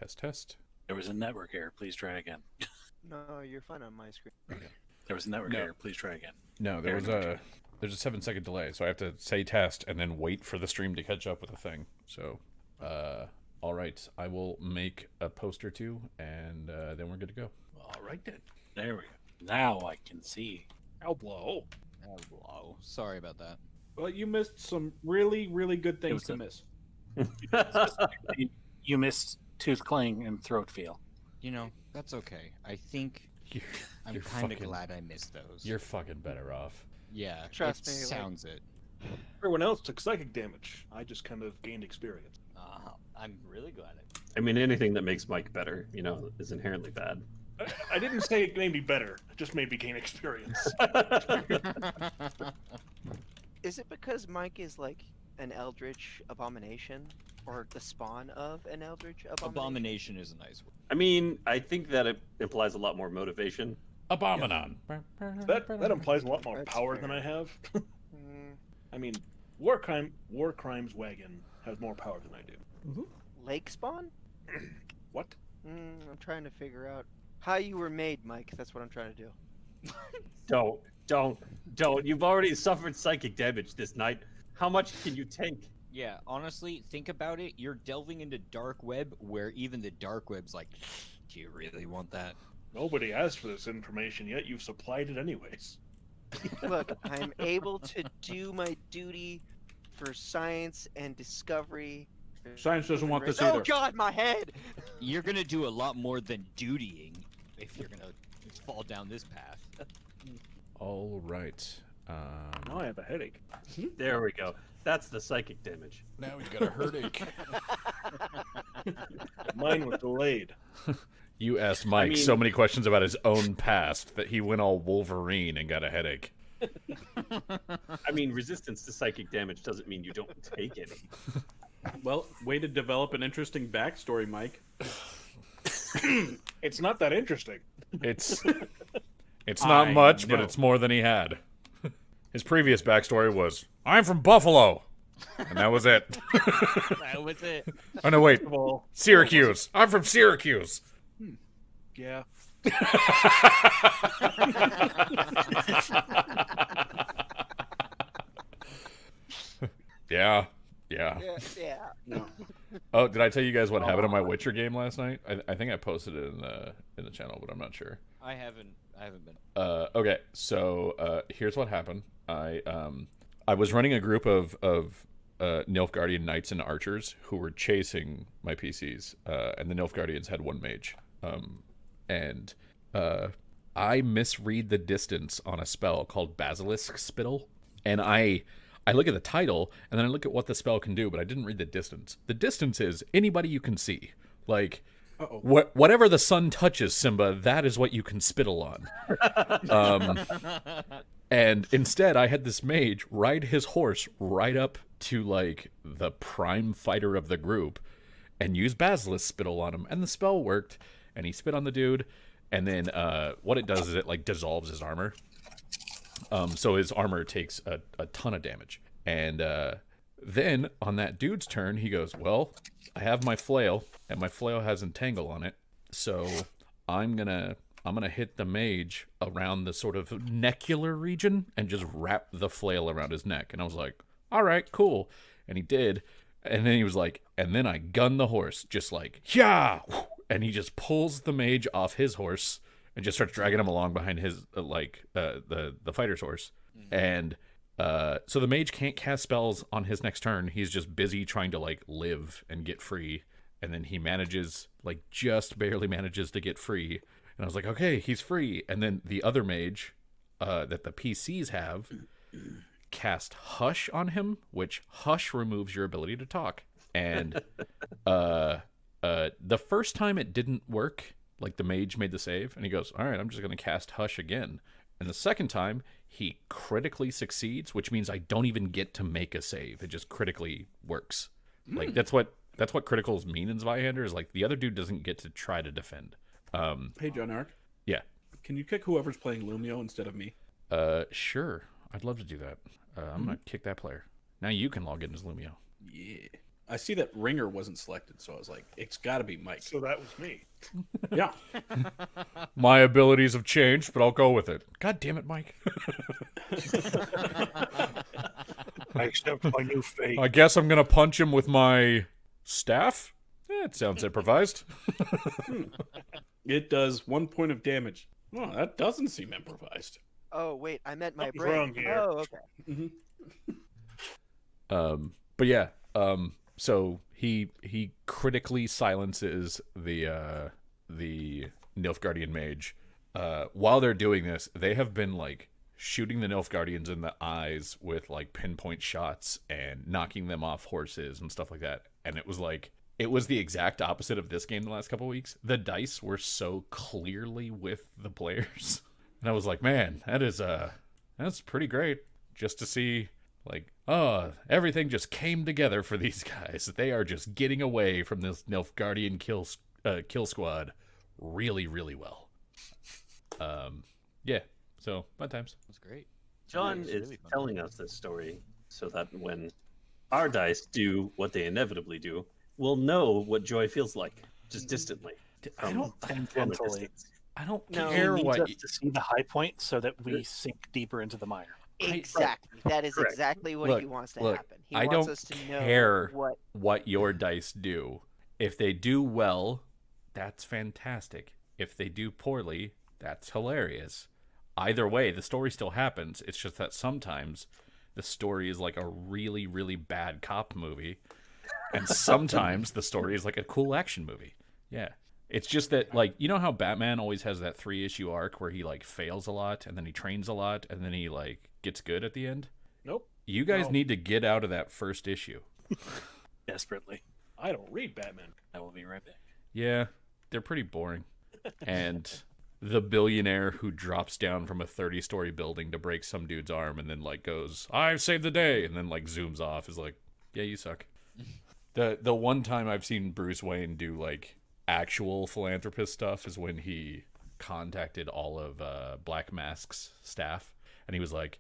Test, test. There was a network error. Please try again. No, you're fine on my screen. Okay. There was a network error. Please try again. No, there's a 7-second delay, so I have to say test and then wait for the stream to catch up with the thing. So, all right, I will make a post or two, and then we're good to go. All right then. There we go. Now I can see. Hello. Hello. Sorry about that. Well, you missed some really, really good things to miss. You missed tooth clang and throat feel. You know, that's okay. I think I'm kind of glad I missed those. You're fucking better off. Yeah, Trust it me, like- sounds it. Everyone else took psychic damage. I just kind of gained experience. I'm really glad I mean, anything that makes Mike better, is inherently bad. I didn't say it made me better. It just made me gain experience. Is it because Mike is like an eldritch abomination? Or the spawn of an eldritch abomination? Abomination is a nice word. I mean, I think that it implies a lot more motivation. Abominon. That implies a lot more That's power fair. than I have. Mm, I mean, War Crimes Wagon has more power than I do. lake spawn? What? I'm trying to figure out how you were made, Mike. That's what I'm trying to do. Don't. You've already suffered psychic damage this night. How much can you take? Yeah, honestly, think about it. You're delving into dark web where even the dark web's like, do you really want that? Nobody asked for this information yet. You've supplied it anyways. Look, I'm able to do my duty for science and discovery. Science doesn't want this Oh either. God, my head! You're gonna do a lot more than dutying if you're gonna fall down this path. All right. Now I have a headache. There we go. That's the psychic damage. Now he's got a headache. Mine was delayed. You asked Mike mean- so many questions about his own past that he went all Wolverine and got a headache. I mean, resistance to psychic damage doesn't mean you don't take any. Well, way to develop an interesting backstory, Mike. It's not that interesting. It's not I much, but know. it's more than he had. His previous backstory was, I'm from Buffalo. And that was it. That was it. Oh, no, wait. First of all, Syracuse. I'm from Syracuse. yeah. Yeah. Yeah. Oh, did I tell you guys what happened in my Witcher game last night? I think I posted it in the channel, but I'm not sure. I haven't been. Okay, so here's what happened. I was running a group of Nilfgaardian knights and archers who were chasing my PCs, and the Nilfgaardians had one mage. And I misread the distance on a spell called Basilisk Spittle, and I look at the title, and then I look at what the spell can do, but I didn't read the distance. The distance is anybody you can see. Like, whatever the sun touches, Simba, that is what you can spittle on. And instead, I had this mage ride his horse right up to, like, the prime fighter of the group and use Basilisk Spittle on him, and the spell worked, and he spit on the dude, and then what it does is it, like, dissolves his armor. So his armor takes a ton of damage. And then on that dude's turn, he goes, well, I have my flail, and my flail has entangle on it. So I'm gonna hit the mage around the sort of necular region and just wrap the flail around his neck. And I was like, all right, cool. And he did. And then he was like, and then I gun the horse, just like, yeah. And he just pulls the mage off his horse and just starts dragging him along behind his, the fighter's horse. And so the mage can't cast spells on his next turn. He's just busy trying to, like, live and get free. And then he manages, like, just barely manages to get free. And I was like, okay, he's free. And then the other mage that the PCs have cast Hush on him, which Hush removes your ability to talk. And the first time it didn't work. Like, the mage made the save, and he goes, all right, I'm just going to cast Hush again. And the second time, he critically succeeds, which means I don't even get to make a save. It just critically works. Like, that's what criticals mean in Zweihander, is, like, the other dude doesn't get to try to defend. Hey, John Ark. Yeah. Can you kick whoever's playing Lumio instead of me? Sure. I'd love to do that. I'm going to kick that player. Now you can log in as Lumio. Yeah. I see that Ringer wasn't selected, so I was like, it's got to be Mike. So that was me. Yeah. My abilities have changed, but I'll go with it. God damn it, Mike. I accept my new fate. I guess I'm gonna punch him with my staff. It sounds improvised. It does 1 point of damage. Oh, that doesn't seem improvised. Oh wait, I meant my Something's brain. wrong here. Oh, okay. But yeah, so he critically silences the Nilfgaardian mage. While they're doing this, they have been like shooting the Nilfgaardians in the eyes with like pinpoint shots and knocking them off horses and stuff like that. And it was the exact opposite of this game the last couple of weeks. The dice were so clearly with the players. And I was like, man, that's pretty great just to see like, oh, everything just came together for these guys. They are just getting away from this Nilfgaardian kill squad really, really well. Yeah, so fun times. That's great. John It's is really fun. telling us this story so that when our dice do what they inevitably do, we'll know what joy feels like, just distantly. I don't From a Tangentially. distance. I don't No. care He needs what us to see the high point so that we sink deeper into the mire. Exactly. That is Correct. exactly what Look, he wants to look, happen. He I wants don't us to know care what. your dice do. If they do well, that's fantastic. If they do poorly, that's hilarious. Either way, the story still happens. It's just that sometimes the story is like a really, really bad cop movie, and sometimes the story is like a cool action movie. Yeah. It's just that, like, you know how Batman always has that 3-issue arc where he, like, fails a lot, and then he trains a lot, and then he, like, gets good at the end? Nope. You guys No. need to get out of that first issue. Desperately. I don't read Batman. I will be right back. Yeah, they're pretty boring. And the billionaire who drops down from a 30-story building to break some dude's arm and then, like, goes, I've saved the day, and then, like, zooms off is like, yeah, you suck. The one time I've seen Bruce Wayne do, like, actual philanthropist stuff is when he contacted all of Black Mask's staff, and he was like,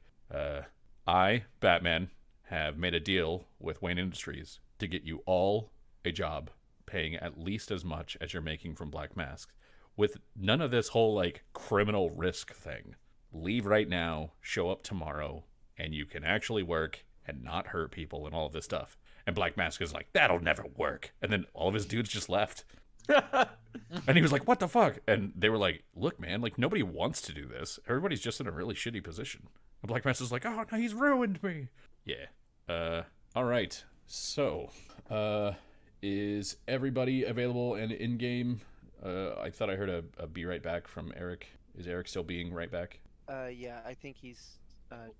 I, Batman, have made a deal with Wayne Industries to get you all a job paying at least as much as you're making from Black Mask, with none of this whole like criminal risk thing. Leave right now, show up tomorrow, and you can actually work and not hurt people and all of this stuff. And Black Mask is like, that'll never work. And then all of his dudes just left. And he was like, what the fuck? And they were like, look, man, like nobody wants to do this. Everybody's just in a really shitty position. And Black Mask is like, oh, no, he's ruined me. Yeah. All right. So, is everybody available and in-game? I thought I heard a be right back from Eric. Is Eric still being right back? Yeah, I think he's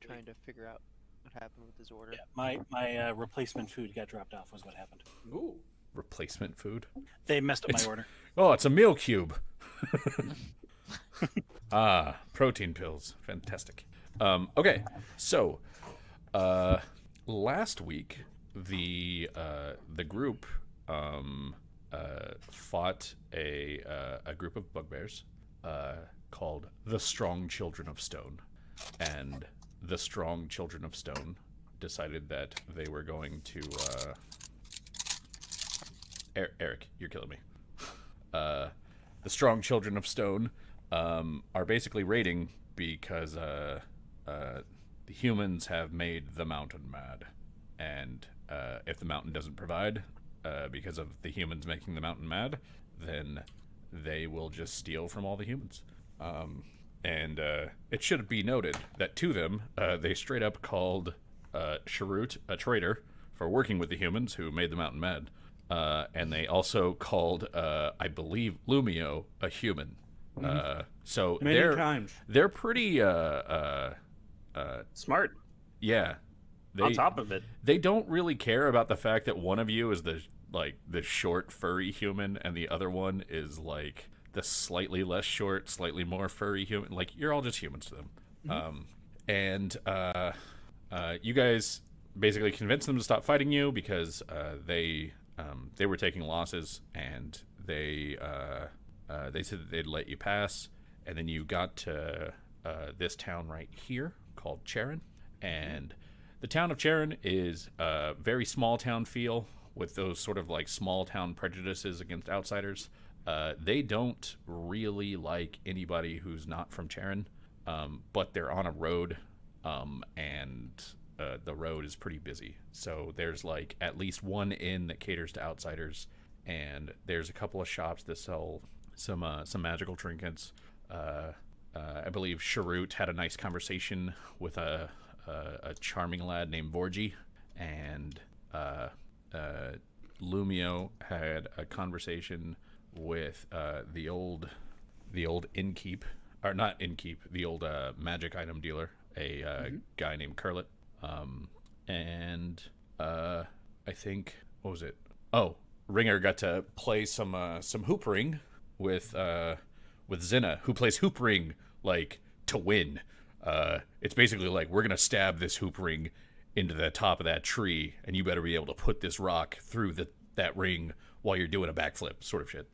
trying to figure out what happened with his order. Yeah, my replacement food got dropped off was what happened. Ooh. Replacement food? They messed up my order. Oh, it's a meal cube. Protein pills. Fantastic. Okay, so last week the group fought a group of bugbears called the Strong Children of Stone, and the Strong Children of Stone decided that they were going to Eric, you're killing me. The Strong Children of Stone are basically raiding because the humans have made the mountain mad, and if the mountain doesn't provide, because of the humans making the mountain mad, then they will just steal from all the humans. And it should be noted that to them, they straight up called Sharut a traitor for working with the humans who made the mountain mad. And they also called, I believe, Lumio a human. So Many times. they're pretty Smart. yeah. On top of it. They don't really care about the fact that one of you is the short furry human and the other one is like the slightly less short, slightly more furry human. Like, you're all just humans to them. And you guys basically convinced them to stop fighting you because they were taking losses, and they said that they'd let you pass. And then you got to this town right here called Charon, and the town of Charon is a very small town feel with those sort of like small town prejudices against outsiders. They don't really like anybody who's not from Charon, but they're on a road, and the road is pretty busy. So there's like at least one inn that caters to outsiders, and there's a couple of shops that sell some magical trinkets. I believe Sharut had a nice conversation with a charming lad named Vorgi, and Lumio had a conversation with the old innkeep, or not innkeep, the old magic item dealer, a guy named Curlet, and I think, what was it? Oh, Ringer got to play some hoop ring with Zinna, who plays hoop ring like to win. It's basically like, we're gonna stab this hoop ring into the top of that tree, and you better be able to put this rock through that ring while you're doing a backflip, sort of shit.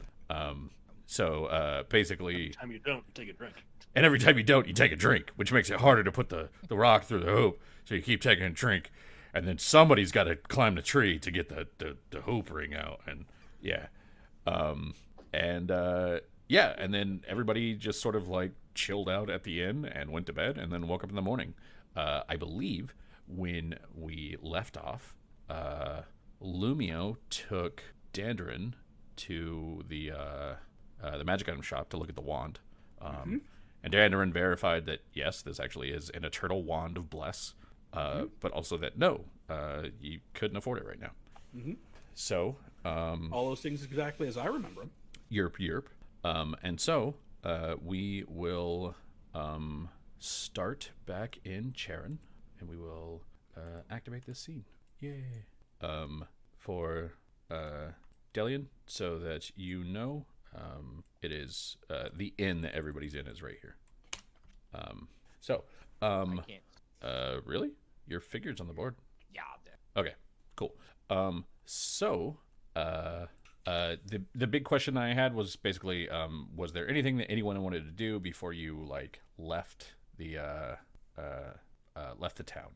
So basically, Every time you don't, you take a drink. and every time you don't, you take a drink, which makes it harder to put the rock through the hoop. So you keep taking a drink, and then somebody's got to climb the tree to get the hoop ring out. And yeah, and then everybody just sort of like chilled out at the inn and went to bed, and then woke up in the morning. I believe when we left off, Lumio took Dandrin to the magic item shop to look at the wand. And Dandrin verified that, yes, this actually is an eternal wand of bless, but also that, no, you couldn't afford it right now. So, All those things exactly as I remember them. Yerp. And so, we will start back in Charon, and we will activate this scene. Yay. For Delian, so that you know, it is the inn that everybody's in is right here. I can't. Really? Your figure's on the board? Yeah. Okay, cool. The big question I had was basically, was there anything that anyone wanted to do before you like left the town?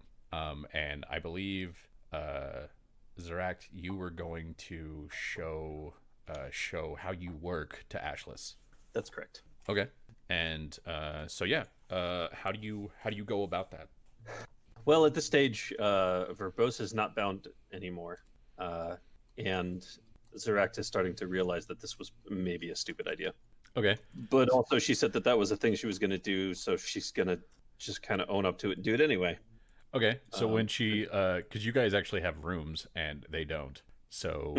And I believe Zeract, you were going to show how you work to Ashless. That's correct. Okay. And so yeah, how do you go about that? Well, at this stage, Verbose is not bound anymore, and Zeract is starting to realize that this was maybe a stupid idea. Okay. But also, she said that was a thing she was going to do, so she's going to just kind of own up to it and do it anyway. Okay. So when she, because you guys actually have rooms and they don't, so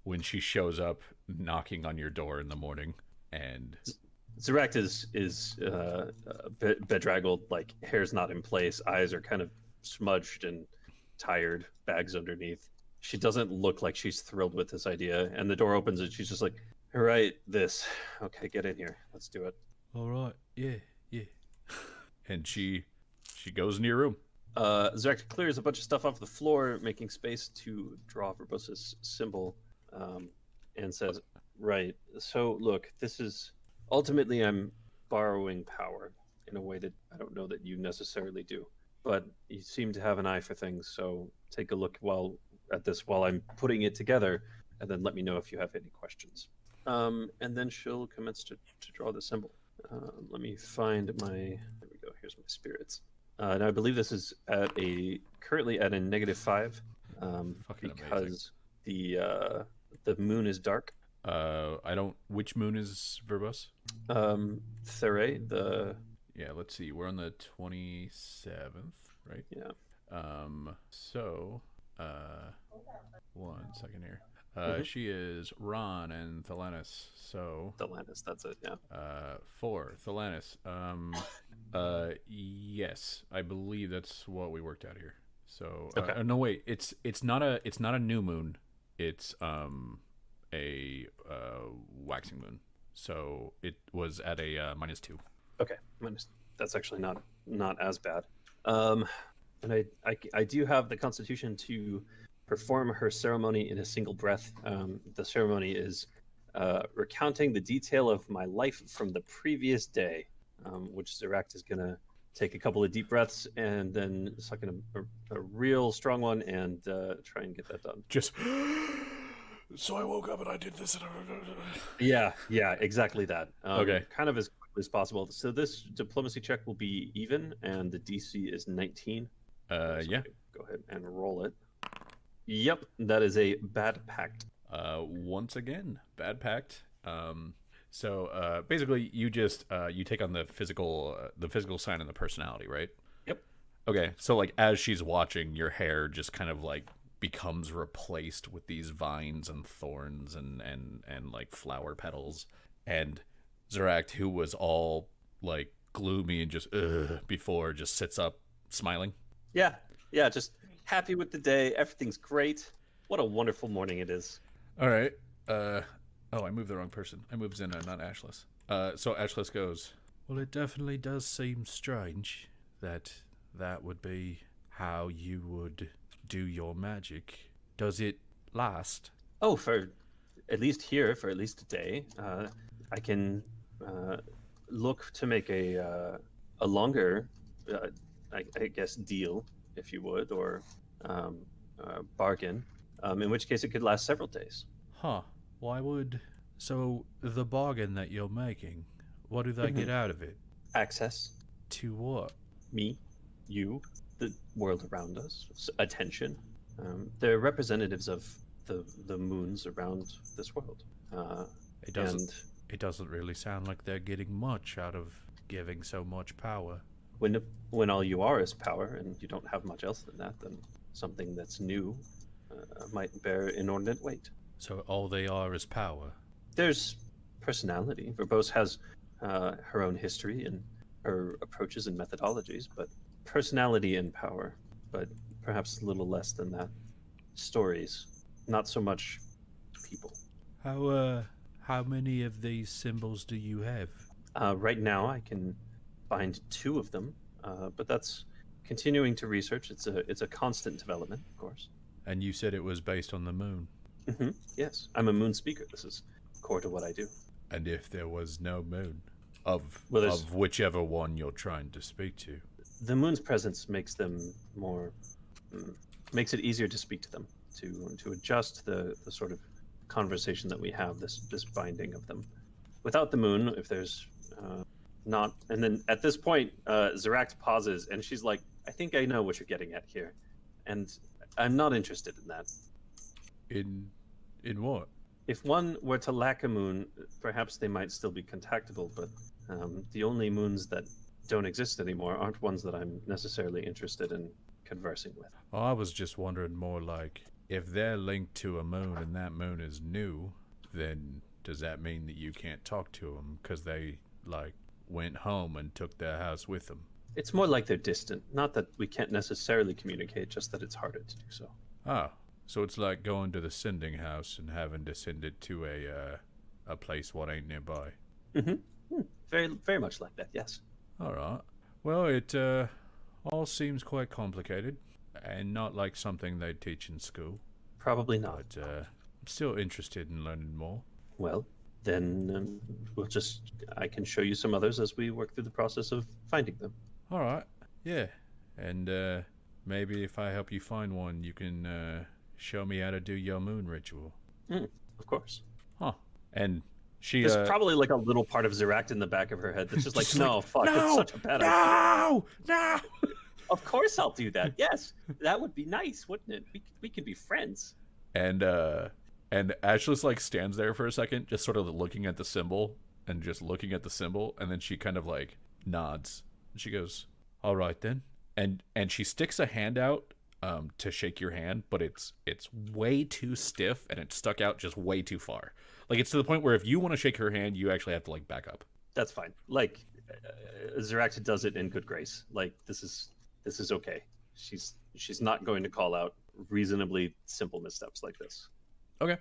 when she shows up knocking on your door in the morning, and Zeract is bedraggled, like hair's not in place, eyes are kind of smudged and tired, bags underneath. She doesn't look like she's thrilled with this idea, and the door opens and she's just like, all right, okay, get in here, let's do it. all right, yeah. And she goes into your room. Zeract clears a bunch of stuff off the floor, making space to draw Verbosa's symbol, and says, right, so look, this is ultimately, I'm borrowing power in a way that I don't know that you necessarily do, but you seem to have an eye for things, so take a look at this while I'm putting it together, and then let me know if you have any questions. And then she'll commence to draw the symbol. Let me find there we go, here's my spirits. Now I believe this is currently at a -5, because the moon is dark. Which moon is Verbose? Theray, Yeah, let's see. We're on the 27th, right? Yeah. So, 1 second here. She is Ron and Thelanis. So Thelanis, that's it. Yeah. 4 Thelanis. Yes, I believe that's what we worked out here. So, Okay. No, wait. It's not a new moon. It's a waxing moon. So it was at a -2. Okay. That's actually not as bad. And I do have the constitution to perform her ceremony in a single breath. The ceremony is recounting the detail of my life from the previous day, which Zeract is going to take a couple of deep breaths and then suck in a real strong one and try and get that done. Just. So I woke up and I did this. Yeah, exactly that. Okay. Kind of as quickly as possible. So this diplomacy check will be even, and the DC is 19. So Yeah. Go ahead and roll it. Yep, that is a bad pact. Once again, bad pact. So basically, you just you take on the physical sign and the personality, right? Yep. Okay. So like as she's watching, your hair just kind of like becomes replaced with these vines and thorns and like flower petals. And Zeract, who was all like gloomy and just before, just sits up smiling. Yeah, just happy with the day. Everything's great. What a wonderful morning it is. All right. Oh, I moved the wrong person. I moved Zinna, not Ashlis. So Ashlis goes, well, it definitely does seem strange that would be how you would do your magic. Does it last? Oh, for at least here, for at least a day. I can look to make a longer, I guess, deal, if you would, or bargain, in which case it could last several days. Huh. Why would... So, the bargain that you're making, what do they get out of it? Access. To what? Me, you, the world around us, attention. They're representatives of the moons around this world. It doesn't really sound like they're getting much out of giving so much power. When all you are is power, and you don't have much else than that, then something that's new might bear inordinate weight. So all they are is power. There's personality. Verbose has her own history and her approaches and methodologies, but personality and power, but perhaps a little less than that. Stories, not so much people. How many of these symbols do you have? Right now, I can find 2 of them, but that's continuing to research. It's a constant development, of course. And you said it was based on the moon. Yes, I'm a moon speaker. This is core to what I do. And if there was no moon, of whichever one you're trying to speak to, the moon's presence makes them more, makes it easier to speak to them, to adjust the sort of conversation that we have, this binding of them. Without the moon, if there's not, and then at this point, Zeract pauses, and she's like, "I think I know what you're getting at here, and I'm not interested in that." In what? If one were to lack a moon, perhaps they might still be contactable, but the only moons that don't exist anymore aren't ones that I'm necessarily interested in conversing with. Oh, I was just wondering more like, if they're linked to a moon and that moon is new, then does that mean that you can't talk to them because they, like, went home and took their house with them? It's more like they're distant. Not that we can't necessarily communicate, just that it's harder to do so. Ah, so it's like going to the sending house and having to send it to a place what ain't nearby. Very, very much like that, yes. All right. Well, it all seems quite complicated and not like something they'd teach in school. Probably not. But I'm still interested in learning more. Well, then I can show you some others as we work through the process of finding them. All right. Yeah. And maybe if I help you find one, you can show me how to do your moon ritual. Of course. Huh. And she... There's probably like a little part of Zeract in the back of her head that's just like, no, fuck, no, it's such a bad idea. No! Of course I'll do that. Yes, that would be nice, wouldn't it? We could be friends. And Ashlis like stands there for a second, just sort of looking at the symbol and just looking at the symbol, and then she kind of like nods. And she goes, "All right then." And she sticks a hand out to shake your hand, but it's way too stiff and it's stuck out just way too far. Like it's to the point where if you want to shake her hand, you actually have to like back up. That's fine. Like Zeract does it in good grace. Like this is okay. She's not going to call out reasonably simple missteps like this. Okay.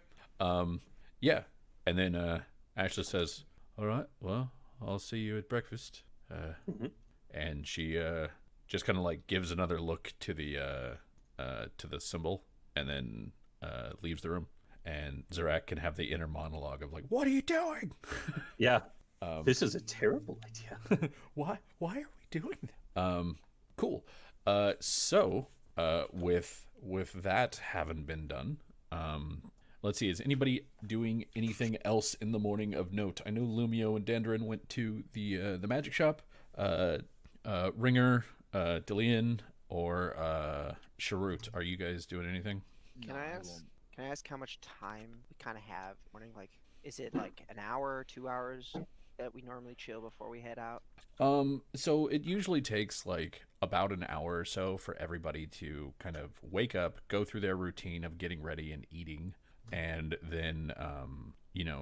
Yeah. And then Ashley says, "All right, well, I'll see you at breakfast." And she just kind of like gives another look to the symbol and then leaves the room. And Zeract can have the inner monologue of like, "What are you doing?" Yeah. This is a terrible idea. Why are we doing Cool. With that having been done, let's see. Is anybody doing anything else in the morning of note? I know Lumio and Dandrin went to the magic shop. Ringer, Dillian, or Sharut, are you guys doing anything? Can I ask? Can I ask how much time we kind of have morning? Like, is it like an hour, 2 hours that we normally chill before we head out? So it usually takes like about an hour or so for everybody to kind of wake up, go through their routine of getting ready and eating, and then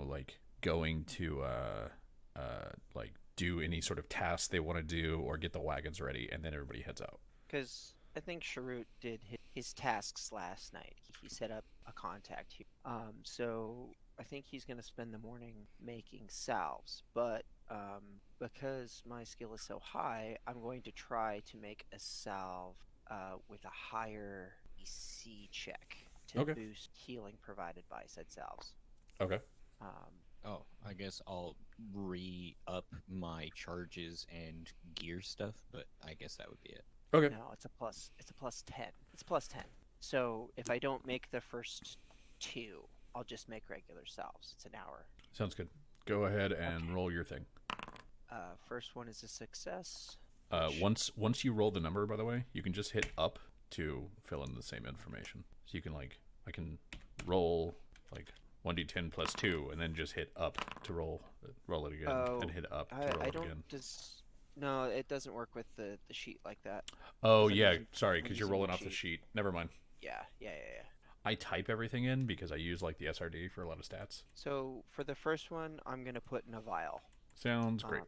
like going to like do any sort of task they want to do or get the wagons ready, and then everybody heads out. Because I think Sharut did his tasks last night. He set up a contact here. So I think he's going to spend the morning making salves. But because my skill is so high, I'm going to try to make a salve with a higher EC check to Okay. boost healing provided by said salves. Okay. Oh, I guess I'll re-up my charges and gear stuff, but I guess that would be it. Okay. No, it's a plus 10. It's plus 10. So if I don't make the first two, I'll just make regular salves. It's an hour. Sounds good. Go ahead and roll your thing. First one is a success. Once you roll the number, by the way, you can just hit up to fill in the same information. So you can I can roll like 1d10 plus 2, and then just hit up to roll it again, and hit up to roll I it don't again. No, it doesn't work with the sheet like that. Oh I'm yeah, using- sorry, I'm because you're using rolling the off the sheet. Never mind. Yeah. I type everything in because I use like the SRD for a lot of stats. So for the first one, I'm gonna put in a vial. Sounds great.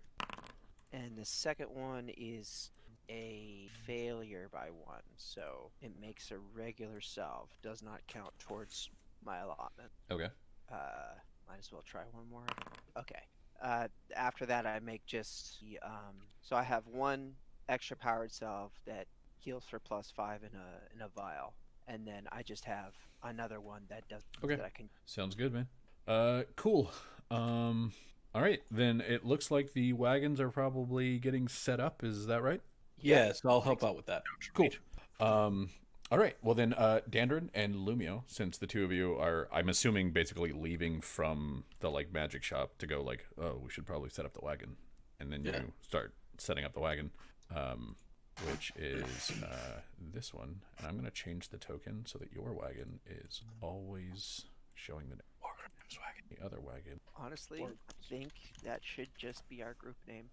And the second one is a failure by 1, so it makes a regular salve. Does not count towards my allotment. Okay. Might as well try one more. Okay. After that, I make just the, so I have one extra powered salve that heals for +5 in a vial, and then I just have another one that does that I can. Sounds good, man. Cool. All right, then it looks like the wagons are probably getting set up. Is that right? Yes, I'll help out with that. Cool. All right. Well, then, Dandrin and Lumio, since the two of you are, I'm assuming, basically leaving from the like magic shop to go like, oh, we should probably set up the wagon, and then you start setting up the wagon, which is this one. And I'm gonna change the token so that your wagon is always showing the wagon. The other wagon. Honestly, I think that should just be our group name.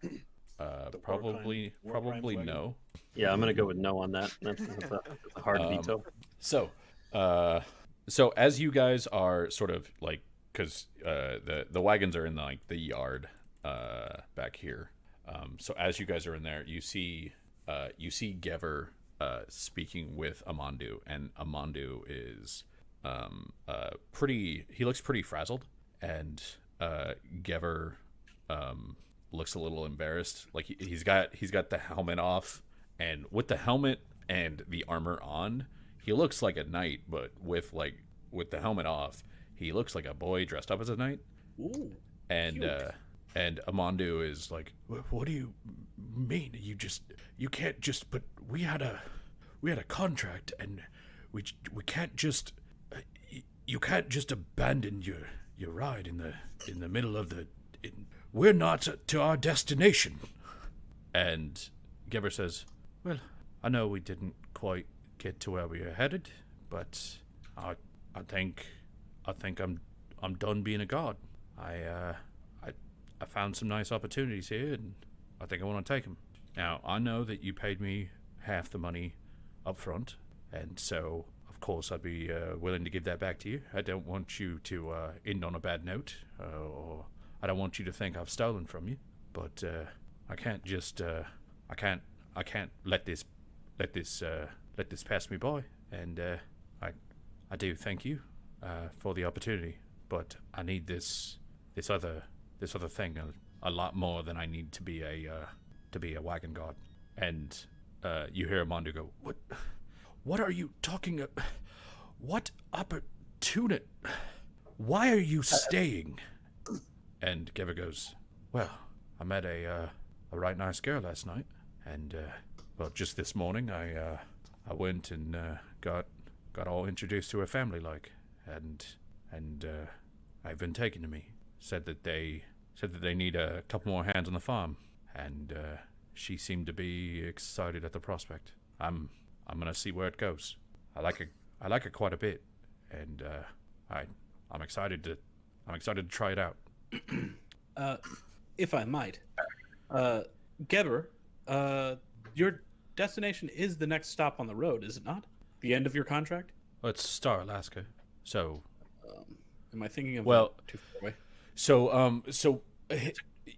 Probably wagon? no. Yeah, I'm gonna go with no on that. That's a hard veto. So as you guys are sort of like, because the wagons are in the yard back here. So as you guys are in there, you see Gever speaking with Amandu, and Amandu is he looks pretty frazzled, and Gever looks a little embarrassed. Like he's got the helmet off, and with the helmet and the armor on, he looks like a knight, but with the helmet off, he looks like a boy dressed up as a knight. Ooh. And and Amandu is like, what do you mean? You can't just, but we had a contract, and we can't just you can't just abandon your ride in the middle of the. We're not to our destination. And Geber says, well, I know we didn't quite get to where we were headed, but I think I'm done being a god. I found some nice opportunities here, and I think I want to take them. Now, I know that you paid me half the money up front, and so, of course, I'd be willing to give that back to you. I don't want you to end on a bad note, or I don't want you to think I've stolen from you. But I can't just I can't let this pass me by. And I do thank you for the opportunity, but I need this other thing a lot more than I need to be a wagon god. And you hear Amandu go, what are you talking about? What opportunity? Why are you staying? And Gever goes, well, I met a right nice girl last night, and Well, just this morning, I went and got all introduced to her family, and I've been taken to me. Said that they need a couple more hands on the farm, and she seemed to be excited at the prospect. I'm gonna see where it goes. I like her quite a bit, and I'm excited to try it out. If I might, Geber, your destination is the next stop on the road, is it not? The end of your contract? Well, it's Star Alaska, so Am I thinking of well, too far away? so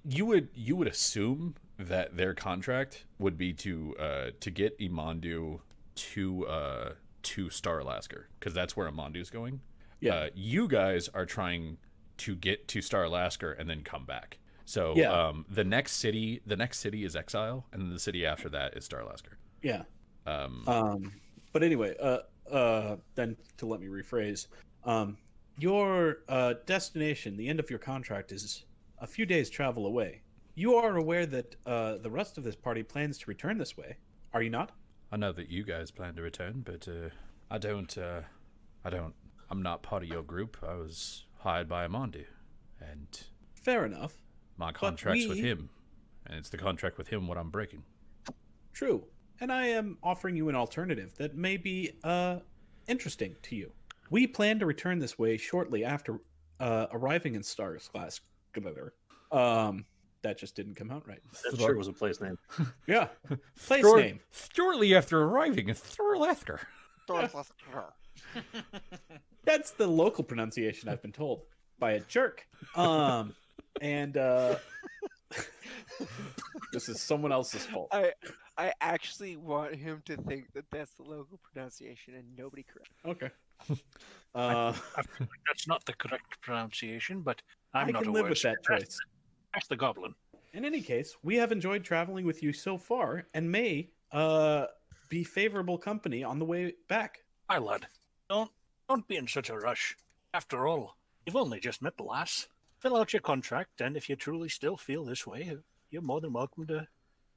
you would assume that their contract would be to get Imandu to Star Alaska, because that's where Imandu's going. Yeah. You guys are trying to get to Star Alaska and then come back. So Yeah. the next city is Exile, and then the city after that is Star Alaska. Yeah. But anyway, then to let me rephrase, your destination, the end of your contract, is a few days' travel away. You are aware that the rest of this party plans to return this way, are you not? I know that you guys plan to return, but I'm not part of your group. I was hired by Amandu, and Fair enough. my contract's with we- him, and it's the contract with him what I'm breaking. True. And I am offering you an alternative that may be interesting to you. We plan to return this way shortly after arriving in Stars class. That just didn't come out right. That sure was a place name. Yeah. Place Short- name. Shortly after arriving, it's Thorlathker. That's the local pronunciation I've been told by a jerk. And this is someone else's fault. I actually want him to think that that's the local pronunciation and nobody correct. Okay. I feel like that's not the correct pronunciation, but I'm I not can a live with wordsmith. that choice. That's the goblin. In any case, we have enjoyed traveling with you so far and may be favorable company on the way back. Hi, lad. Don't be in such a rush. After all, you've only just met the lass. Fill out your contract, and if you truly still feel this way, you're more than welcome to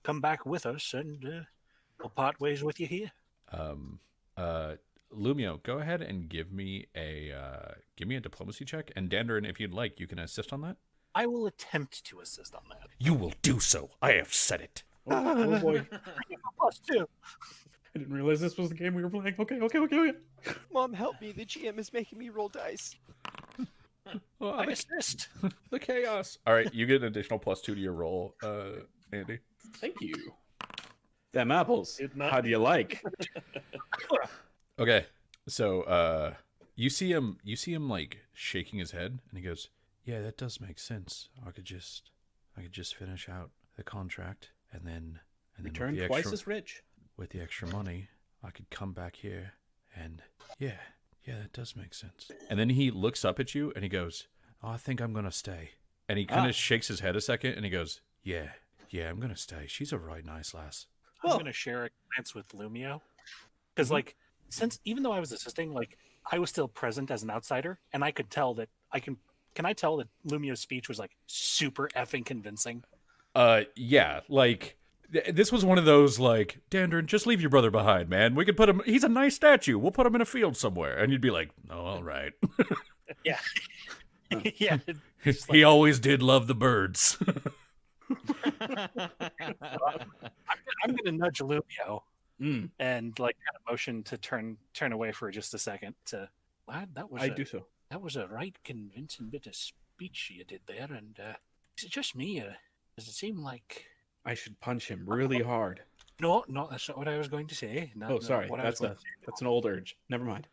come back with us, and we'll part ways with you here. Lumio, go ahead and give me a diplomacy check, and Dandrin, if you'd like, you can assist on that. I will attempt to assist on that. You will do so. I have said it. Oh boy. Plus two. I didn't realize this was the game we were playing. Okay. Mom, help me. The GM is making me roll dice. Oh, I assist. the chaos. All right, you get an additional +2 to your roll, Andy. Thank you. Them apples. Did not- How do you like? Okay, so you see him like shaking his head, and he goes, "Yeah, that does make sense. I could just finish out the contract, and then Return with the twice extra, as rich. with the extra money, I could come back here, and yeah, that does make sense." And then he looks up at you, and he goes, "Oh, I think I'm gonna stay." And he kind of shakes his head a second, and he goes, "Yeah, I'm gonna stay. She's a right nice lass." I'm going to share a glance with Lumio. Because, since even though I was assisting, I was still present as an outsider, and I could tell that Can I tell that Lumio's speech was super effing convincing? Yeah, this was one of those Dandrin, just leave your brother behind, man. We could put him. He's a nice statue. We'll put him in a field somewhere, and you'd be like, "Oh, all right." Yeah, yeah. He always did love the birds. I'm gonna nudge Lumio and kind of motion to turn away for just a second. Lad, do so. That was a right convincing bit of speech you did there. And is it just me? Does it seem like I should punch him really hard. No, that's not what I was going to say. Sorry. What I was That's going to say. that's an old urge. Never mind.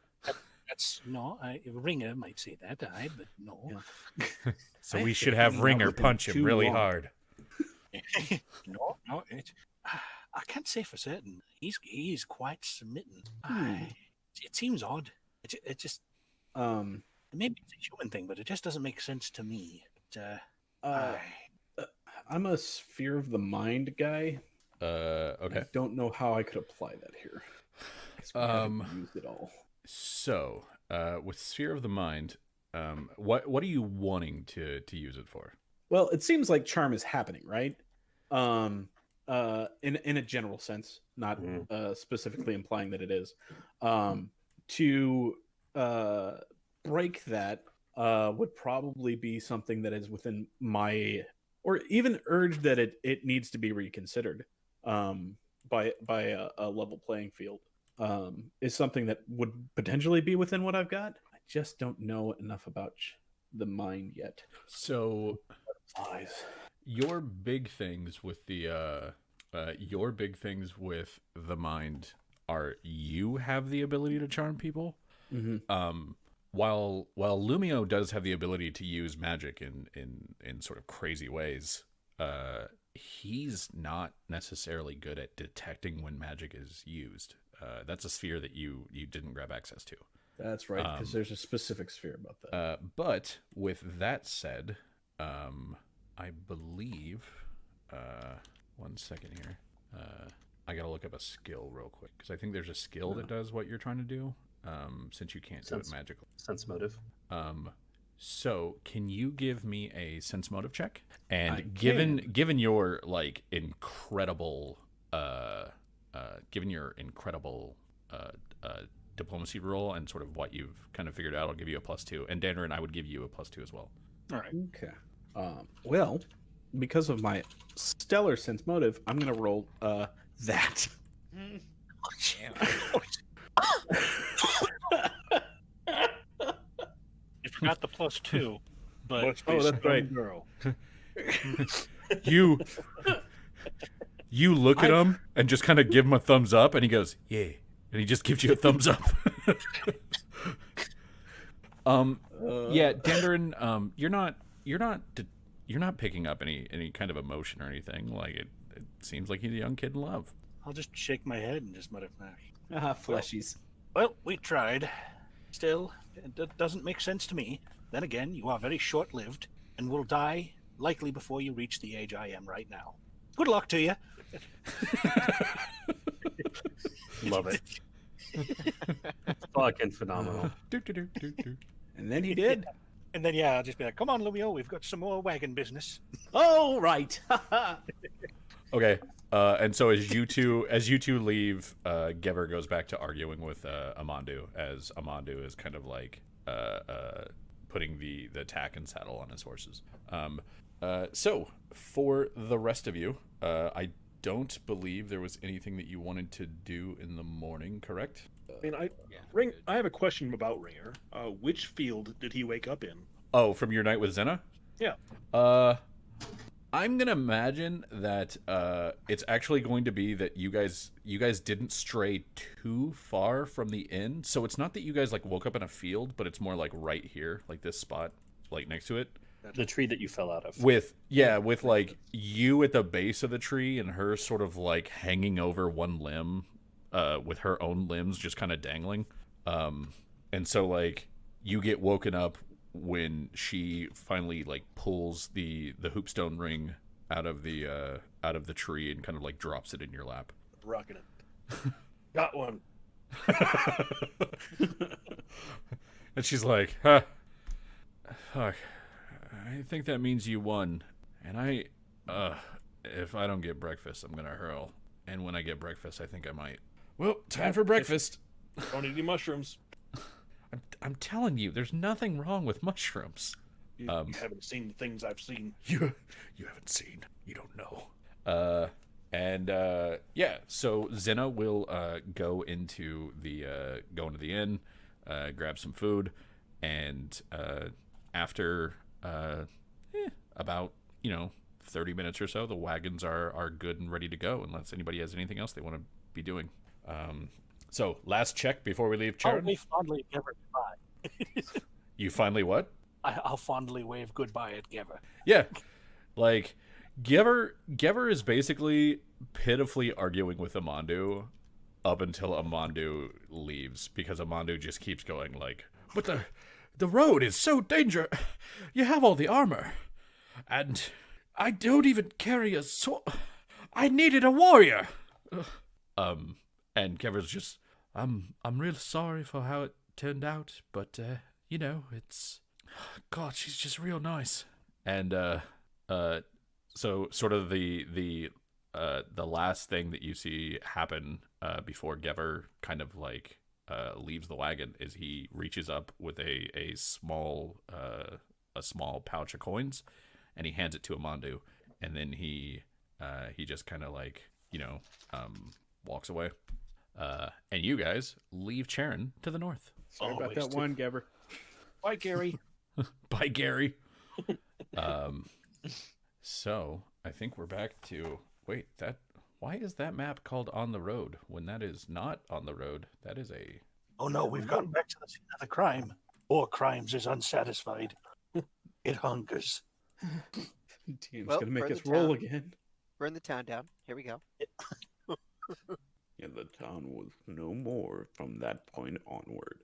That's no. Ringer might say that, but no. Yeah. So I we have should to have hang out Ringer with him punch him too really long. hard. No. I can't say for certain. He's quite smitten. It seems odd. It just maybe it's a human thing, but it just doesn't make sense to me. I'm a sphere of the mind guy. Okay. I don't know how I could apply that here. We haven't used it all. So, with Sphere of the Mind, what are you wanting to use it for? Well, it seems like charm is happening, right? in a general sense, not specifically implying that it is. To break that would probably be something that is within my, or even urge that it needs to be reconsidered by a level playing field. Is something that would potentially be within what I've got. I just don't know enough about the mind yet. So Eyes. your big things with the mind are you have the ability to charm people. While Lumio does have the ability to use magic in sort of crazy ways, he's not necessarily good at detecting when magic is used. That's a sphere that you didn't grab access to. That's right, because there's a specific sphere about that. But with that said, I believe, one second here, I gotta look up a skill real quick, because I think there's a skill that does what you're trying to do, since you can't do it magically. Sense motive. So can you give me a sense motive check? And given your like incredible diplomacy roll and sort of what you've kind of figured out, I'll give you a +2. And Danner, I would give you a +2 as well. All right. Okay. Well, because of my stellar sense motive, I'm gonna roll that. You forgot the +2, but Must be that's some right. girl. You look at him and just kind of give him a thumbs up, and he goes, "Yeah," and he just gives you a thumbs up. Yeah, Dandarin, you're not picking up any kind of emotion or anything. Like it seems like he's a young kid in love. I'll just shake my head and just mutter back. Fleshies. Well, we tried. Still, it doesn't make sense to me. Then again, you are very short-lived and will die likely before you reach the age I am right now. Good luck to you. Love it. Fucking phenomenal. And then he did. And then, yeah, I'll just be like, come on, Lumio, we've got some more wagon business. Oh, right. Okay. And so as you two leave, Gever goes back to arguing with Amandu, as Amandu is kind of like putting the tack and saddle on his horses. So for the rest of you, I don't believe there was anything that you wanted to do in the morning, correct? I mean, I have a question about Ringer. Which field did he wake up in? Oh, from your night with Zena? Yeah. I'm gonna imagine that it's actually going to be that you guys didn't stray too far from the inn, so it's not that you guys like woke up in a field, but it's more like right here, like this spot, like next to it. The tree that you fell out of. With like you at the base of the tree and her sort of like hanging over one limb, with her own limbs just kind of dangling. And so like you get woken up when she finally like pulls the hoopstone ring out of the tree and kind of like drops it in your lap. Rocking it. Got one. And she's like, huh, fuck, I think that means you won. And if I don't get breakfast, I'm gonna hurl. And when I get breakfast, I think I might. Well, time for breakfast. Don't eat any mushrooms. I'm telling you, there's nothing wrong with mushrooms. You haven't seen the things I've seen. You haven't seen. You don't know. Yeah. So Zena will go into the inn, grab some food, and after about 30 minutes or so, the wagons are good and ready to go, unless anybody has anything else they want to be doing. So last check before we leave Charon. I'll wave fondly at Gever goodbye. You finally what? I'll fondly wave goodbye at Gever. Yeah. Like, Gever is basically pitifully arguing with Amandu up until Amandu leaves, because Amandu just keeps going like, but the road is so dangerous. You have all the armor. And I don't even carry a sword. I needed a warrior. And Gever's just, I'm real sorry for how it turned out, but it's, God, she's just real nice. And so sort of the the last thing that you see happen before Gever kind of like leaves the wagon is he reaches up with a small pouch of coins, and he hands it to Amandu, and then he just kind of like walks away. And you guys leave Charon to the north. Sorry about Always that one, Geber. Bye, Gary. Bye, Gary. So I think we're back to why is that map called On the Road when that is not on the road? That is a Oh no, we've gotten back to the scene of the crime. More crimes is unsatisfied. It hungers. Team's Well, gonna make burn us the roll town. again. Burn the town down. Here we go. And the town was no more from that point onward.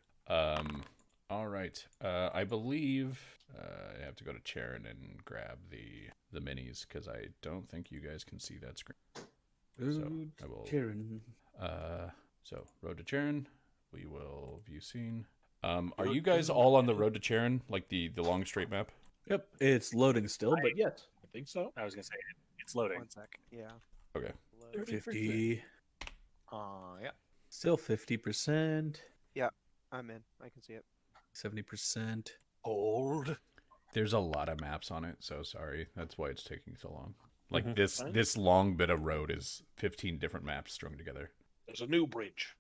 all right. I believe I have to go to Charon and grab the minis because I don't think you guys can see that screen. So I will. Charon. So road to Charon. We will view scene. Are you guys all on the road to Charon, like the long straight map? Yep, it's loading still, but yes. I think so. I was gonna say it's loading. 1 sec. Yeah. Okay. 50. Yeah. Still 50%. I'm in. I can see it. 70%. Hold. There's a lot of maps on it, so sorry. That's why it's taking so long. Like Mhm. this long bit of road is 15 different maps strung together. There's a new bridge.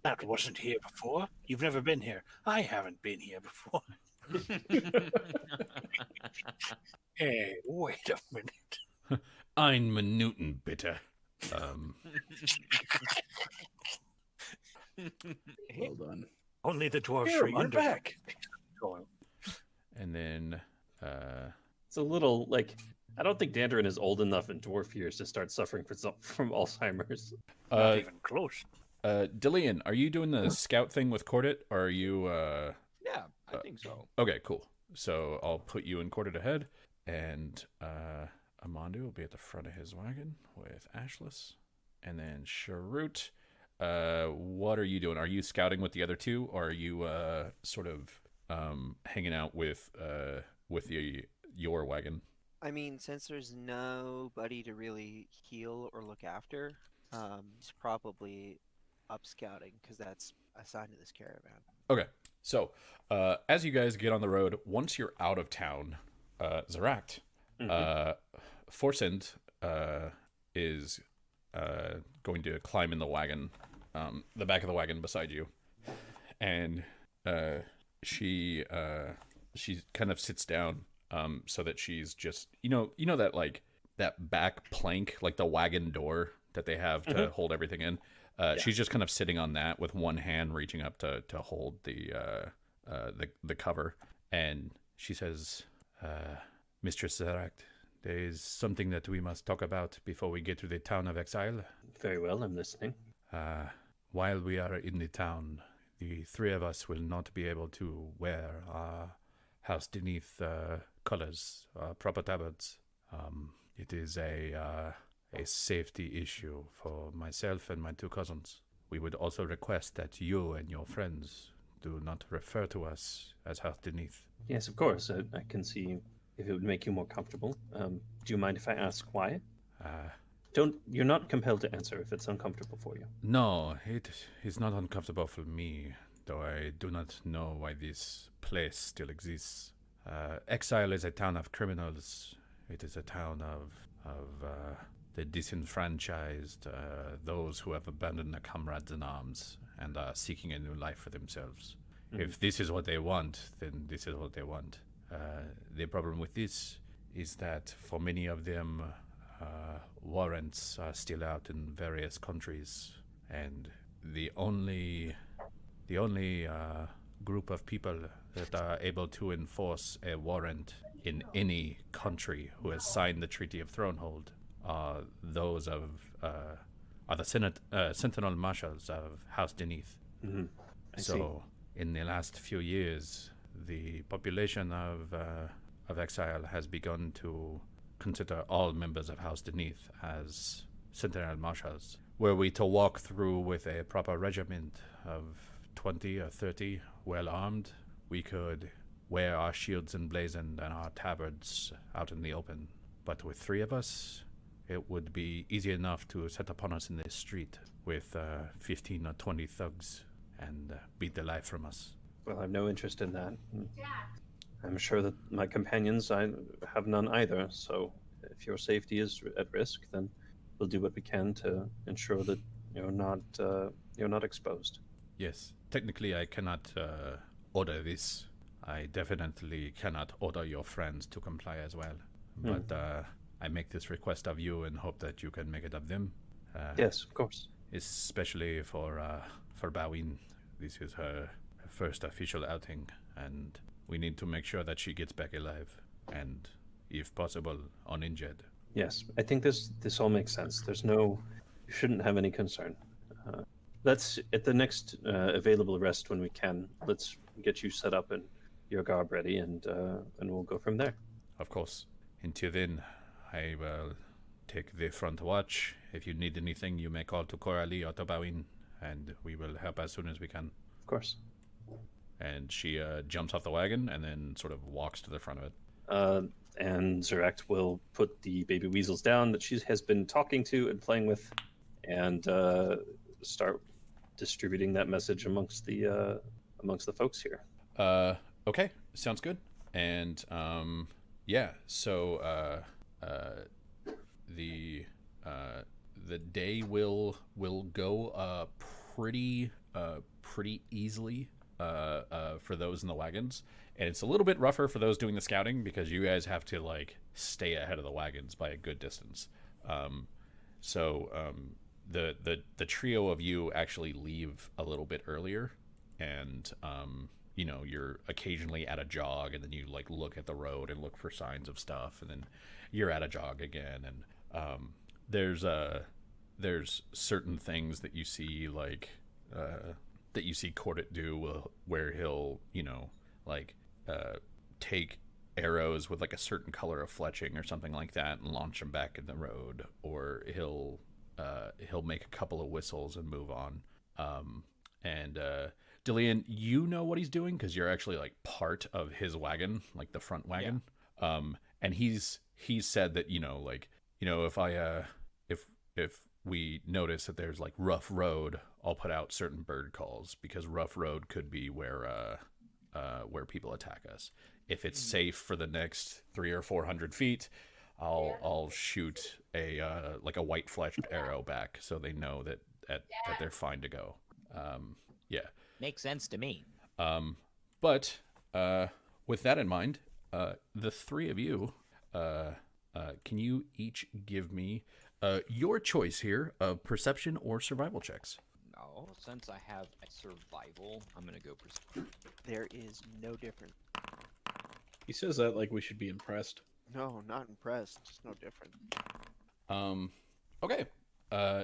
That wasn't here before. You've never been here. I haven't been here before. Hey, wait a minute. Ein Minuten bitte. Well done. Only the dwarves Here, from you're under. back. And then It's a little like I don't think Dandarin is old enough in dwarf years to start suffering from Alzheimer's. Not even close. Dillian, are you doing the scout thing with Cordit, or are you Yeah, I think so. okay, cool. So I'll put you in Cordit ahead, and Amandu will be at the front of his wagon with Ashlis, and then Sharut. What are you doing? Are you scouting with the other two, or are you sort of hanging out with your wagon? I mean, since there's nobody to really heal or look after, he's probably up scouting because that's assigned to this caravan. Okay, so as you guys get on the road, once you're out of town, Zaract, Forsend is going to climb in the wagon, the back of the wagon beside you, and she kind of sits down so that she's just you know that like that back plank, like the wagon door that they have to hold everything in. She's just kind of sitting on that with one hand reaching up to hold the cover, and she says, "Mistress Zaract, there is something that we must talk about before we get to the town of Exile. Very well, I'm listening. While we are in the town, the three of us will not be able to wear our House Beneath colors, proper tabards. It is a safety issue for myself and my two cousins. We would also request that you and your friends do not refer to us as House Beneath." Yes, of course. I can see if it would make you more comfortable. Do you mind if I ask why? You're not compelled to answer if it's uncomfortable for you. No, it is not uncomfortable for me, though I do not know why this place still exists. Exile is a town of criminals. It is a town of the disenfranchised, those who have abandoned their comrades in arms and are seeking a new life for themselves. If this is what they want, then this is what they want. The problem with this is that for many of them, warrants are still out in various countries, and the only group of people that are able to enforce a warrant in any country who has signed the Treaty of Thronehold are those of the Sentinel Marshals of House Beneath. I see. In the last few years, the population of Exile has begun to consider all members of House Beneath as Sentinel Marshals. Were we to walk through with a proper regiment of 20 or 30 well armed, we could wear our shields emblazoned and our tabards out in the open. But with three of us, it would be easy enough to set upon us in this street with 15 or 20 thugs and beat the life from us. Well, I've no interest in that. I'm sure that my companions, I have none either. So if your safety is at risk, then we'll do what we can to ensure that you're not exposed. Yes, technically I cannot order this. I definitely cannot order your friends to comply as well. But I make this request of you and hope that you can make it of them. Yes, of course. Especially for Boween. This is her first official outing, and we need to make sure that she gets back alive, and, if possible, uninjured. Yes, I think this all makes sense. You shouldn't have any concern. Let's, at the next available rest when we can, let's get you set up and your garb ready, and we'll go from there. Of course. Until then, I will take the front watch. If you need anything, you may call to Coralie or to Boween, and we will help as soon as we can. Of course. And she jumps off the wagon and then sort of walks to the front of it. And Zerect will put the baby weasels down that she has been talking to and playing with, and start distributing that message amongst the folks here. Okay, sounds good. And yeah, so the day will go pretty easily for those in the wagons, and it's a little bit rougher for those doing the scouting because you guys have to like stay ahead of the wagons by a good distance. The trio of you actually leave a little bit earlier, and you're occasionally at a jog, and then you like look at the road and look for signs of stuff, and then you're at a jog again, and there's certain things that you see that you see Cordit do where he'll take arrows with like a certain color of fletching or something like that and launch them back in the road, or he'll make a couple of whistles and move on. Dillian, you know what he's doing because you're actually like part of his wagon, like the front wagon. Yeah. And he's said that if we notice that there's like rough road, I'll put out certain bird calls because rough road could be where people attack us. If it's safe for the next 300 or 400 feet, I'll shoot a white fletched arrow back so they know that they're fine to go. Yeah. Makes sense to me. But with that in mind, the three of you, can you each give me your choice here of perception or survival checks? No, since I have a survival, I'm gonna go perception. There is no difference. He says that like we should be impressed. No, not impressed. Just no different. Okay.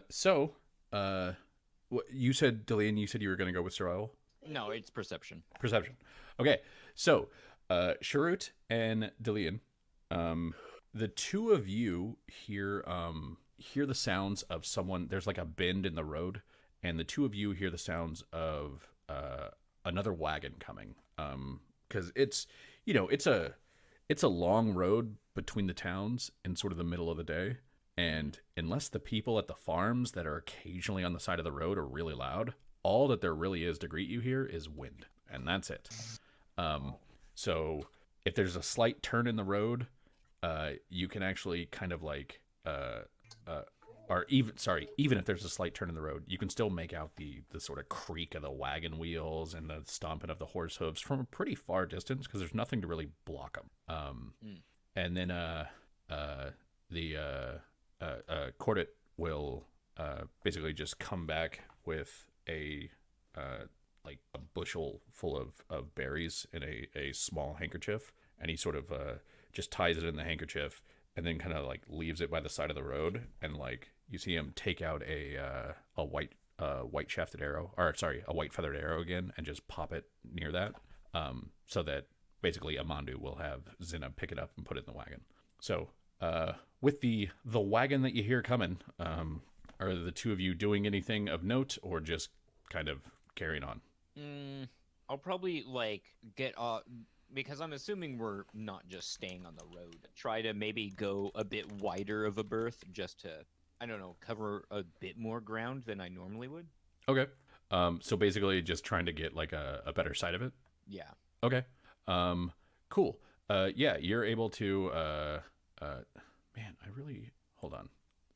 So, what you said, Dillian, you said you were going to go with survival? No, it's perception. Perception. Okay. So, Sharut and Dillian, the two of you hear the sounds of someone. There's like a bend in the road, and the two of you hear the sounds of another wagon coming. Because it's a long road between the towns in sort of the middle of the day. And unless the people at the farms that are occasionally on the side of the road are really loud, all that there really is to greet you here is wind. And that's it. So if there's a slight turn in the road, you can actually kind of like, even if there's a slight turn in the road, you can still make out the sort of creak of the wagon wheels and the stomping of the horse hooves from a pretty far distance because there's nothing to really block them. And then Cordit will basically just come back with a bushel full of berries in a small handkerchief, and he sort of just ties it in the handkerchief and then kind of like leaves it by the side of the road, and like you see him take out a white shafted arrow, or sorry, a white feathered arrow again, and just pop it near that, so that basically Amandu will have Zina pick it up and put it in the wagon. So with the wagon that you hear coming, are the two of you doing anything of note or just kind of carrying on? I'll probably like get because I'm assuming we're not just staying on the road. Try to maybe go a bit wider of a berth just to, I don't know, cover a bit more ground than I normally would. Okay. So basically just trying to get like a better sight of it. Yeah. Okay. Cool. Yeah, you're able to, man, I really, hold on.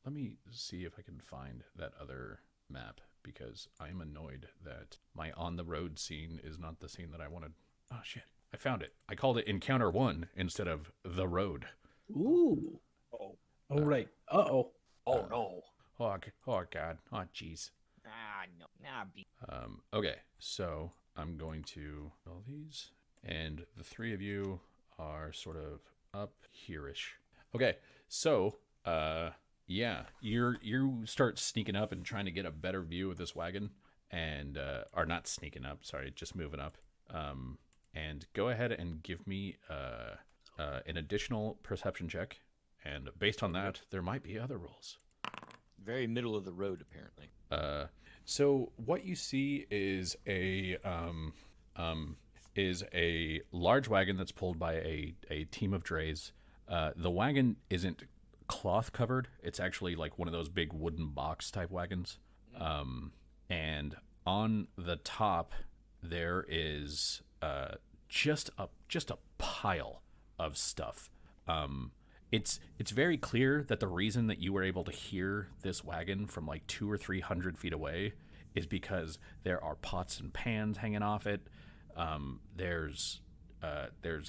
Let me see if I can find that other map, because I am annoyed that my on the road scene is not the scene that I wanted. Oh shit. I found it. I called it Encounter 1 instead of The Road. Ooh. Oh, Oh, right. Uh-oh. Oh no. Oh god. Oh jeez. No. Nah, Okay, so I'm going to all these, and the three of you are sort of up here-ish. Okay, so yeah, you start sneaking up and trying to get a better view of this wagon, and or not sneaking up, sorry, just moving up. And go ahead and give me an additional perception check, and based on that, there might be other rolls. very middle of the road, apparently. So what you see is a large wagon that's pulled by a team of drays. The wagon isn't cloth covered; it's actually like one of those big wooden box type wagons. And on the top there is just a pile of stuff. It's very clear that the reason that you were able to hear this wagon from like 200 or 300 feet away is because there are pots and pans hanging off it. There's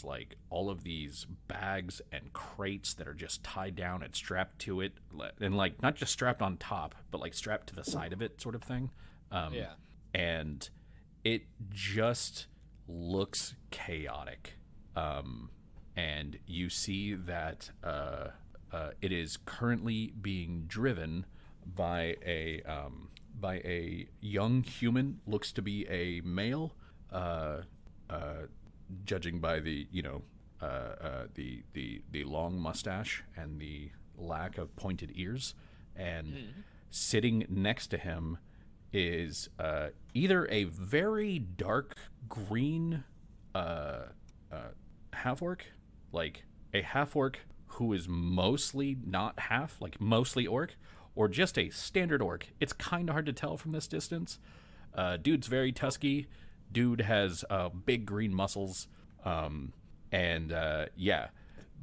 like all of these bags and crates that are just tied down and strapped to it, and like not just strapped on top, but like strapped to the side of it, sort of thing. Yeah. And it just looks chaotic. And you see that it is currently being driven by a young human, looks to be a male, judging by the the long mustache and the lack of pointed ears, and sitting next to him is either a very dark green half-orc, like a half-orc who is mostly not half, like mostly orc, or just a standard orc. It's kind of hard to tell from this distance. Dude's very tusky. Dude has big green muscles. Yeah.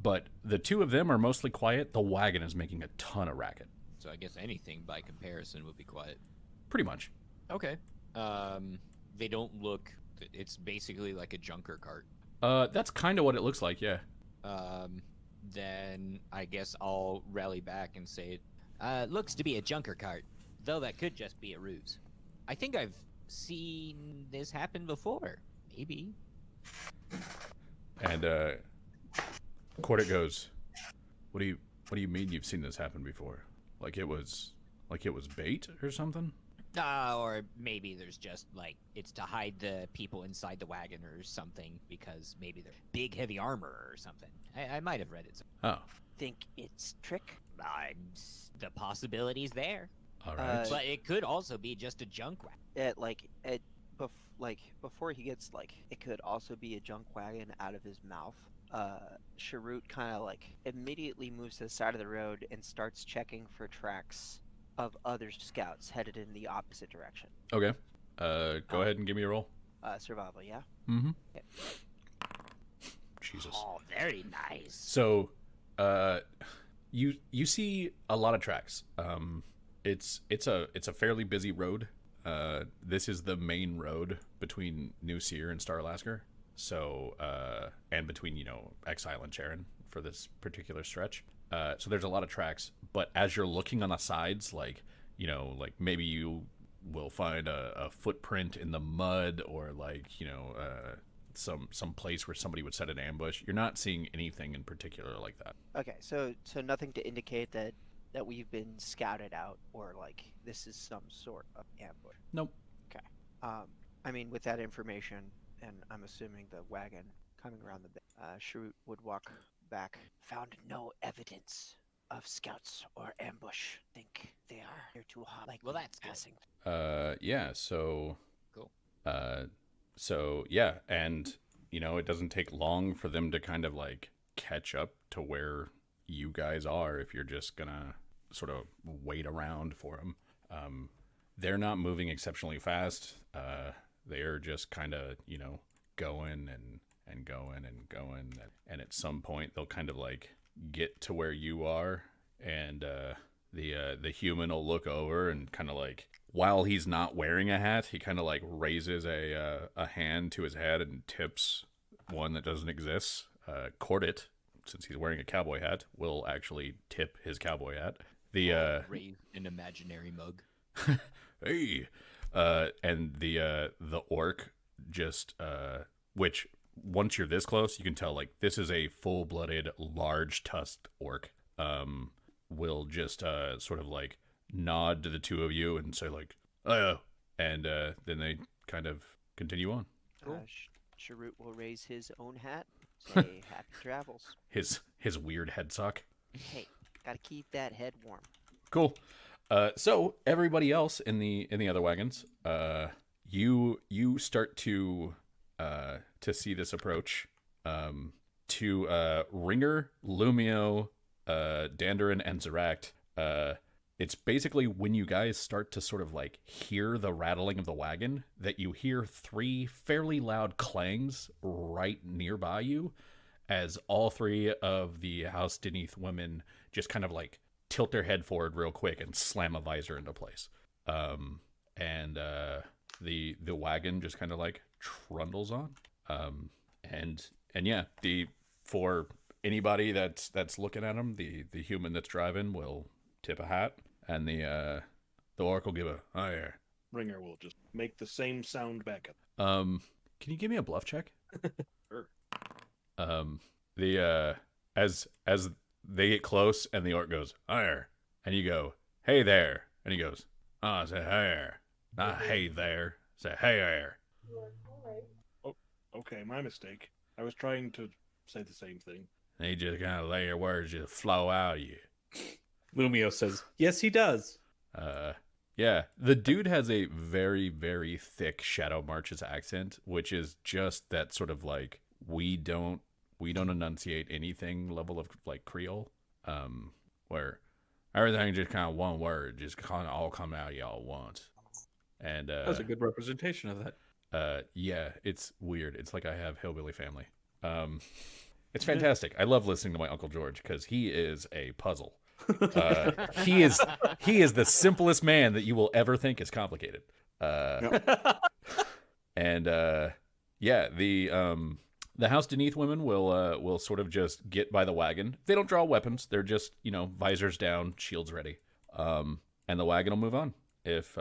But the two of them are mostly quiet. The wagon is making a ton of racket. So I guess anything by comparison would be quiet. Pretty much. Okay. They don't look. It's basically like a junker cart. That's kind of what it looks like, yeah. Then I guess I'll rally back and say it looks to be a junker cart, though that could just be a ruse. I think I've seen this happen before. Maybe. And Quartet goes, What do you mean you've seen this happen before? Like it was bait or something? Or maybe there's just, like, it's to hide the people inside the wagon or something, because maybe they're big, heavy armor or something. I might have read it. Oh. Think it's trick? The possibility's there. All right. But it could also be just a junk wagon. Before he gets, it could also be a junk wagon out of his mouth. Sharut kind of, immediately moves to the side of the road and starts checking for tracks of other scouts headed in the opposite direction. Okay. Go ahead and give me a roll. Survival, yeah? Mm-hmm. Okay. Jesus. Oh, very nice. So, you see a lot of tracks. It's a fairly busy road. This is the main road between New Seer and Star Lasker. So, and between, Exile and Charon for this particular stretch. So there's a lot of tracks, but as you're looking on the sides, maybe you will find a footprint in the mud, or some place where somebody would set an ambush. You're not seeing anything in particular like that. Okay, so nothing to indicate that we've been scouted out, or this is some sort of ambush. Nope. Okay. I mean, with that information, and I'm assuming the wagon coming around the bend, Shrewd would walk back. Found no evidence of scouts or ambush. Think they are here too hot. Well, that's passing. Yeah. So. Cool. So yeah, and you know, it doesn't take long for them to kind of like catch up to where you guys are if you're just gonna sort of wait around for them. They're not moving exceptionally fast. They're just kind of, you know, going and going and going, and at some point they'll kind of like get to where you are, and the human will look over and kind of like, while he's not wearing a hat, he kind of like raises a hand to his head and tips one that doesn't exist. Cordit, since he's wearing a cowboy hat, will actually tip his cowboy hat. Raise an imaginary mug. Hey, and the orc just which once you're this close, you can tell like this is a full-blooded, large tusked orc. Will just sort of like nod to the two of you and say like, oh, and then they kind of continue on. Cool. Sharut will raise his own hat. Say happy travels. His weird head sock. Hey, gotta keep that head warm. Cool. So everybody else in the other wagons, you start to see this approach. To Ringer, Lumio, Dandarin, and Zeract. It's basically when you guys start to sort of like hear the rattling of the wagon that you hear 3 fairly loud clangs right nearby you, as all 3 of the House Deneth women just kind of like tilt their head forward real quick and slam a visor into place. And the wagon just kind of like trundles on. And yeah, for anybody that's looking at them, the human that's driving will tip a hat, and the orc will give a higher. Ringer will just make the same sound back up. Can you give me a bluff check? Sure. As they get close and the orc goes higher, and you go, hey there, and he goes, say higher, not hey there, say hey there. Oh, okay, my mistake. I was trying to say the same thing. And he just kind of let your words just flow out of you. Lumio says, yes, he does. Yeah, the dude has a very, very thick Shadow Marches accent, which is just that sort of like, we don't enunciate anything level of like Creole, where everything just kind of one word, just kind of all come out y'all at once. And That's a good representation of that. Yeah, it's weird. It's like I have hillbilly family. It's fantastic. I love listening to my Uncle George because he is a puzzle. He is the simplest man that you will ever think is complicated. And yeah, the House Deneth women will sort of just get by the wagon. They don't draw weapons. They're just, you know, visors down, shields ready. And the wagon will move on if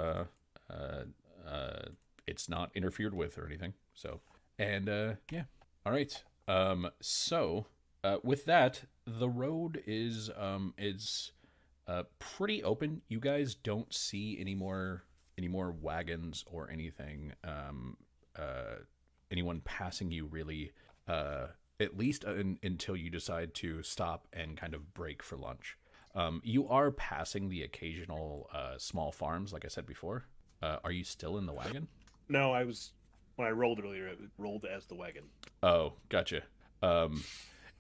it's not interfered with or anything. So, and yeah, all right. So with that, the road is pretty open. You guys don't see any more wagons or anything. Anyone passing you really, at least until you decide to stop and kind of break for lunch. You are passing the occasional small farms, like I said before. Are you still in the wagon? No, I was. When I rolled earlier, it rolled as the wagon. Oh, gotcha.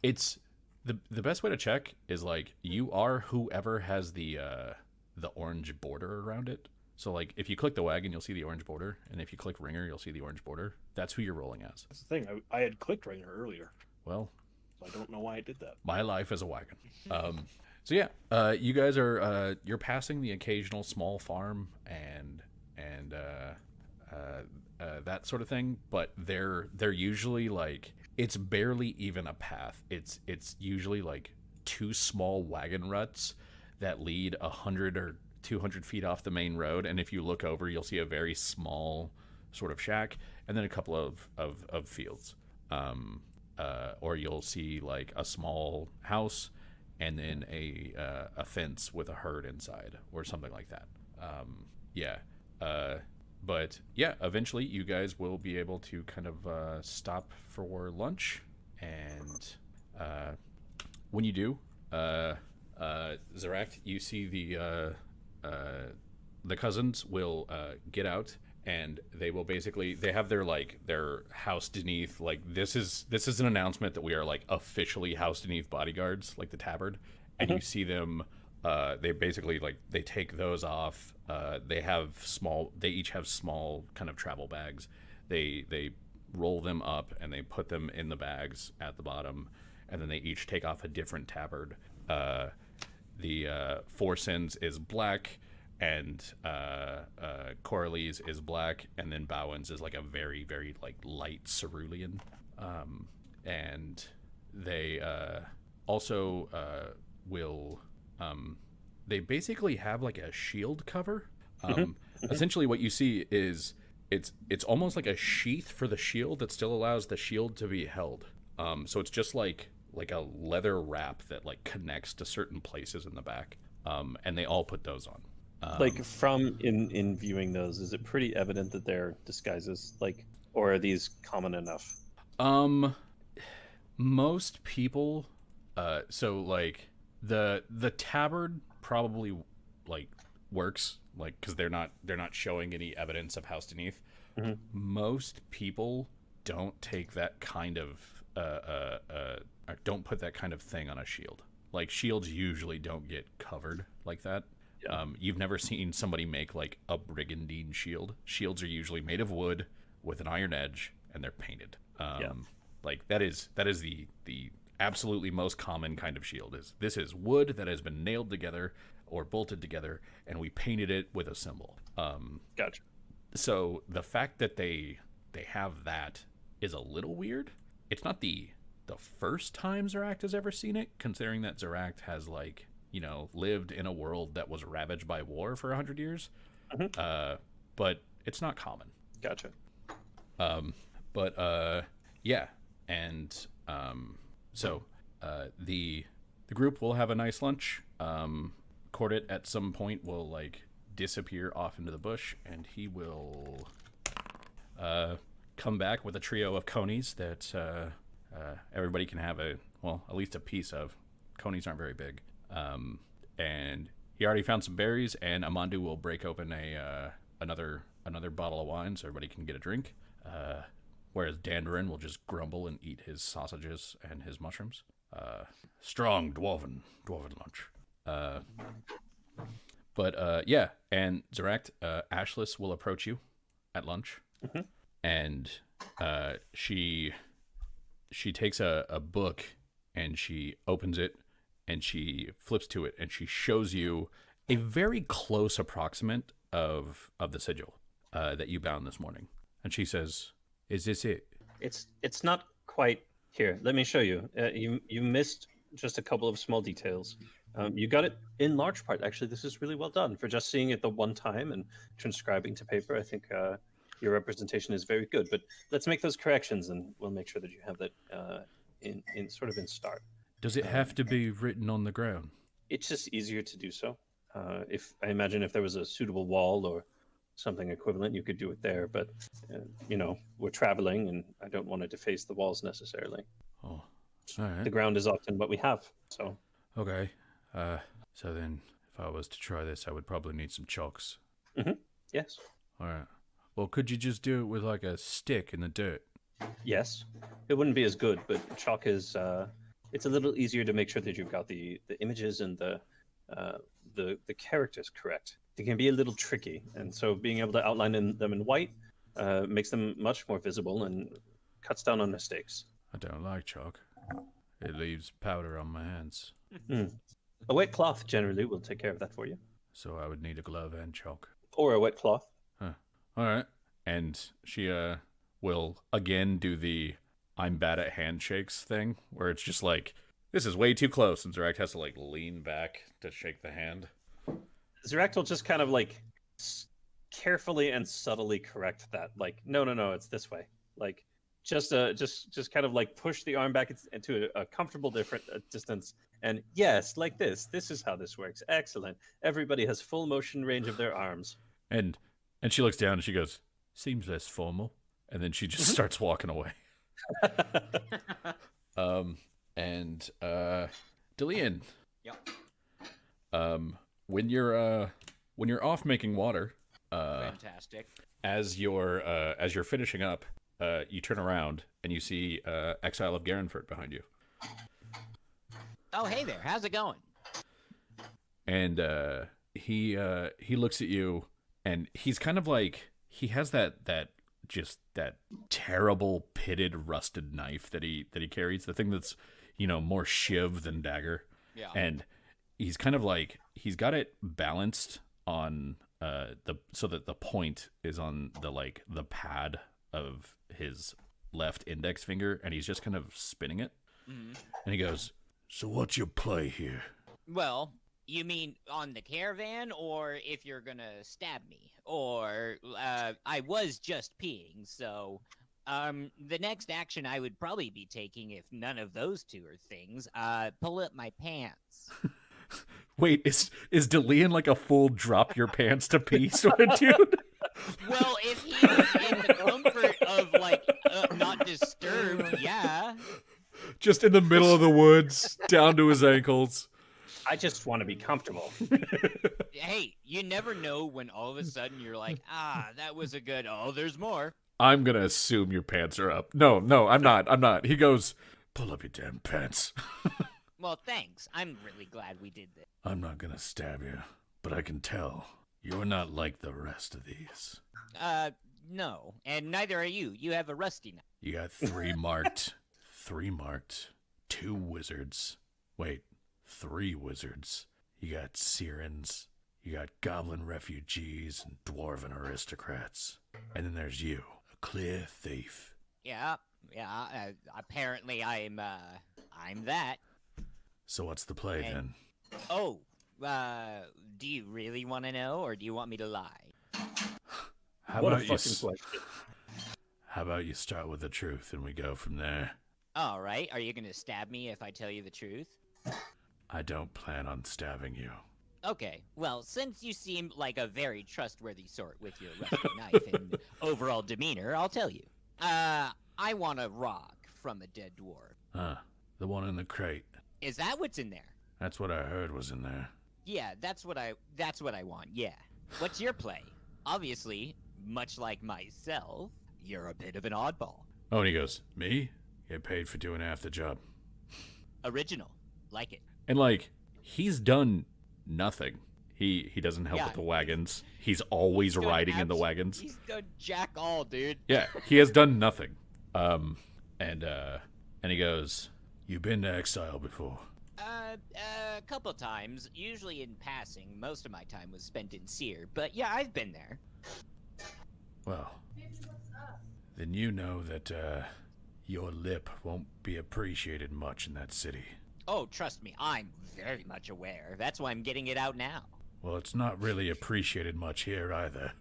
It's the best way to check is like you are whoever has the orange border around it. So like if you click the wagon, you'll see the orange border, and if you click Ringer, you'll see the orange border. That's who you're rolling as. That's the thing. I had clicked Ringer earlier. Well, so I don't know why I did that. My life as a wagon. So yeah, you guys are you're passing the occasional small farm and that sort of thing, but they're usually like, it's barely even a path. It's usually like 2 small wagon ruts that lead 100 or 200 feet off the main road, and if you look over, you'll see a very small sort of shack, and then a couple of fields, or you'll see like a small house, and then a fence with a herd inside, or something like that. But yeah, eventually you guys will be able to kind of stop for lunch, and when you do, Zeract, you see the cousins will get out, and they will basically they have their house beneath, like this is an announcement that we are like officially house beneath bodyguards, like the tabard, and you see them. They basically like they take those off. They each have small kind of travel bags. They roll them up and they put them in the bags at the bottom, and then they each take off a different tabard. The Four Sins is black, and Coralie's is black, and then Bowen's is like a very, very like light cerulean. And they also will they basically have like a shield cover. Essentially what you see is it's almost like a sheath for the shield that still allows the shield to be held. So it's just like a leather wrap that like connects to certain places in the back. And they all put those on. Like from in viewing those, is it pretty evident that they're disguises? Like, or are these common enough? Most people, so like the tabard probably like works, like because they're not showing any evidence of house beneath. Most people don't take that kind of don't put that kind of thing on a shield. Like shields usually don't get covered like that. Yeah. You've never seen somebody make like a brigandine shield. Shields are usually made of wood with an iron edge, and they're painted. Like that is the absolutely most common kind of shield. This is wood that has been nailed together or bolted together, and we painted it with a symbol. Gotcha. So the fact that they have that is a little weird. It's not the first time Zeract has ever seen it, considering that Zeract has like, you know, lived in a world that was ravaged by war for 100 years. But it's not common. Gotcha. Yeah, and so the group will have a nice lunch. Cordit at some point will like disappear off into the bush, and he will come back with a trio of conies that everybody can have at least a piece of. Conies aren't very big. And he already found some berries, and Amandu will break open another bottle of wine so everybody can get a drink. Whereas Dandarin will just grumble and eat his sausages and his mushrooms. Strong dwarven lunch. Yeah, and Zeract, Ashlis will approach you at lunch, and she takes a book and she opens it and she flips to it and she shows you a very close approximate of the sigil that you bound this morning, and she says, "Is this it?" It's not quite here. Let me show you. You missed just a couple of small details. You got it in large part. Actually, this is really well done for just seeing it the one time and transcribing to paper. I think your representation is very good. But let's make those corrections, and we'll make sure that you have that in start. Does it have to be written on the ground? It's just easier to do so. If I imagine if there was a suitable wall or something equivalent, you could do it there. But we're traveling, and I don't want to deface the walls necessarily. Oh, all right. The ground is often what we have. So okay. So then, if I was to try this, I would probably need some chalks. Yes. All right. Well, could you just do it with like a stick in the dirt? Yes. It wouldn't be as good, but chalk is. It's a little easier to make sure that you've got the images and the characters correct. They can be a little tricky, and so being able to outline them in white makes them much more visible and cuts down on mistakes. I don't like chalk. It leaves powder on my hands. A wet cloth generally will take care of that for you. So I would need a glove and chalk. Or a wet cloth. Huh. All right. And she will again do the I'm bad at handshakes thing, where it's just like, this is way too close, and Zeract has to like lean back to shake the hand. Zeract will just kind of like carefully and subtly correct that. Like, no, it's this way. Like, just kind of like push the arm back into a comfortable different distance. And yes, like this. This is how this works. Excellent. Everybody has full motion range of their arms. And she looks down and she goes, seems less formal. And then she just starts walking away. Dillian. Yep. When you're off making water, Fantastic. As you're finishing up, you turn around and you see Exile of Garenford behind you. Oh, hey there. How's it going? And he looks at you, and he's kind of like, he has that terrible pitted rusted knife that he carries, the thing that's, more shiv than dagger. Yeah. And he's kind of like, he's got it balanced on so that the point is on the pad of his left index finger, and he's just kind of spinning it. Mm-hmm. And he goes, "So what's your play here?" Well, you mean on the caravan, or if you're gonna stab me? Or, I was just peeing, so, the next action I would probably be taking, if none of those two are things, pull up my pants. Wait, is DeLeon like a full drop your pants to pee sort of dude? Well, if he was in the comfort of, not disturbed, yeah. Just in the middle of the woods, down to his ankles. I just want to be comfortable. Hey, you never know when all of a sudden you're like, that was a good, there's more. I'm going to assume your pants are up. No, I'm not. He goes, "Pull up your damn pants." Well, thanks. I'm really glad we did this. "I'm not going to stab you, but I can tell you're not like the rest of these." No. And neither are you. You have a rusty knife. You got 3 marked. 2 wizards. Wait, 3 wizards. You got Sirens. You got goblin refugees and dwarven aristocrats. And then there's you, a clear thief. Yeah. Apparently I'm that. So what's the play then? Oh, do you really want to know, or do you want me to lie? What a fucking question. How about you start with the truth and we go from there? All right. Are you going to stab me if I tell you the truth? I don't plan on stabbing you. Okay. Well, since you seem like a very trustworthy sort with your rusty knife and overall demeanor, I'll tell you. I want a rock from a dead dwarf. Huh. The one in the crate. Is that what's in there? That's what I heard was in there. Yeah, that's what I want. Yeah. What's your play? Obviously, much like myself, you're a bit of an oddball. Oh, and he goes, "Me? Get paid for doing half the job." Original. Like it. And he's done nothing. He doesn't help with the wagons. He's always riding in the wagons. He's done jack all, dude. Yeah, he has done nothing. And he goes, "You been to Exile before?" A couple times, usually in passing. Most of my time was spent in Seer, but yeah, I've been there. Well, then you know that your lip won't be appreciated much in that city. Oh, trust me, I'm very much aware. That's why I'm getting it out now. Well, it's not really appreciated much here either.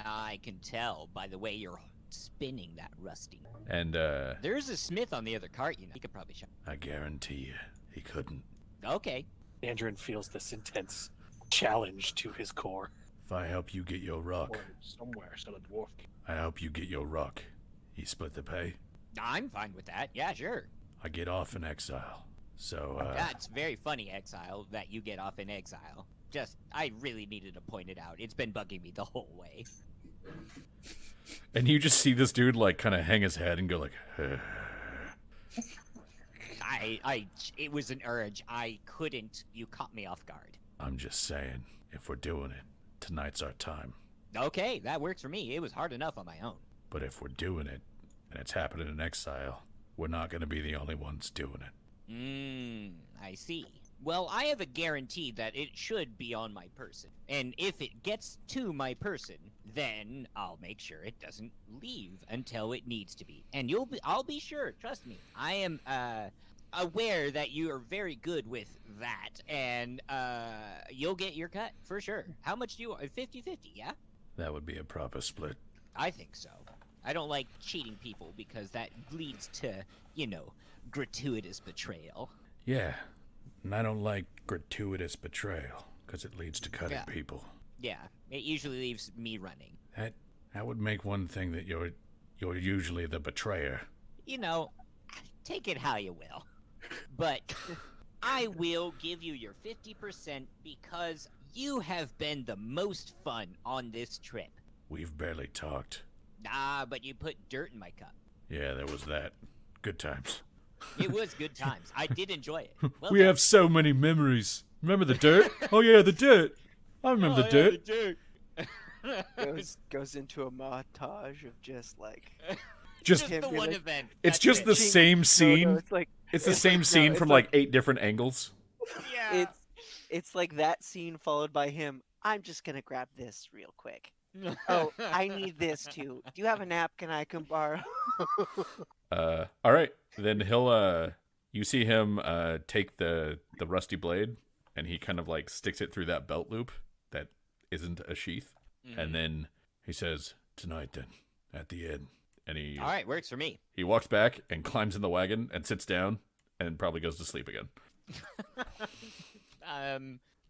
I can tell by the way you're spinning that rusty. And there's a smith on the other cart, He could probably show. I guarantee you, he couldn't. Okay. Andrin feels this intense challenge to his core. If I help you get your rock, Or somewhere, still a dwarf. I help you get your rock. You split the pay. I'm fine with that. Yeah, sure. I get off in Exile. So, That's very funny, Exile, that you get off in Exile. Just, I really needed to point it out. It's been bugging me the whole way. And you just see this dude, kind of hang his head and go It was an urge. I couldn't. You caught me off guard. I'm just saying, if we're doing it, tonight's our time. Okay, that works for me. It was hard enough on my own. But if we're doing it, and it's happening in Exile, we're not going to be the only ones doing it. I see. Well, I have a guarantee that it should be on my person. And if it gets to my person, then I'll make sure it doesn't leave until it needs to be. And I'll be sure, trust me. I am aware that you are very good with that, and you'll get your cut for sure. How much do you want? 50-50, yeah? That would be a proper split. I think so. I don't like cheating people because that leads to, gratuitous betrayal. Yeah, and I don't like gratuitous betrayal, because it leads to cutting people. Yeah, it usually leaves me running. That would make one thing that you're usually the betrayer. Take it how you will. But I will give you your 50% because you have been the most fun on this trip. We've barely talked. Nah, but you put dirt in my cup. Yeah, there was that. Good times. It was good times. I did enjoy it. Well We done. have so many memories. Remember the dirt? Oh yeah, the dirt. I remember the dirt. dirt. Goes into a montage of just like Just the be one like- event. It's That's just it. the same scene. No, it's like It's the it's same like- no, scene it's from like- like 8 different angles. Yeah. it's like that scene followed by him. I'm just gonna grab this real quick. Oh, I need this too. Do you have a napkin I can borrow? All right. Then he'll you see him take the rusty blade and he kind of like sticks it through that belt loop that isn't a sheath. And then he says, "Tonight then, at the inn." And he All right, works for me. he walks back and climbs in the wagon and sits down and probably goes to sleep again.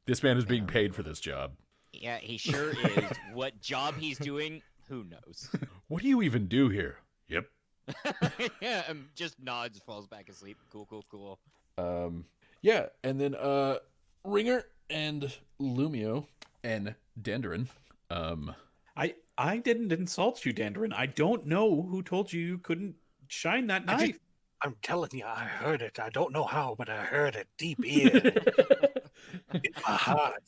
This man is being paid for this job. Yeah, he sure is. What job he's doing, who knows? What do you even do here? Yep. Yeah, just nods, falls back asleep. Cool. Yeah, and then Ringer and Lumio and Dandarin. I didn't insult you, Dandarin. I don't know who told you couldn't shine that I knife. just- I'm telling you, I heard it. I don't know how, but I heard it deep in. In my heart.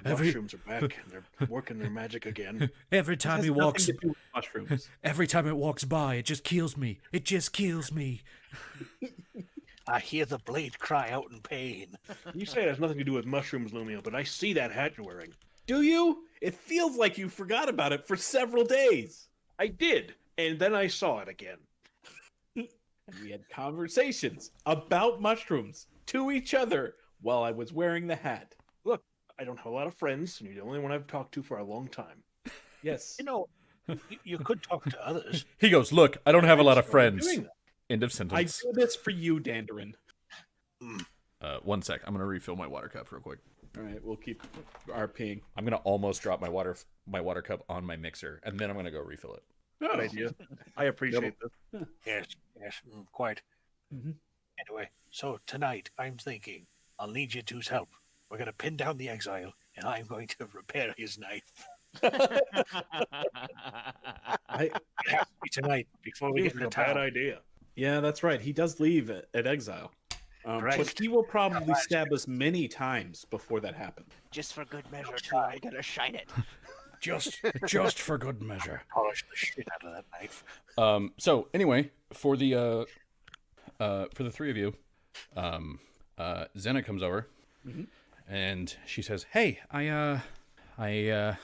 Mushrooms are back and they're working their magic again. Every It time has he nothing walks to do with mushrooms. every time it walks by, it just kills me. It just kills me. I hear the blade cry out in pain. You say it has nothing to do with mushrooms, Lumio, but I see that hat you're wearing. Do you? It feels like you forgot about it for several days. I did, and then I saw it again. And we had conversations about mushrooms to each other while I was wearing the hat. Look, I don't have a lot of friends, and you're the only one I've talked to for a long time. Yes. You know, you could talk to others. He goes, "Look, I don't have a lot of Why are you friends." doing that? End of I sentence. do this for you, Dandarin. 1 sec. I'm gonna refill my water cup real quick. All right, we'll keep RPing. I'm gonna almost drop my water cup on my mixer, and then I'm gonna go refill it. Good idea. I appreciate this. Yes, quite. Mhm. Anyway, so tonight I'm thinking I'll need you two's help. We're going to pin down the Exile, and I'm going to repair his knife. I, It has to be tonight before we Seems get into like a bad town. idea. yeah, that's right. He does leave at Exile. But Correct. he will probably stab us many times before that happens. Just for good measure, too. I'm gonna shine it. Just for good measure. Polish the shit out of that knife. So anyway, for the three of you, Zena comes over, and she says, "Hey, I," and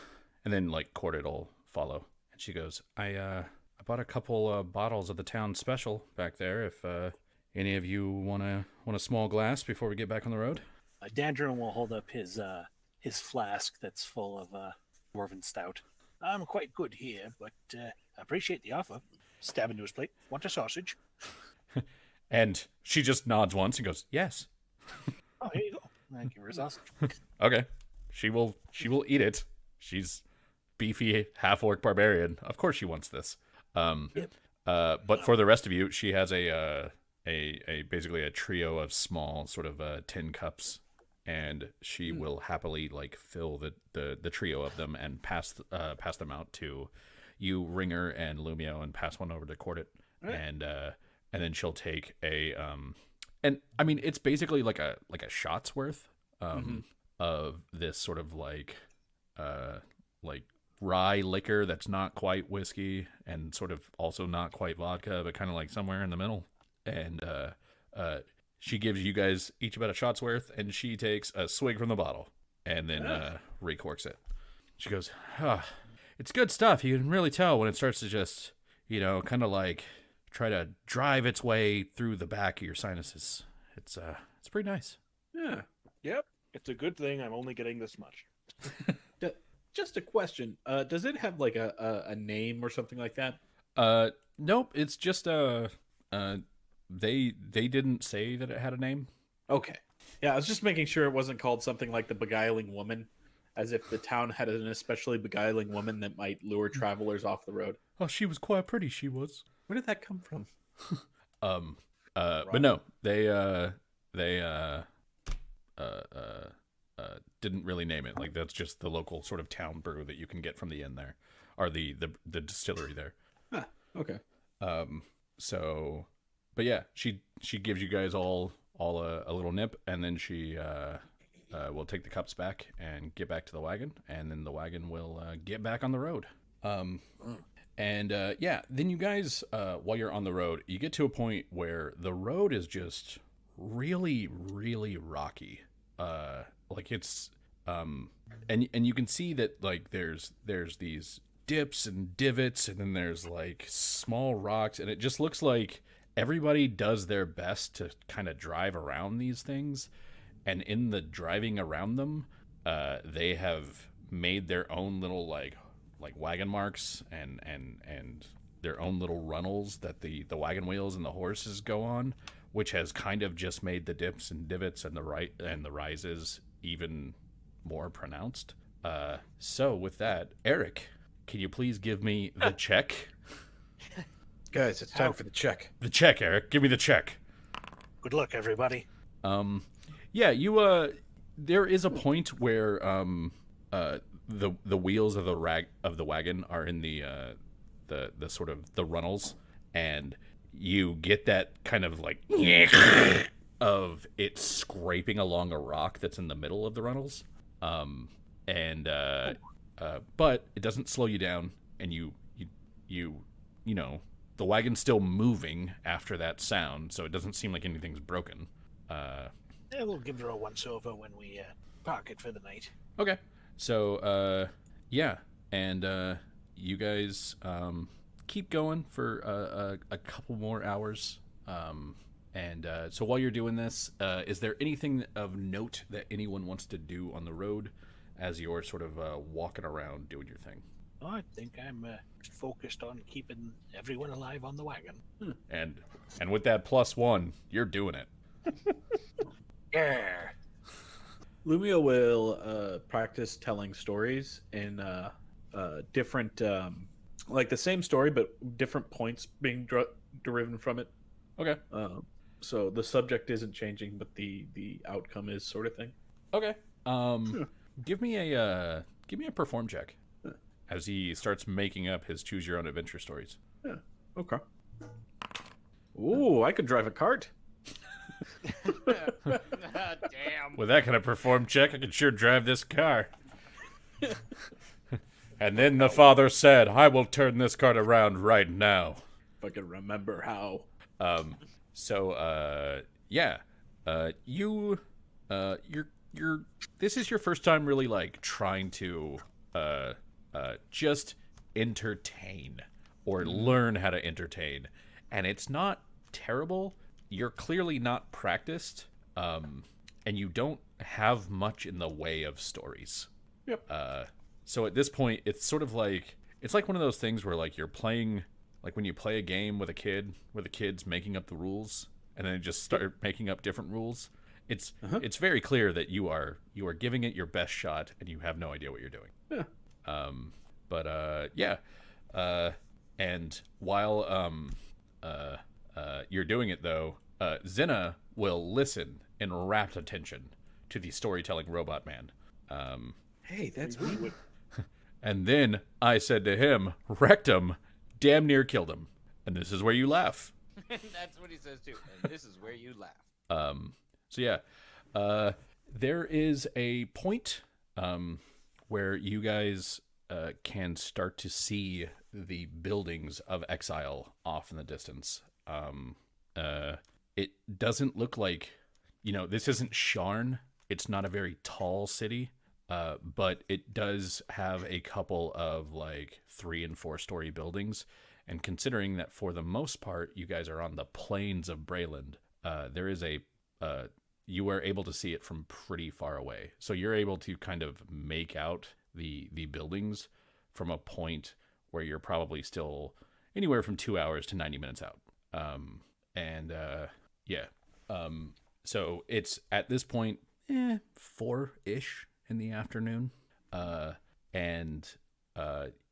then like Corded will follow, and she goes, "I bought a couple bottles of the town special back there. If any of you want a small glass before we get back on the road." Dandrin will hold up his flask that's full of dwarven stout. I'm quite good here, but I appreciate the offer. Stab into his plate. Want a sausage? And she just nods once and goes, "Yes." Oh, here you go. I give her a sausage. Okay. She will eat it. She's beefy half-orc barbarian. Of course she wants this. But for the rest of you, she has a basically a trio of small sort of tin cups, and she will happily like fill the trio of them and pass them out to you, Ringer and Lumio, and pass one over to Cordit. Right. And then she'll take a and I mean it's basically like a shot's worth of this sort of like rye liquor that's not quite whiskey and sort of also not quite vodka, but kind of like somewhere in the middle. And she gives you guys each about a shot's worth, and she takes a swig from the bottle and then recorks it. She goes, "It's good stuff. You can really tell when it starts to just, kind of like try to drive its way through the back of your sinuses. It's pretty nice." Yeah. Yep. It's a good thing I'm only getting this much. Just a question. Does it have like a name or something like that? Nope. It's just they didn't say that it had a name. Okay. Yeah, I was just making sure it wasn't called something like the Beguiling Woman, as if the town had an especially beguiling woman that might lure travelers off the road. Oh, she was quite pretty. She was. Where did that come from? But no, they didn't really name it. Like that's just the local sort of town brew that you can get from the inn there, or the distillery there. Huh, okay. So, but yeah, she gives you guys all a little nip, and then she will take the cups back and get back to the wagon, and then the wagon will get back on the road. And yeah, then you guys, while you're on the road, you get to a point where the road is just really, really rocky. Like it's, and you can see that like there's these dips and divots, and then there's like small rocks, and it just looks like everybody does their best to kind of drive around these things. And in the driving around them, they have made their own little like wagon marks and their own little runnels that the wagon wheels and the horses go on, which has kind of just made the dips and divots and the rises even more pronounced. So with that, Eric, can you please give me the check? Guys, it's time for the check. The check, Eric. Give me the check. Good luck, everybody. Yeah, you there is a point where the wheels of the wagon are in the sort of the runnels, and you get that kind of like of it scraping along a rock that's in the middle of the runnels. But it doesn't slow you down, and you know, the wagon's still moving after that sound, so it doesn't seem like anything's broken. Yeah, we'll give her a once-over when we park it for the night. Okay. So, yeah, and you guys keep going for a couple more hours. So while you're doing this, is there anything of note that anyone wants to do on the road as you're sort of walking around doing your thing? Oh, I think I'm just focused on keeping everyone alive on the wagon. And with that +1, you're doing it. Yeah. Lumia will practice telling stories in different, like the same story, but different points being derived from it. Okay. So the subject isn't changing, but the outcome is, sort of thing. Okay. Give me a perform check as he starts making up his choose your own adventure stories. Yeah. Okay. Ooh, I could drive a cart. Damn. With that kind of perform check, I can sure drive this car. And then the father said, I will turn this cart around right now. If I can remember how. You're this is your first time really like trying to just entertain or learn how to entertain, and it's not terrible. You're clearly not practiced, and you don't have much in the way of stories. Yep. So at this point, it's sort of like it's like one of those things where like you're playing, like when you play a game with a kid, where the kid's making up the rules, and then just start making up different rules. It's very clear that you are giving it your best shot, and you have no idea what you're doing. Yeah. And while you're doing it though, Zinna will listen in rapt attention to the storytelling robot man. Hey, that's me. And then I said to him, wrecked him, damn near killed him. And this is where you laugh. That's what he says too. And this is where you laugh. So yeah, there is a point where you guys can start to see the buildings of Exile off in the distance. It doesn't look like, this isn't Sharn. It's not a very tall city, but it does have a couple of like 3- and 4-story buildings. And considering that for the most part, you guys are on the plains of Brayland, there is you are able to see it from pretty far away. So you're able to kind of make out the buildings from a point where you're probably still anywhere from 2 hours to 90 minutes out. So it's at this point 4-ish in the afternoon, and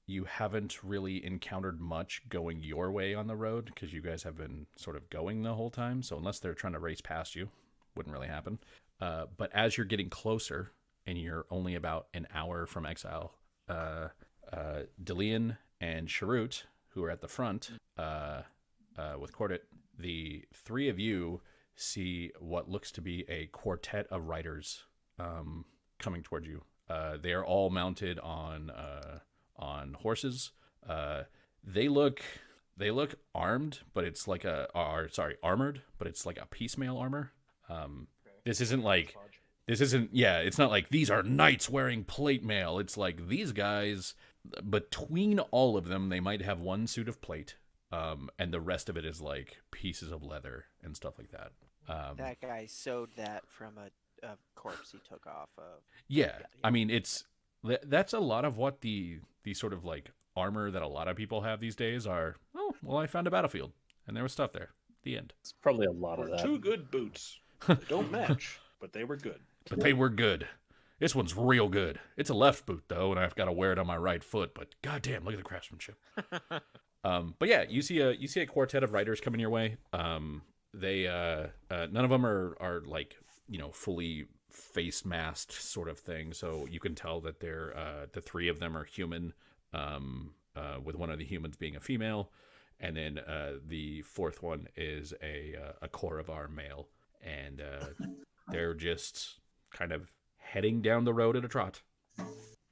you haven't really encountered much going your way on the road because you guys have been sort of going the whole time. So unless they're trying to race past you, wouldn't really happen. But as you're getting closer and you're only about an hour from Exile. Delian and Sharut, who are at the front with Cordit, the three of you see what looks to be a quartet of riders coming towards you. They are all mounted on horses. They look armed, but it's like armored, but it's like a piecemeal armor. This isn't it's not like these are knights wearing plate mail. It's like these guys, between all of them, they might have one suit of plate, and the rest of it is like pieces of leather and stuff like that. That guy sewed that from a corpse he took off of. Yeah, I mean, that's a lot of what the sort of like armor that a lot of people have these days are. Oh, well, I found a battlefield, and there was stuff there. The end. It's probably a lot of that. 2 good boots. They don't match, but they were good. But they were good. This one's real good. It's a left boot though, and I've got to wear it on my right foot. But goddamn, look at the craftsmanship. But yeah, you see a quartet of riders coming your way. They none of them are like fully face masked sort of thing, so you can tell that they're the three of them are human, with one of the humans being a female, and then the fourth one is a Koravar male, and they're just kind of heading down the road at a trot.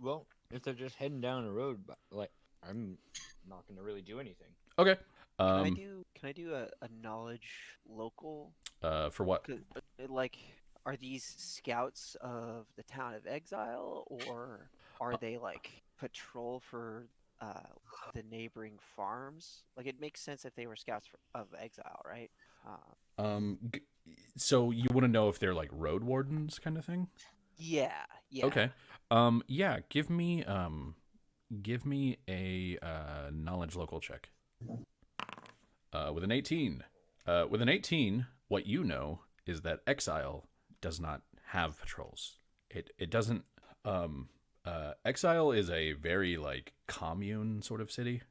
Well, if they're just heading down the road, like I'm not going to really do anything. Okay. Can I do a knowledge local? For what? Like, are these scouts of the town of Exile, or are they like patrol for the neighboring farms? Like, it makes sense if they were scouts of Exile, right? So you want to know if they're like road wardens kind of thing? Yeah. Okay. Yeah. Give me a knowledge local check. With an 18. With an 18, what you know is that Exile does not have patrols. It doesn't. Exile is a very like commune sort of city,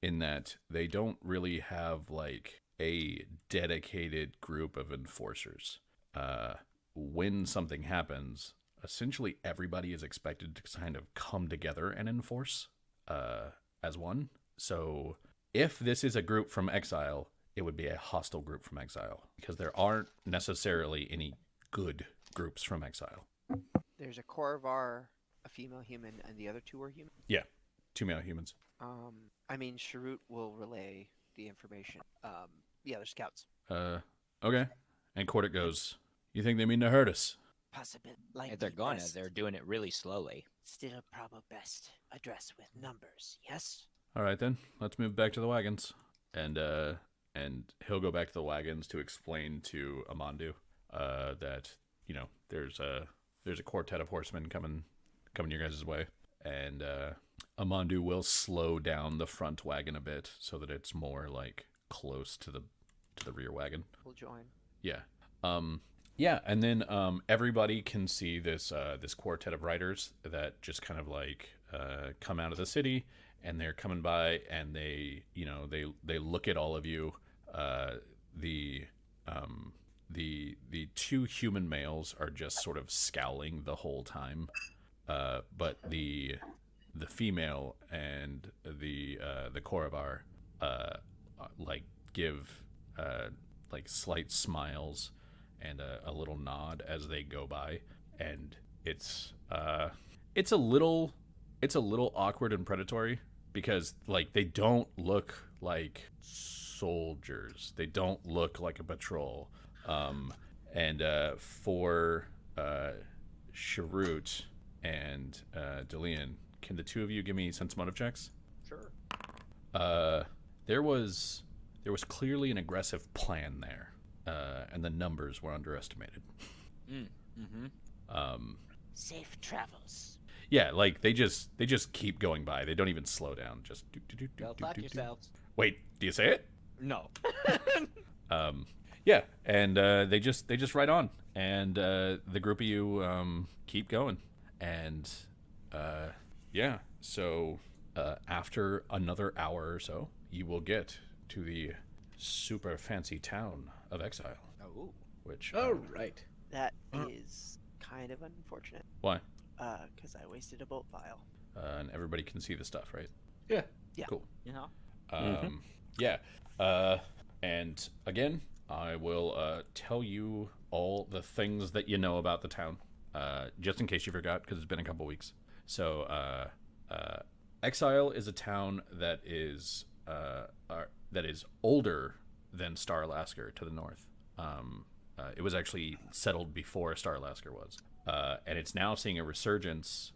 in that they don't really have like a dedicated group of enforcers. When something happens, essentially everybody is expected to kind of come together and enforce as one. So if this is a group from Exile, it would be a hostile group from Exile, because there aren't necessarily any good groups from Exile. There's a Koravar, a female human, and the other two are human? Yeah, 2 male humans. I mean, Sharut will relay the information. The other scouts. Okay. And Cordic goes, "You think they mean to hurt us?" Possibly. Like If they're gonna, they're doing it really slowly. Still probably best address with numbers, yes? All right, then. Let's move back to the wagons. And he'll go back to the wagons to explain to Amandu that, there's a quartet of horsemen coming your guys' way. And Amandu will slow down the front wagon a bit so that it's more like close to the rear wagon. We'll join. Yeah. Yeah, and then everybody can see this quartet of riders that just kind of like come out of the city, and they're coming by, and they look at all of you. The 2 human males are just sort of scowling the whole time, but the female and the Koravar like give like slight smiles and a little nod as they go by, and it's a little awkward and predatory, because like they don't look like soldiers, they don't look like a patrol, and for Sharut and Delian, can the 2 of you give me sense motive checks? Sure. There was clearly an aggressive plan there. And the numbers were underestimated. Safe travels. Yeah, like they just keep going by. They don't even slow down. Just do. Go fuck yourselves. Wait, do you say it? No. Yeah, and they just ride on, and the group of you keep going, and yeah. So after another hour or so, you will get to the super fancy town of Exile. Oh. Which All right. That is kind of unfortunate. Why? Because I wasted a bolt vial. And everybody can see the stuff, right? Yeah. Yeah. Cool. Yeah. Yeah. And again, I will tell you all the things that you know about the town, just in case you forgot, because it's been a couple weeks. So, Exile is a town that is older than Starlasker to the north. It was actually settled before Starlasker was, and it's now seeing a resurgence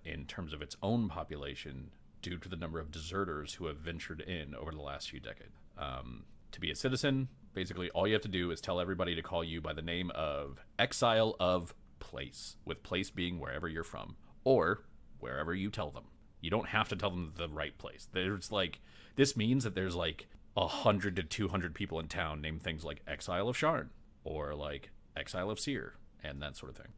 in terms of its own population due to the number of deserters who have ventured in over the last few decades. To be a citizen, basically all you have to do is tell everybody to call you by the name of Exile of Place, with place being wherever you're from, or wherever you tell them. You don't have to tell them the right place. This means that there's like 100 to 200 people in town named things like Exile of Sharn, or like Exile of Seer, and that sort of thing.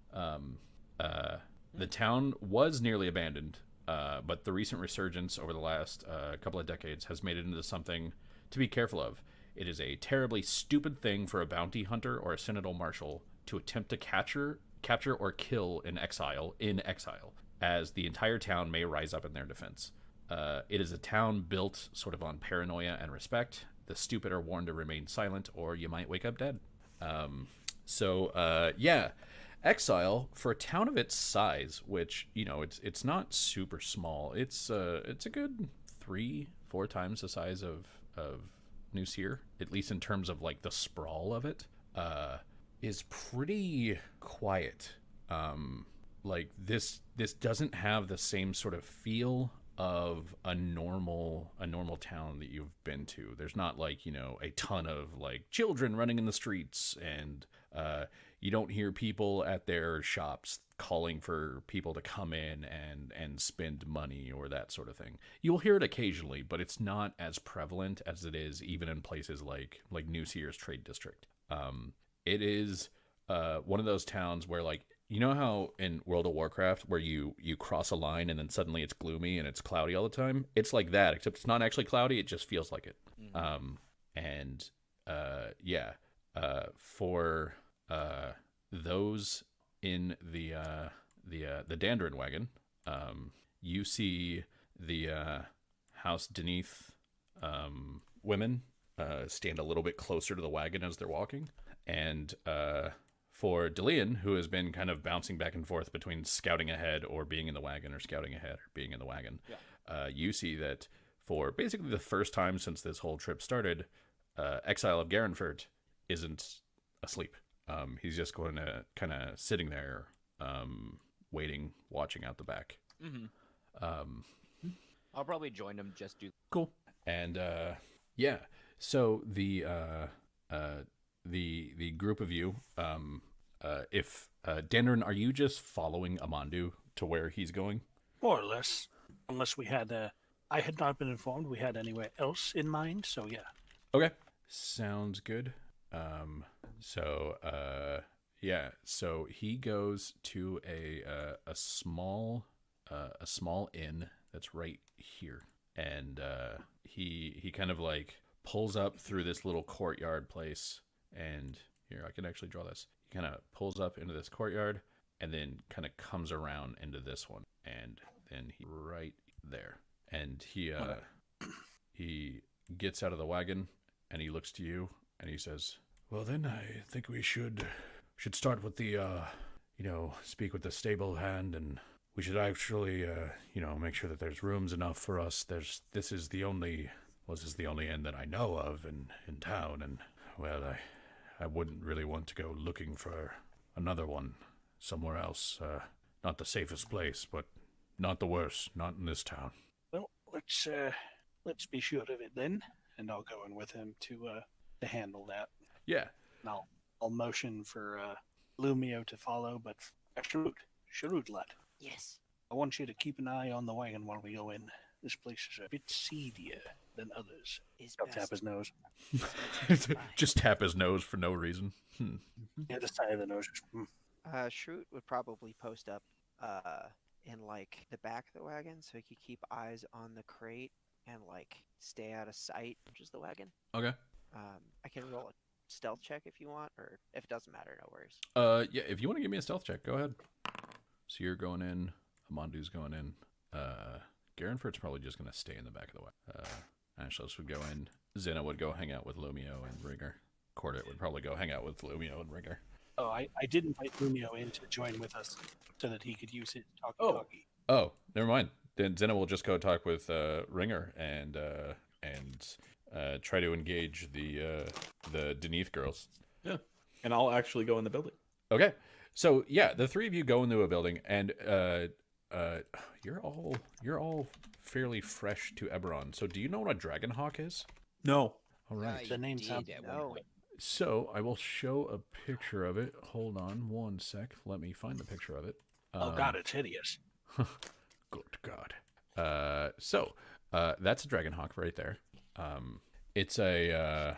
The town was nearly abandoned, but the recent resurgence over the last couple of decades has made it into something to be careful of. It is a terribly stupid thing for a bounty hunter or a senatorial marshal to attempt to capture or kill an exile in exile, as the entire town may rise up in their defense. It is a town built sort of on paranoia and respect. The stupid are warned to remain silent, or you might wake up dead. Yeah, Exile, for a town of its size, which, you know, it's not super small. It's a good 3-4 times the size of New Seer, at least in terms of like the sprawl of it. Is pretty quiet. Like this doesn't have the same sort of feel of a normal town that you've been to. There's not like, you know, a ton of like children running in the streets, and you don't hear people at their shops calling for people to come in and spend money or that sort of thing. You'll hear it occasionally, but it's not as prevalent as it is even in places like New Seer's Trade District. It is one of those towns where, like, you know how in World of Warcraft where you cross a line and then suddenly it's gloomy and it's cloudy all the time? It's like that, except it's not actually cloudy, it just feels like it. For those in the Dandrin wagon, you see the House Deneath women stand a little bit closer to the wagon as they're walking, and for Delian, who has been kind of bouncing back and forth between scouting ahead or being in the wagon, or scouting ahead or being in the wagon, you see that for basically the first time since this whole trip started, Exile of Garenfurt isn't asleep. He's just going to kind of sitting there, waiting, watching out the back. I'll probably join him. Just do cool. And so the group of you, if Dandrin, are you just following Amandu to where he's going? More or less, unless we had I had not been informed we had anywhere else in mind. So yeah. Okay, sounds good. So he goes to a small inn that's right here, and he kind of like pulls up through this little courtyard place, and here I can actually draw this. He kind of pulls up into this courtyard and then kind of comes around into this one, and then he right there, and he gets out of the wagon and he looks to you and he says, "Well, then I think we should start with the speak with the stable hand, and we should actually make sure that there's rooms enough for us. This is the only inn that I know of in town, and well, I wouldn't really want to go looking for another one somewhere else. Not the safest place, but not the worst. Not in this town." Well, let's be sure of it then, and I'll go in with him to handle that. Yeah. And I'll motion for Lumio to follow, but Sharut, lad. Yes. I want you to keep an eye on the wagon while we go in. This place is a bit seedier than others. I'll tap his nose. Just tap his nose for no reason. Yeah, the side of the nose. Shrewd would probably post up in like the back of the wagon so he could keep eyes on the crate and like stay out of sight, which is the wagon. Okay. I can roll stealth check if you want, or if it doesn't matter, no worries. Yeah, if you want to give me a stealth check, go ahead. So you're going in. Amandu's going in. Garenford's probably just going to stay in the back of the way. Ashlos would go in. Zena would go hang out with Lumio and Ringer. Cordit would probably go hang out with Lumio and Ringer. Oh, I did invite Lumio in to join with us so that he could use his talkie-talkie. Oh, never mind. Then Zena will just go talk with Ringer and try to engage the Deneath girls. Yeah, and I'll actually go in the building. Okay, so yeah, the three of you go into a building, and you're all fairly fresh to Eberron. So do you know what a Dragonhawk is? No. All right. The name sounds No. So I will show a picture of it. Hold on one sec. Let me find the picture of it. Oh God, it's hideous. Good God. That's a Dragonhawk right there. It's a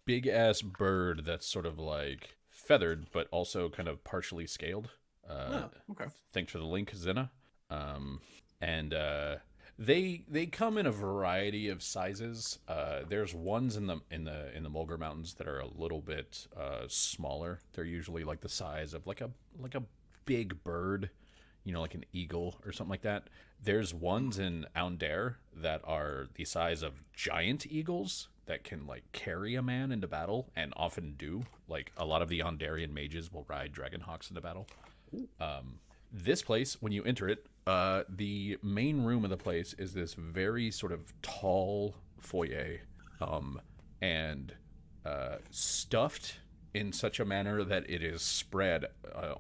big ass bird that's sort of like feathered, but also kind of partially scaled. Okay. Thanks for the link, Zena. They come in a variety of sizes. There's ones in the Mulgar Mountains that are a little bit smaller. They're usually like the size of like a big bird, like an eagle or something like that. There's ones in Aundair that are the size of giant eagles that can like carry a man into battle, and often do. Like a lot of the Aundarian mages will ride Dragonhawks into battle. This place, when you enter it, the main room of the place is this very sort of tall foyer, and stuffed in such a manner that it is spread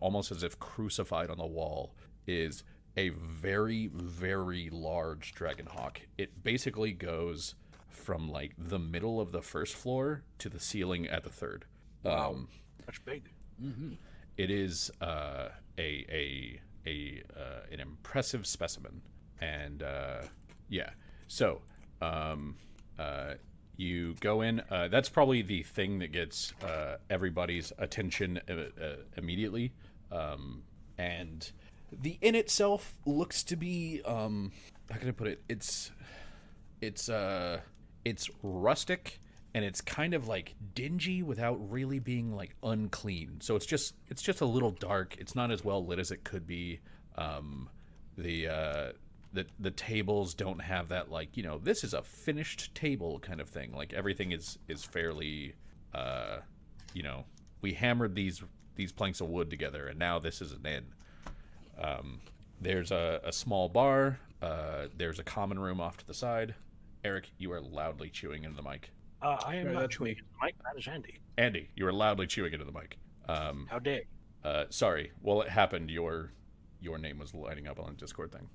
almost as if crucified on the wall, is a very, very large Dragonhawk. It basically goes from like the middle of the first floor to the ceiling at the third. Wow, that's big. Mm-hmm. It is an impressive specimen, and So you go in. That's probably the thing that gets everybody's attention immediately, and the inn itself looks to be how can I put it? It's rustic, and it's kind of like dingy without really being like unclean. So it's just a little dark. It's not as well lit as it could be. The tables don't have that like, this is a finished table kind of thing. Like everything is fairly we hammered these planks of wood together, and now this is an inn. There's a small bar. There's a common room off to the side. Eric, you are loudly chewing into the mic. I am not chewing into the mic. That is Andy. Andy, you are loudly chewing into the mic. How dare you? Sorry. Well, it happened. Your name was lighting up on the Discord thing.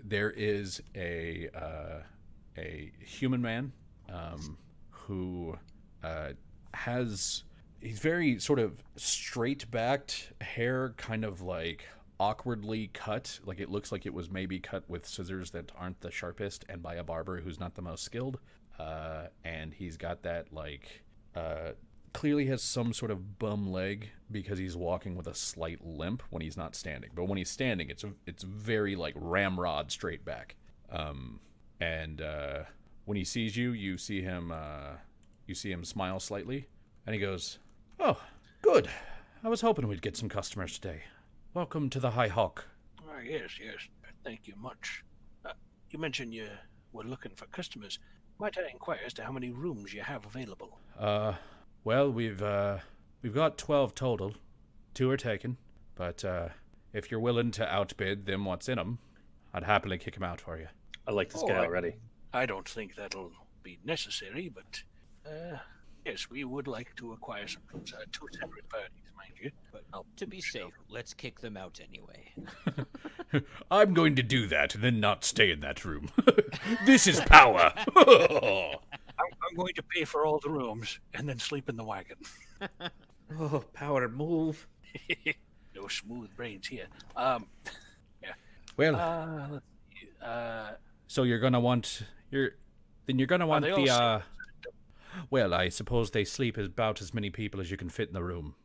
There is a human man who he's very sort of straight-backed hair, kind of like awkwardly cut, like it looks like it was maybe cut with scissors that aren't the sharpest and by a barber who's not the most skilled, and he's got that like clearly has some sort of bum leg because he's walking with a slight limp when he's not standing, but when he's standing it's very like ramrod straight back. When he sees you, you see him smile slightly, and he goes, "Oh, good. I was hoping we'd get some customers today. Welcome to the High Hawk." Yes. Thank you much. You mentioned you were looking for customers. Might I inquire as to how many rooms you have available? Well, we've got 12 total. 2 are taken, but if you're willing to outbid them what's in them, I'd happily kick them out for you. I like this guy already. I don't think that'll be necessary, but yes, we would like to acquire some rooms. 2 separate parties, mind you. But To be safe, let's kick them out anyway. I'm going to do that and then not stay in that room. This is power. I'm going to pay for all the rooms and then sleep in the wagon. Oh, power move. No smooth brains here. Well, Let's see. so you're gonna want they all the. Well, I suppose they sleep about as many people as you can fit in the room.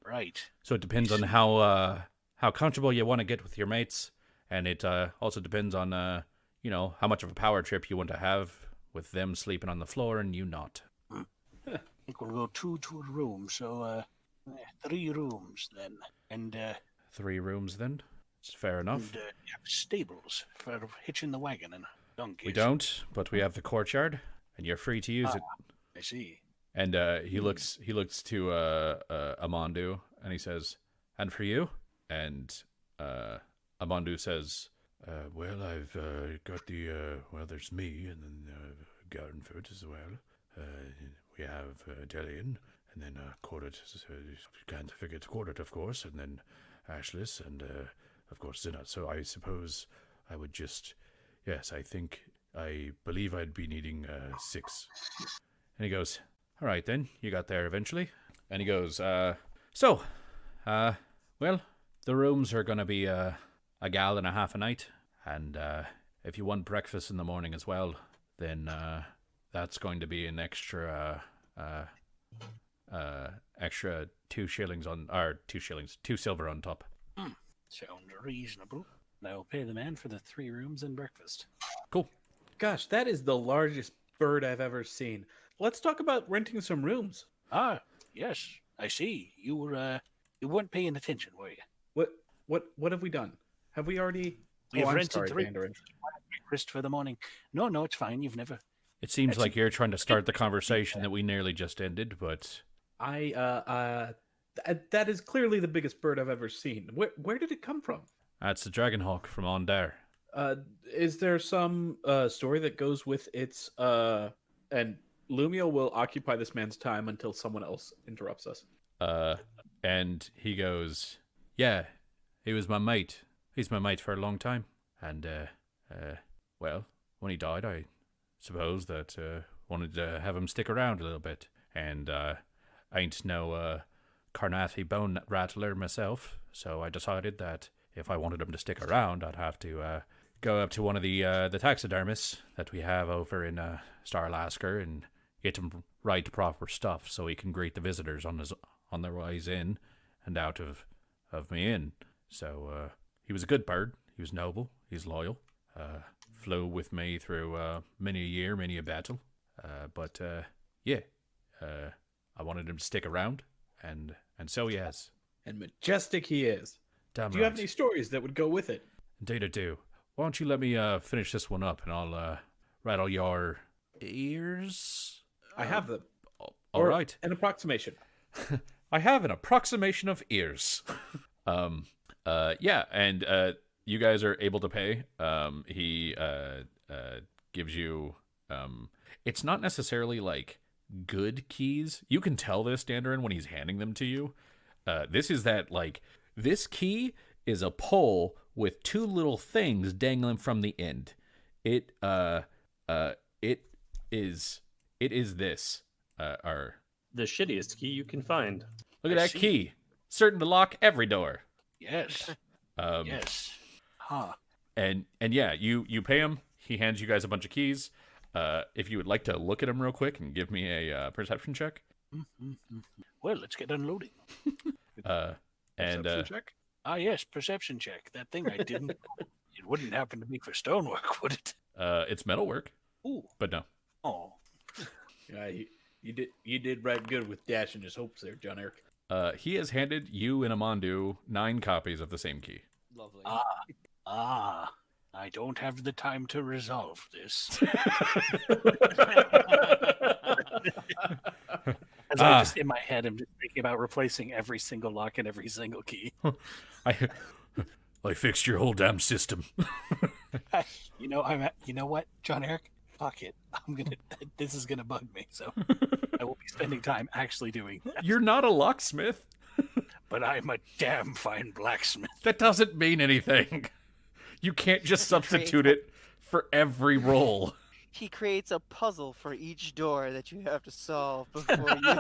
Right. So it depends on how comfortable you want to get with your mates, and it also depends on you know, how much of a power trip you want to have with them sleeping on the floor and you not. I think we'll go two to a room, so 3 rooms then. And 3 rooms then? It's fair enough. And stables for hitching the wagon and donkeys. We don't, but we have the courtyard, and you're free to use it. I see. And he looks to Amandu, and he says, "And for you?" And Amandu says, "Well, I've got the there's me, and then Gardenfoot as well. We have Delian, and then Cordet. Can't forget Cordet, of course, and then Ashlis, and of course Zinat. So I suppose I would just, yes, I believe I'd be needing 6." And he goes, "All right then, you got there eventually." And he goes, well, the rooms are gonna be a gal and a half a night, and if you want breakfast in the morning as well, then that's going to be an extra 2 shillings on, or 2 shillings, 2 silver on top. Sound reasonable. I'll pay the man for the 3 rooms and breakfast. Cool. Gosh, that is the largest bird I've ever seen. Let's talk about renting some rooms. Ah, yes, I see. You weren't paying attention, were you? What have we done? Have we already? We've I'm rented sorry, 3 Mandarin. breakfast for the morning. No, it's fine. You've never. It seems like you're trying to start the conversation that we nearly just ended, but that is clearly the biggest bird I've ever seen. Where did it come from? that's the Dragonhawk from Ondare. Is there some story that goes with its and Lumio will occupy this man's time until someone else interrupts us. And he goes, "Yeah, he was my mate. He's my mate for a long time. And, well, when he died, I suppose that wanted to have him stick around a little bit. And I ain't no Carnathi bone rattler myself, so I decided that if I wanted him to stick around, I'd have to go up to one of the taxidermists that we have over in Starlasker and get him write proper stuff so he can greet the visitors on their ways in and out of me inn. So he was a good bird. He was noble. He's loyal. Flew with me through many a year, many a battle. But I wanted him to stick around, and so he has. And majestic he is. Damn Do you have right. any stories that would go with it? Indeed I do. Why don't you let me finish this one up, and I'll rattle your ears? I have them. All right. An approximation. I have an approximation of ears. Yeah, and you guys are able to pay. He gives you. It's not necessarily like good keys. You can tell this, Dandarin, when he's handing them to you. This key is a pole with 2 little things dangling from the end. It is this. The shittiest key you can find. Look at that key. Certain to lock every door. Yes. Yes. Huh. And yeah, you pay him. He hands you guys a bunch of keys. If you would like to look at him real quick and give me a perception check. Well, let's get unloading. Perception check? Ah, yes, perception check. That thing I didn't. It wouldn't happen to be for stonework, would it? It's metalwork. Ooh. But no. Oh. Yeah, you did right good with dashing his hopes there, John Eric. He has handed you and Amandu 9 copies of the same key. Lovely. I don't have the time to resolve this. As I just in my head, I'm just thinking about replacing every single lock and every single key. I fixed your whole damn system. You know what, John Eric? Fuck it. This is gonna bug me, so I will be spending time actually doing that. You're not a locksmith. But I'm a damn fine blacksmith. That doesn't mean anything. You can't just substitute it for every roll. He creates a puzzle for each door that you have to solve before you.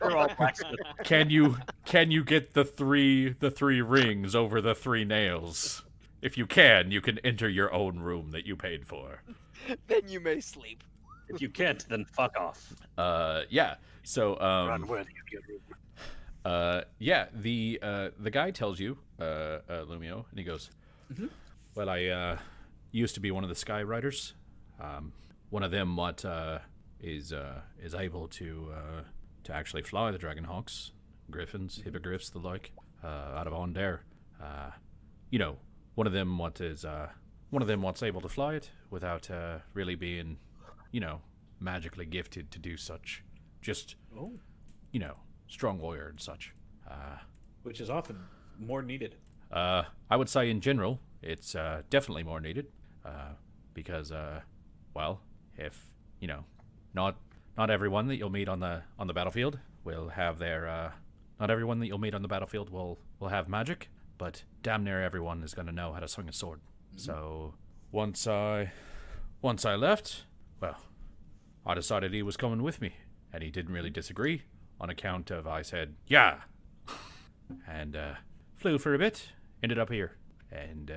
They're all blacksmith. Can you get the three rings over the 3 nails? If you can enter your own room that you paid for. Then you may sleep. If you can't, then fuck off. Yeah. So Unworthy of your room. yeah, the guy tells you, Lumio, and he goes, "Well, I used to be one of the Sky Riders. One of them what is able to actually fly the Dragonhawks, Griffins, Hippogriffs, the like, out of on there. You know, one of them what's able to fly it without really being, you know, magically gifted to do such. Just, you know, strong warrior and such. Which is often more needed. I would say in general, it's definitely more needed, because, well, if you know, not everyone that you'll meet on the battlefield will have their, not everyone that you'll meet on the battlefield will have magic, but damn near everyone is going to know how to swing a sword. So once I left, well, I decided he was coming with me, and he didn't really disagree on account of I said yeah, and flew for a bit. Ended up here, and,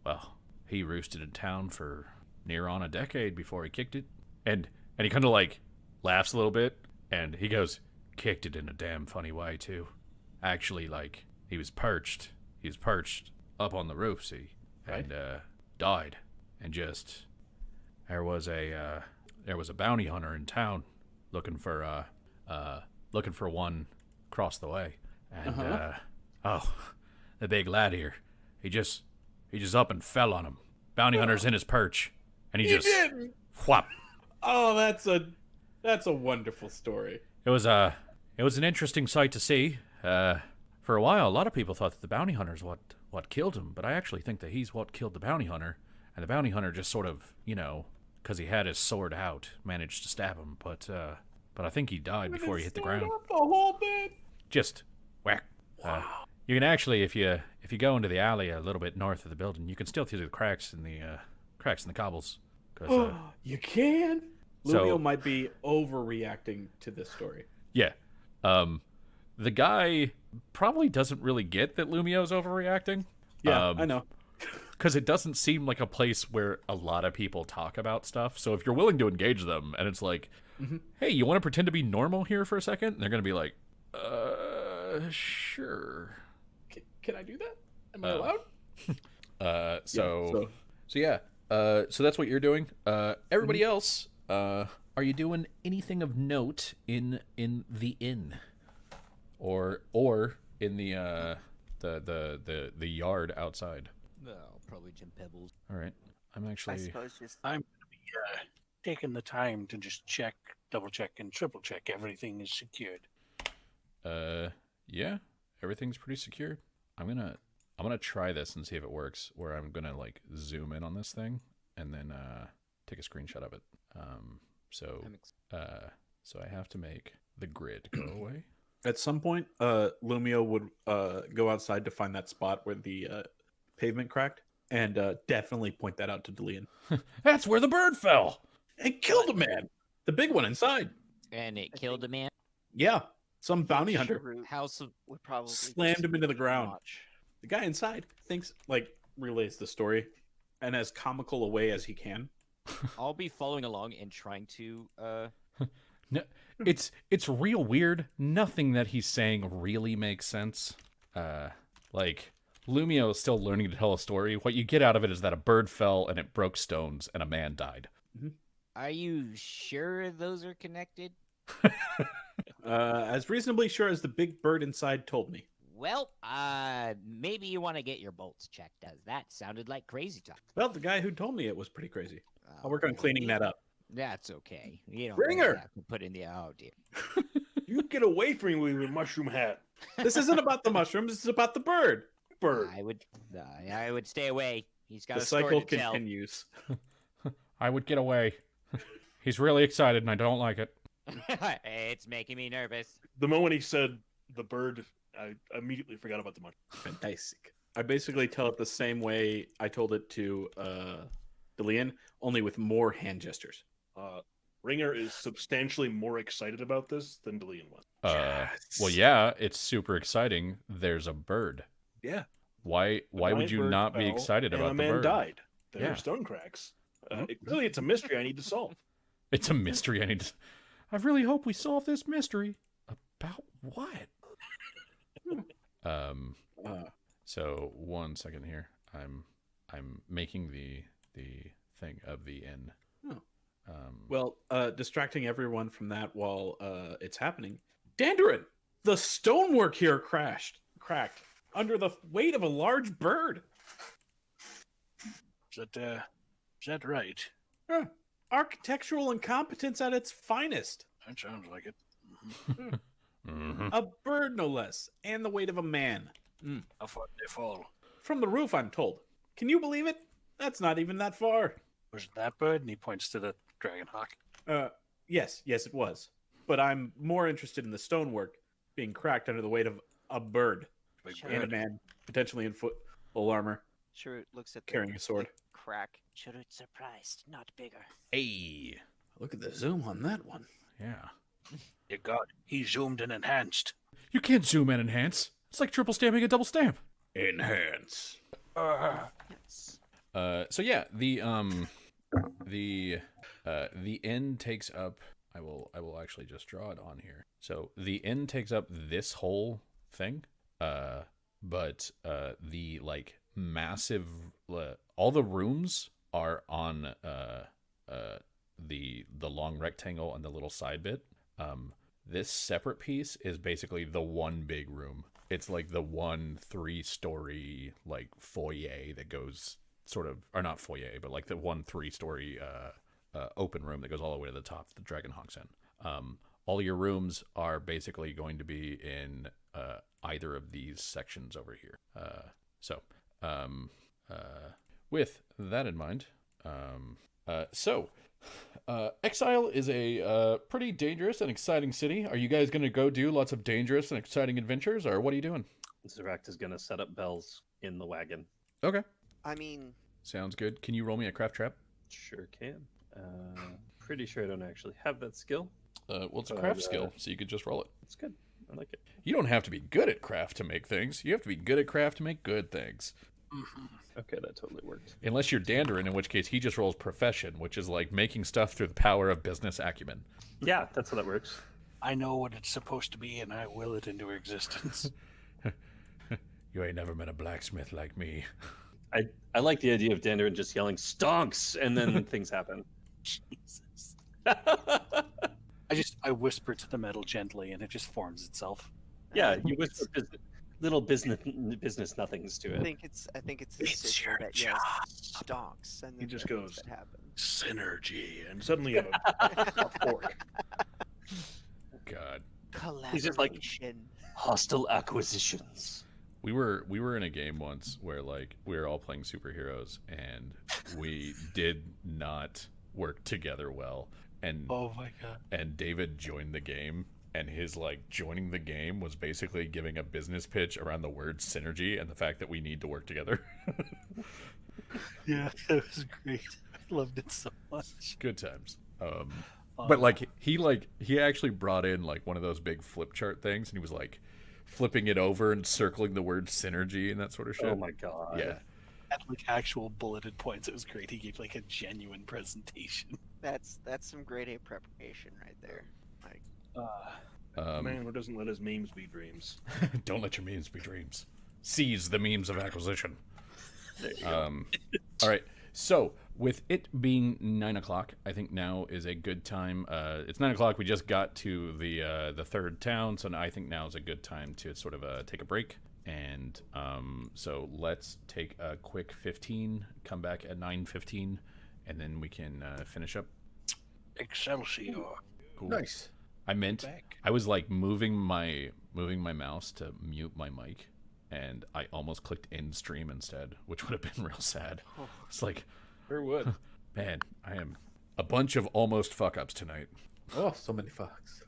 well, he roosted in town for near on a decade before he kicked it, and he kind of, like, laughs a little bit, and he goes, kicked it in a damn funny way, too. Actually, like, he was perched up on the roof, see, and, died, and just, there was a bounty hunter in town looking for one across the way, and, the big lad here, he just up and fell on him. Bounty hunter's in his perch, and he just whop. Oh, that's a wonderful story. It was an interesting sight to see. For a while, a lot of people thought that the bounty hunter's what killed him, but I actually think that he's what killed the bounty hunter, and the bounty hunter just sort of, you know, because he had his sword out, managed to stab him, but I think he died before he hit the ground. The whole bit. Just whack. You can actually, if you go into the alley a little bit north of the building, you can still see the cracks in the cobbles. You can? So- Lumio might be overreacting to this story. Yeah. The guy probably doesn't really get that Lumio's overreacting. Yeah, I know. Because it doesn't seem like a place where a lot of people talk about stuff. So if you're willing to engage them, and it's like, hey, you want to pretend to be normal here for a second? And they're going to be like, sure. Can I do that? Am I allowed? So that's what you're doing. Everybody else, are you doing anything of note in the inn, or in the yard outside? No, probably Jim Pebbles. All right, I'm I actually. suppose just I'm going to be taking the time to just check, double check, and triple check everything is secured. Yeah, everything's pretty secure. I'm gonna try this and see if it works, where I'm gonna like zoom in on this thing and then take a screenshot of it. So I have to make the grid go away. At some point, Lumio would go outside to find that spot where the pavement cracked, and definitely point that out to Delian. That's where the bird fell. It killed a man. The big one inside. And it killed a man. Yeah, some bounty hunter Shrewd House of would probably slammed just him into the too ground. much. The guy inside thinks, like, relays the story, and as comical a way as he can. I'll be following along and trying to No, it's real weird. Nothing that he's saying really makes sense. Like Lumio is still learning to tell a story. What you get out of it is that a bird fell and it broke stones and a man died. Are you sure those are connected? As reasonably sure as the big bird inside told me. Well, maybe you want to get your bolts checked, as that sounded like crazy talk. Well, the guy who told me it was pretty crazy. I'll work on cleaning that up. That's okay. You don't Bring really her! have to put in the oh dear. You get away from me with your mushroom hat. This isn't about the mushrooms. This is about the bird. Bird. I would stay away. He's got The a story cycle to tell. continues. I would get away. He's really excited and I don't like it. It's making me nervous. The moment he said the bird, I immediately forgot about the mushroom. Fantastic. I basically tell it the same way I told it to Delian, only with more hand gestures. Ringer is substantially more excited about this than Delian was. Well, yeah, it's super exciting. There's a bird. Yeah. Why would you bird not be fell, excited and about a the man bird? died. There Yeah. are stone cracks. Really, it's a mystery I need to solve. It's a mystery. I really hope we solve this mystery. About what? So 1 second here. I'm making the the thing of the inn. Oh. Um, Well, distracting everyone from that while it's happening. Dandelion, the stonework here cracked under the weight of a large bird. Is that right? Huh. Architectural incompetence at its finest. That sounds like it. mhm. A bird, no less, and the weight of a man. How far did they fall? From the roof, I'm told. Can you believe it? That's not even that far. Was it that bird? And he points to the dragon hawk. Yes, it was. But I'm more interested in the stonework being cracked under the weight of a bird Big Sure. and a bird. man, potentially in full armor, Sharut looks at carrying a sword. the crack. Sharut surprised, not bigger. Hey, Look at the zoom on that one. yeah. You got. He zoomed and enhanced. You can't zoom and enhance. It's like triple stamping a double stamp. Enhance. Yes. So yeah, the inn takes up. I will actually just draw it on here. So the inn takes up this whole thing. But the like massive, all the rooms are on the long rectangle and the little side bit. This separate piece is basically the one big room. It's like the 1 3-story like foyer that goes sort of, or not foyer, but like the 1 3-story open room that goes all the way to the top that the Dragonhawk's in. All your rooms are basically going to be in either of these sections over here. With that in mind, Exile is a pretty dangerous and exciting city. Are you guys going to go do lots of dangerous and exciting adventures, or what are you doing? Zerakt is going to set up bells in the wagon. Okay. I mean, Sounds good. Can you roll me a craft trap? Sure can. Pretty sure I don't actually have that skill. Well, it's a craft skill, so you could just roll it. It's good. I like it. You don't have to be good at craft to make things. You have to be good at craft to make good things. Okay, that totally worked. Unless you're Dandarin, in which case he just rolls profession, which is like making stuff through the power of business acumen. Yeah, that's how that works. I know what it's supposed to be, and I will it into existence. You ain't never met a blacksmith like me. I like the idea of Dandarin just yelling "stonks" and then things happen. Jesus. I whisper to the metal gently, and it just forms itself. Yeah, you whisper little business nothings to I it. think it's his It's sister your that yells stonks, and He then just the things goes, that happen. Synergy, and suddenly you have a fork. God. He's just like- Collaboration. Hostile acquisitions. We were in a game once where like we were all playing superheroes and we did not work together well. And Oh my god. and David joined the game, and his like joining the game was basically giving a business pitch around the word synergy and the fact that we need to work together. Yeah, it was great. I loved it so much. Good times. But like he actually brought in like one of those big flip chart things, and he was like flipping it over and circling the word synergy and that sort of shit. Oh my god. Yeah. Had like actual bulleted points. It was great. He gave like a genuine presentation. That's some grade A preparation right there. Like, Man who doesn't let his memes be dreams. Don't let your memes be dreams. Seize the memes of acquisition. There you go. All right. So with it being 9 o'clock, I think now is a good time. It's 9 o'clock. We just got to the third town, so I think now is a good time to sort of take a break. And so let's take a quick 15. Come back at 9:15, and then we can finish up. Excelsior. Cool. Nice. I meant Back. I was like moving my mouse to mute my mic, and I almost clicked end stream instead, which would have been real sad. It's like, Sure would. man, I am a bunch of almost fuck ups tonight. Oh, so many fucks.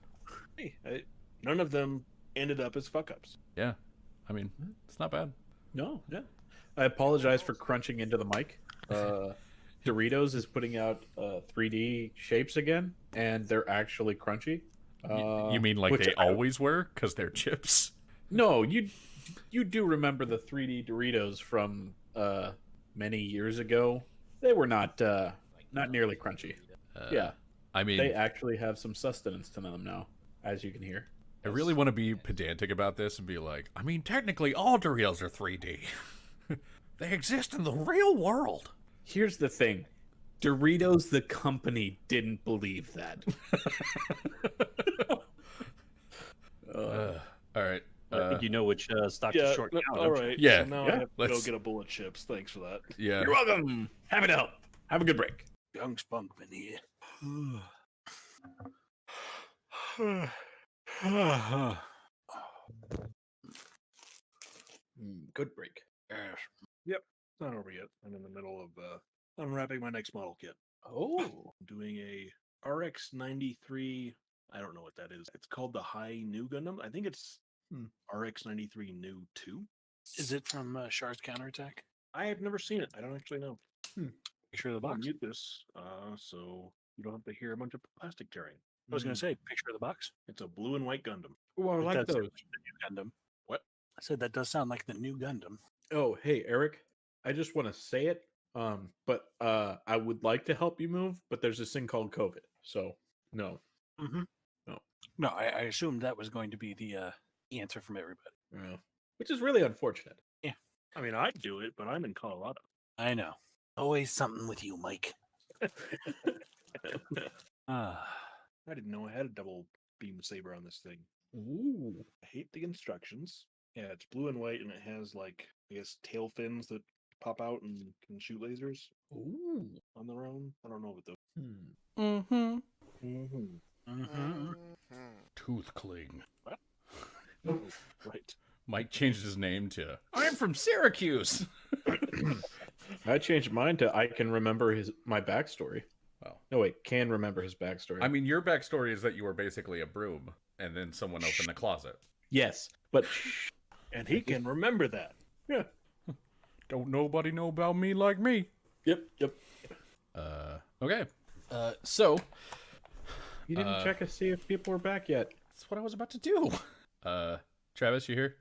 Hey, none of them ended up as fuck ups. Yeah, I mean, it's not bad. No, yeah. I apologize for crunching into the mic. Doritos is putting out 3D shapes again, and they're actually crunchy. You mean like which they I- always were because they're chips? No, you do remember the 3D Doritos from many years ago? They were not nearly crunchy. Yeah, I mean, they actually have some sustenance to them now, as you can hear. I really want to be pedantic about this and be like, I mean, technically all Doritos are 3D. They exist in the real world. Here's the thing. Doritos, the company, didn't believe that. All right. I think you know which stock to Yeah, short now. all don't you? right. Yeah, So now yeah, I have to go let's- get a bowl of chips. Thanks for that. Yeah. You're welcome. Happy to help. Have a good break. Young Spunkman here. Good break. Yes. Yep. Not over yet. I'm in the middle of unwrapping my next model kit. Oh. I'm doing a RX-93. I don't know what that is. It's called the High New Gundam. I think it's RX-93 New 2. Is it from Shard's Counterattack? I have never seen it. I don't actually know. Picture of the I'll box. mute this so you don't have to hear a bunch of plastic tearing. I was going to say, picture of the box. It's a blue and white Gundam. Oh, I It like does sound those. like the new Gundam. What? I said that does sound like the new Gundam. Oh, hey, Eric. I just want to say it. But I would like to help you move, but there's this thing called COVID. So, no. Mm-hmm. No. No, I assumed that was going to be the answer from everybody. Yeah. Which is really unfortunate. I mean, I'd do it, but I'm in Colorado. I know. Always something with you, Mike. Ah, I didn't know I had a double beam saber on this thing. Ooh. I hate the instructions. Yeah, it's blue and white, and it has like I guess tail fins that pop out and can shoot lasers Ooh. on their own. I don't know what those. Mm-hmm. mm-hmm. Tooth cling. Oh, right. Mike changed his name to I'm from Syracuse. I changed mine to I can remember my backstory. Wow. No, wait, can remember his backstory. I mean, your backstory is that you were basically a broom, and then someone opened the closet. yes, but And he can remember that. yeah. Don't nobody know about me like me. Yep. Okay. So You didn't check to see if people were back yet. that's what I was about to do. Travis, you here?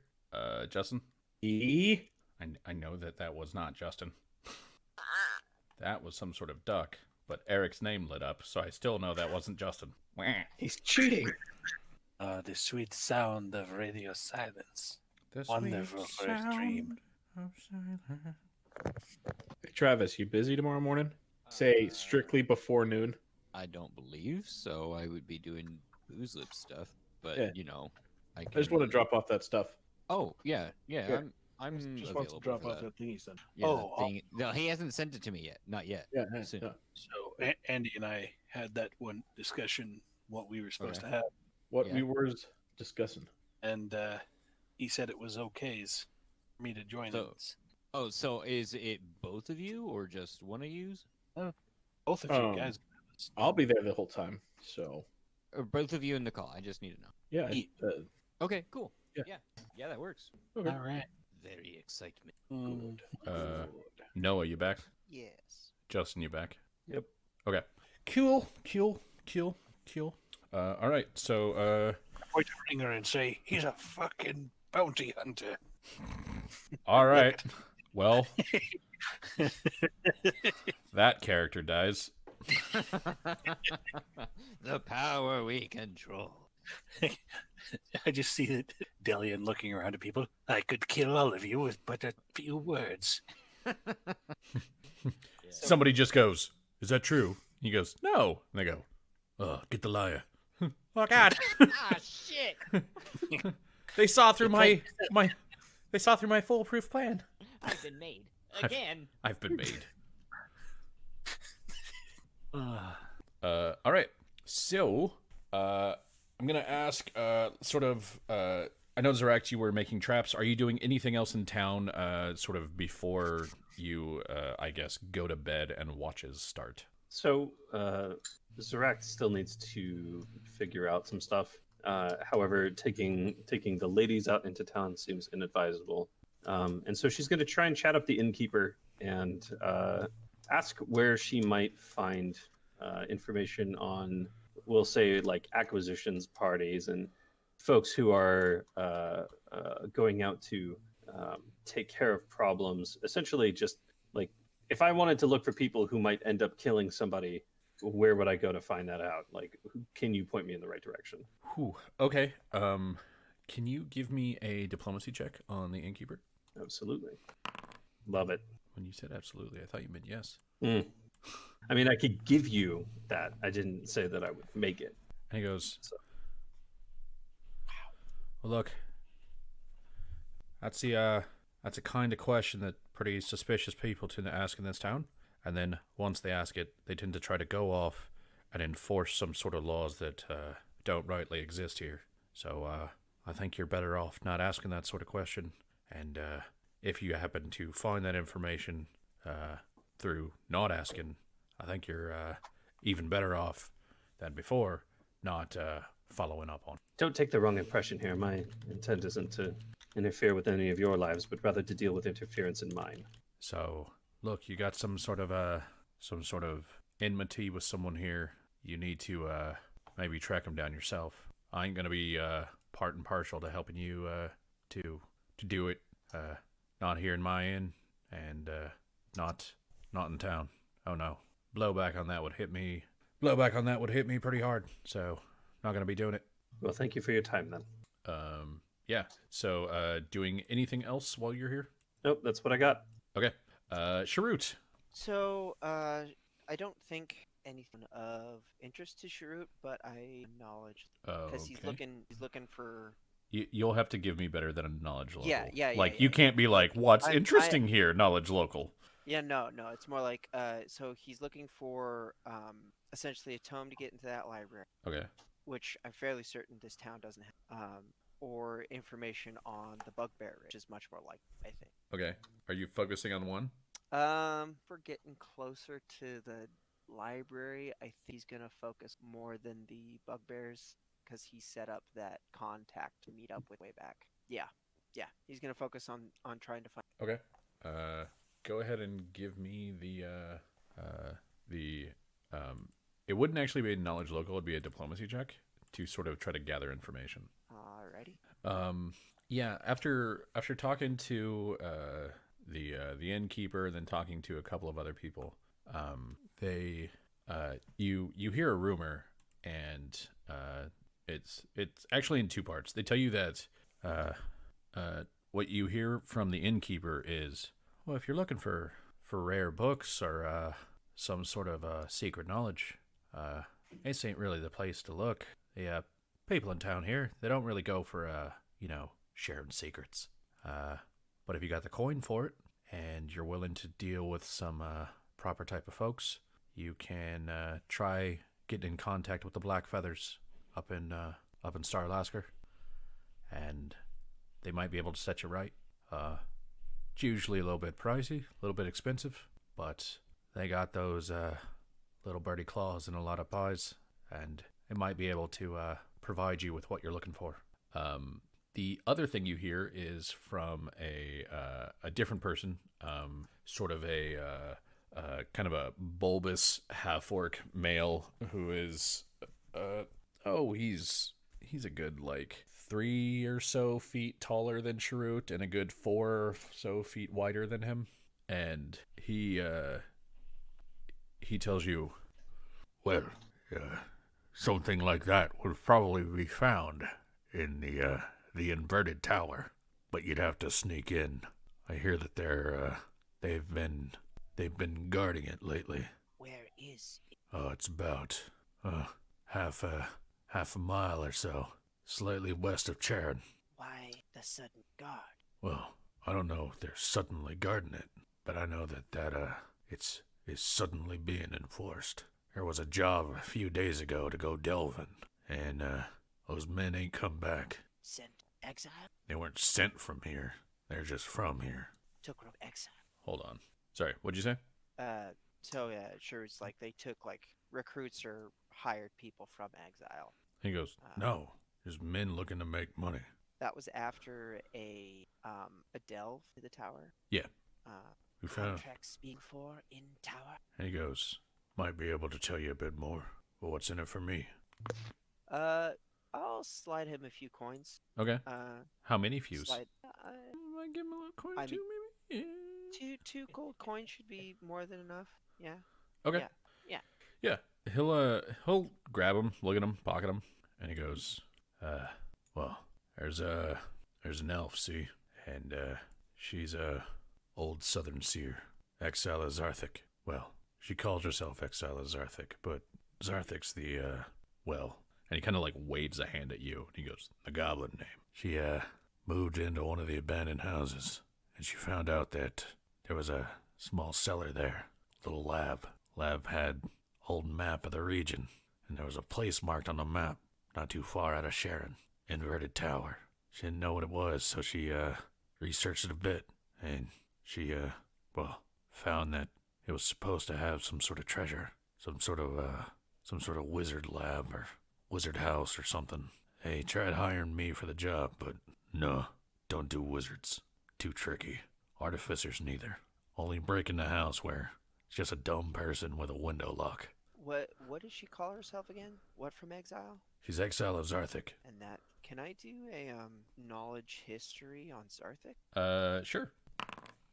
Justin? I know that was not Justin. That was some sort of duck, but Eric's name lit up, so I still know that wasn't Justin. Wah. He's cheating. The sweet sound of radio silence. The Wonderful sweet first dream. sound of silence. Hey, Travis, you busy tomorrow morning? Say strictly before noon. I don't believe so. I would be doing booze lip stuff, but Yeah. you know, I I just want to drop off that stuff. Oh yeah. Yeah. I'm Just wants to available drop for off that. that thing he sent. Yeah, Oh, that thing. No, he hasn't sent it to me yet. Not yet. Yeah. Soon. So Andy and I had that one discussion, what we were supposed Okay. to have, What Yeah. we were discussing. and he said it was okays for me to join So- it. Oh, so is it both of you or just one of yous? Both of you guys. I'll be there the whole time. So Or both of you in the call? I just need to know. yeah. Ye- Okay, cool. Yeah. Yeah, that works. All right. Very excitement. Mm. Noah, you back? Yes. Justin, you back? Yep. Okay. Cool. All right. So, Point to Ringer and say he's a fucking bounty hunter. all right. Well, that character dies. The power we control. I just see that Delian looking around at people. I could kill all of you with but a few words. Somebody just goes, "Is that true?" He goes, "No." And they go, "Get the liar." Oh God! Ah, shit! They saw through my They saw through my foolproof plan. I've been made again. I've been made. All right. So, I'm gonna ask, sort of. I know Zarak, you were making traps. Are you doing anything else in town, sort of before you, I guess, go to bed and watches start? So, Zarak still needs to figure out some stuff. However, taking the ladies out into town seems inadvisable. And so she's going to try and chat up the innkeeper and ask where she might find information on, we'll say, like acquisitions parties and folks who are going out to take care of problems. Essentially, just like if I wanted to look for people who might end up killing somebody, where would I go to find that out? Like, can you point me in the right direction? Whew. Okay. Can you give me a diplomacy check on the innkeeper? Absolutely. Love it. When you said absolutely, I thought you meant yes. Mm. I mean, I could give you that. I didn't say that I would make it. And he goes, So. well, look, that's a kind of question that pretty suspicious people tend to ask in this town. And then once they ask it, they tend to try to go off and enforce some sort of laws that don't rightly exist here. So I think you're better off not asking that sort of question. And if you happen to find that information through not asking, I think you're even better off than before not following up on. Don't take the wrong impression here. My intent isn't to interfere with any of your lives, but rather to deal with interference in mine. So, look, you got some sort of enmity with someone here. You need to maybe track them down yourself. I ain't gonna be part and partial to helping you to do it. Not here in my inn, and not in town. Oh no, blowback on that would hit me. Blowback on that would hit me pretty hard. So, not gonna be doing it. Well, thank you for your time then. Yeah. So, doing anything else while you're here? Nope, that's what I got. Okay. Sharut. So, I don't think anything of interest to Sharut, but I acknowledge because he's looking for. You'll have to give me better than a knowledge local. Yeah. Like you can't be like, what's interesting here, knowledge local. Yeah, no. It's more like, so he's looking for essentially a tome to get into that library. Okay. Which I'm fairly certain this town doesn't have. Or information on the bugbear, which is much more likely, I think. Okay. Are you focusing on one? We're getting closer to the library. I think he's gonna focus more than the bugbears because he set up that contact to meet up with way back. Yeah. He's gonna focus on trying to find. Okay. Go ahead and give me it wouldn't actually be a knowledge local. It'd be a diplomacy check to sort of try to gather information. Alrighty. Yeah. After talking to the innkeeper, then talking to a couple of other people, you hear a rumor, and it's actually in two parts. They tell you that what you hear from the innkeeper is, well, if you're looking for rare books or some sort of secret knowledge, this ain't really the place to look. The people in town here, they don't really go for sharing secrets. But if you got the coin for it and you're willing to deal with some proper type of folks, you can try getting in contact with the Black Feathers up in Starlasker, and they might be able to set you right. It's usually a little bit pricey, a little bit expensive, but they got those little birdie claws and a lot of pies, and they might be able to provide you with what you're looking for. The other thing you hear is from a different person, sort of a kind of a bulbous half-orc male who is, he's a good 3 or so feet taller than Sharut and a good 4 or so feet wider than him, and he tells you, well, something like that would probably be found in the inverted tower, but you'd have to sneak in. I hear that they've been guarding it lately. Where is it? Oh, it's about half a mile or so, slightly west of Charon. Why the sudden guard? Well, I don't know if they're suddenly guarding it, but I know that it's suddenly being enforced. There was a job a few days ago to go delving, and those men ain't come back. Sent Exile? They weren't sent from here. They're just from here. Took from Exile. Hold on. Sorry, what'd you say? So yeah, sure. It's like they took recruits or hired people from Exile. He goes, no, there's men looking to make money. That was after a delve to the tower. Yeah. We found Contracts being for in tower. And he goes, might be able to tell you a bit more, but what's in it for me? I'll slide him a few coins. Okay. How many fews? Slide, I give him a little coin too, maybe? Yeah. Two gold coins should be more than enough. Yeah. Okay. Yeah. He'll grab him, look at him, pocket him, and he goes, well, there's an elf, see? And she's a old southern seer. Exile Zarthik. Well, she calls herself Exile Zarthik, but Zarthik's the, well. And he kind of like waves a hand at you, and he goes, the goblin name. She, moved into one of the abandoned houses, and she found out that there was a small cellar there, little lab. Lab had old map of the region, and there was a place marked on the map, not too far out of Sharon, inverted tower. She didn't know what it was, so she, researched it a bit, and she, well, found that it was supposed to have some sort of treasure, some sort of wizard lab or wizard house or something. They tried hiring me for the job, but no, don't do wizards. Too tricky. Artificers neither. Only break in the house where it's just a dumb person with a window lock. What does she call herself again? What from Exile? She's Exile of Zarthik. And that can I do a knowledge history on Zarthik? Sure.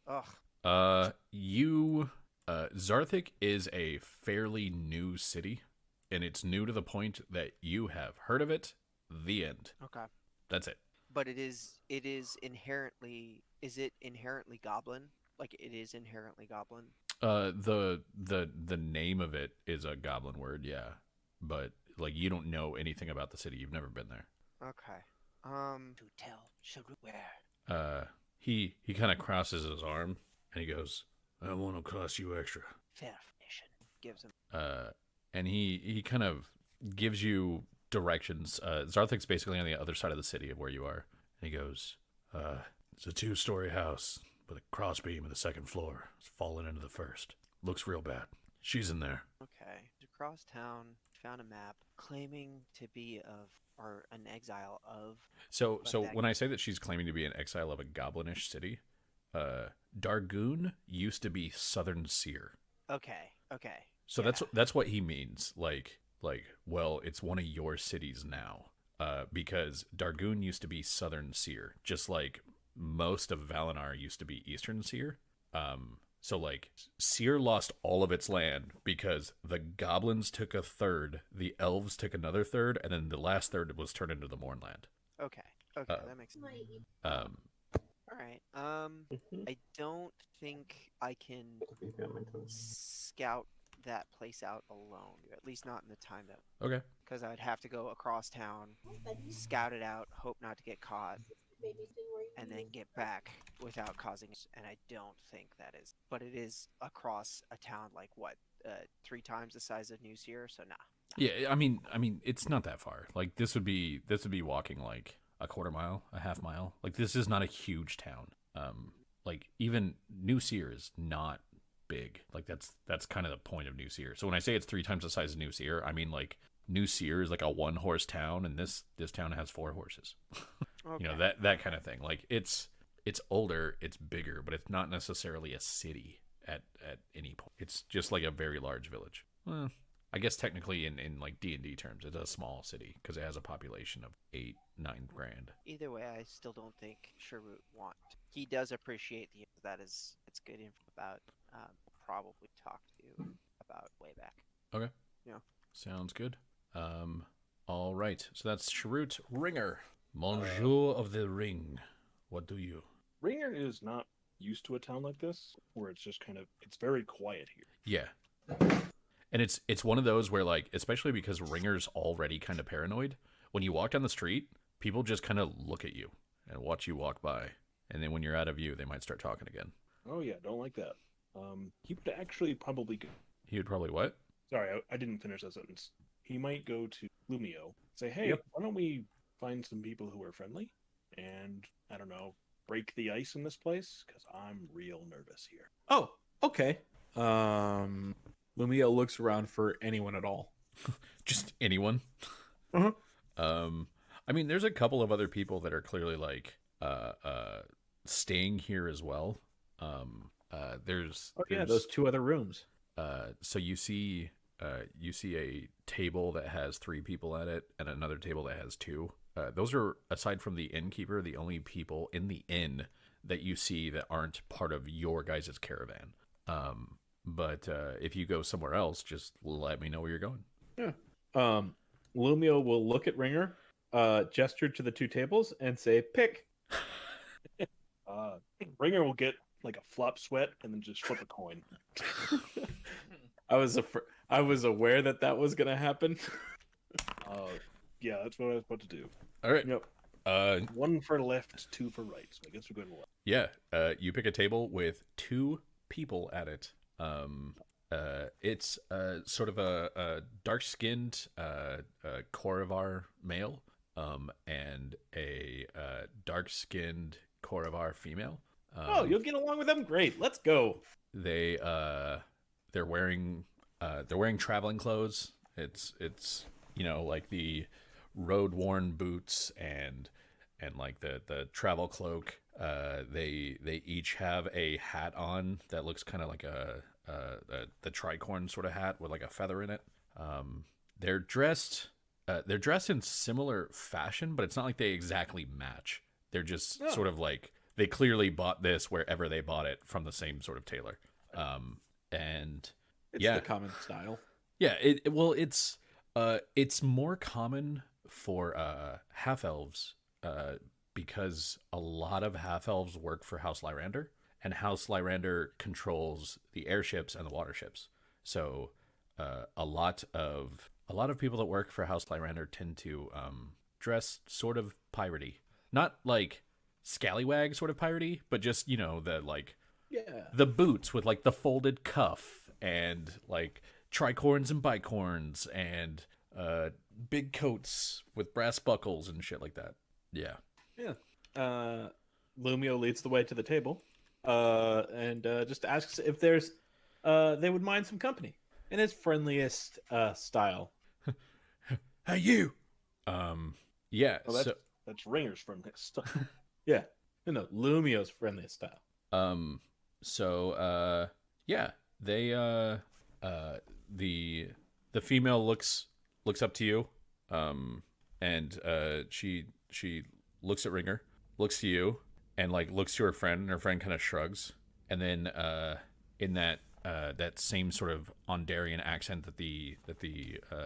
Ugh. Zarthik is a fairly new city, and it's new to the point that you have heard of it. The end. Okay. That's it. But it is inherently, is it inherently goblin? Like it is inherently goblin? The name of it is a goblin word, yeah. But like you don't know anything about the city. You've never been there. Okay. To tell Sharut where? He kind of crosses his arm and he goes, "That won't cost you extra." Fair information. Gives him. And he kind of gives you directions. Zarthik's basically on the other side of the city of where you are. And he goes, it's a 2-story house with a crossbeam in the second floor. It's fallen into the first. Looks real bad. She's in there. Okay. Across town, found a map claiming to be an exile of. So when I say that she's claiming to be an exile of a goblinish city, Dargoon used to be Southern Seer. Okay. So yeah. that's what he means. Like, well, it's one of your cities now. Because Dargoon used to be Southern Seer, just like most of Valinor used to be Eastern Seer. So like Seer lost all of its land because the goblins took a third, the elves took another third, and then the last third was turned into the Mournland. Okay, that makes sense. All right. I don't think I can scout that place out alone. At least not in the time that. Okay. Because I'd have to go across town, scout it out, hope not to get caught, and then get back without causing. And I don't think that is. But it is across a town like what, 3 times the size of New Seer. So nah. Yeah, I mean, it's not that far. Like this would be walking like a quarter mile, a half mile. Like this is not a huge town. Like even New Seer is not big. Like that's kind of the point of New Seer. So when I say it's 3 times the size of New Seer, I mean like New Seer is like a 1-horse town, and this town has 4 horses. Okay. You know, that kind of thing. Like it's older, it's bigger, but it's not necessarily a city at any point. It's just like a very large village. Well, I guess technically in like D&D terms, it's a small city because it has a population of 8-9 grand. Either way, I still don't think Sharut want. He does appreciate it's good info about. Probably talk to you about way back. Okay. Yeah. Sounds good. All right. So that's Sharut Ringer, Monsieur of the Ring. What do you? Ringer is not used to a town like this, where it's just it's very quiet here. Yeah. And it's one of those where like, especially because Ringer's already kind of paranoid, when you walk down the street, people just kind of look at you and watch you walk by. And then when you're out of view, they might start talking again. Oh yeah, don't like that. He would actually probably go. He would probably what? Sorry, I didn't finish that sentence. He might go to Lumio, say, hey, Yep. why don't we find some people who are friendly and, I don't know, break the ice in this place? Because I'm real nervous here. Oh, okay. Lumia looks around for anyone at all. Just anyone. Uh-huh. I mean, there's a couple of other people that are clearly like staying here as well. There's those 2 other rooms. So you see a table that has 3 people at it and another table that has 2. Those are, aside from the innkeeper, the only people in the inn that you see that aren't part of your guys' caravan. But if you go somewhere else, just let me know where you're going. Yeah. Lumio will look at Ringer, gesture to the 2 tables, and say, pick. Ringer will get like a flop sweat and then just flip a coin. I was aware that was gonna happen. Yeah, that's what I was about to do. All right. Yep. One for left, two for right. So I guess we're going left. Yeah. You pick a table with 2 people at it. It's sort of a dark-skinned Koravar male, and a dark-skinned Koravar female. Oh, you'll get along with them? Great. Let's go. They're wearing traveling clothes. It's like the road-worn boots and like the travel cloak. They each have a hat on that looks kind of like the tricorn sort of hat with like a feather in it. They're dressed in similar fashion, but it's not like they exactly match. They're just sort of like they clearly bought this wherever they bought it from the same sort of tailor. And It's yeah, the common style. yeah. It's more common for half elves because a lot of half elves work for House Lyrander, and House Lyrander controls the airships and the waterships. So a lot of people that work for House Lyrander tend to dress sort of piratey, not like scallywag sort of piratey, but just the boots with like the folded cuff and like tricorns and bicorns and big coats with brass buckles and shit like that. Yeah. Lumio leads the way to the table, and just asks if there's they would mind some company in his friendliest style. Hey, you. Yeah. Well, that's Ringer's from this stuff. Yeah. No, Lumio's friendliest style. Yeah, they the female looks up to you, and she looks at Ringer, looks to you, and like looks to her friend, and her friend kind of shrugs, and then in that same sort of Ondarian accent that the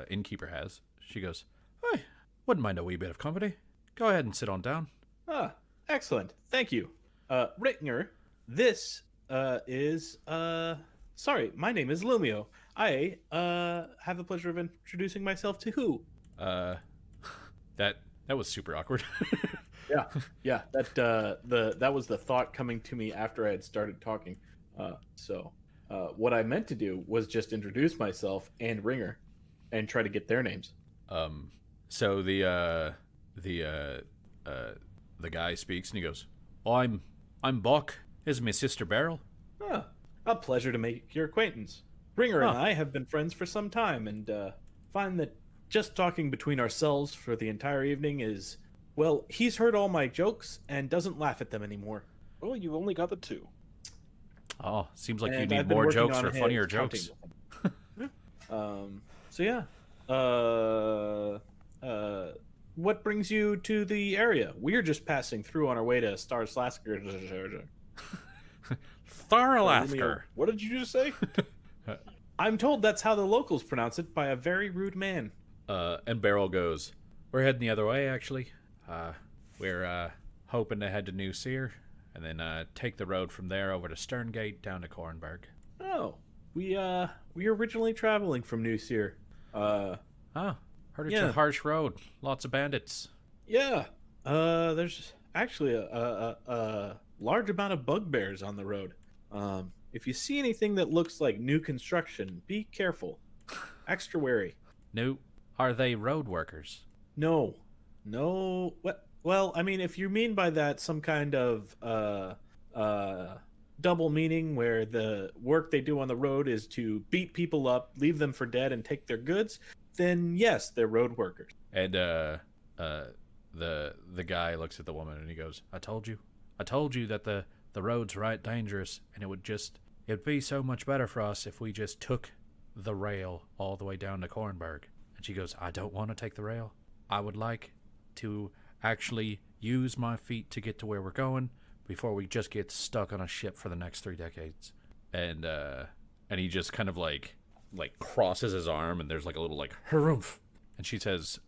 innkeeper has, she goes, "Hey, wouldn't mind a wee bit of company. Go ahead and sit on down." Ah, excellent. Thank you. Ringer, this is sorry, my name is Lumio. I have the pleasure of introducing myself to who? That was super awkward. Yeah. That was the thought coming to me after I had started talking. What I meant to do was just introduce myself and Ringer, and try to get their names. So the guy speaks and he goes, "Oh, I'm Buck. This is my sister Beryl." Ah, a pleasure to make your acquaintance. Ringer and I have been friends for some time, and find that just talking between ourselves for the entire evening is, well, he's heard all my jokes and doesn't laugh at them anymore. Well, you've only got the 2. Oh, seems like you And need I've been more working jokes on or funnier his counting jokes. with him. What brings you to the area? We're just passing through on our way to Star Slasker. Tharalasker. What did you just say? I'm told that's how the locals pronounce it by a very rude man. And Beryl goes, "We're heading the other way, actually. We're hoping to head to New Seer, and then take the road from there over to Sterngate down to Kornberg." Oh, we originally traveling from New Seer. Heard it's Yeah. a harsh road. Lots of bandits. Yeah. There's actually a large amount of bugbears on the road. If you see anything that looks like new construction, be careful. Extra wary. No, are they road workers? No. Well, I mean, if you mean by that some kind of double meaning where the work they do on the road is to beat people up, leave them for dead, and take their goods, then yes, they're road workers. And the guy looks at the woman and he goes, I told you that the road's right dangerous, and it'd be so much better for us if we just took the rail all the way down to Kornberg." And she goes, "I don't want to take the rail. I would like to actually use my feet to get to where we're going before we just get stuck on a ship for the next 3 decades." And he just kind of like crosses his arm, and there's like a little like harumph. And she says,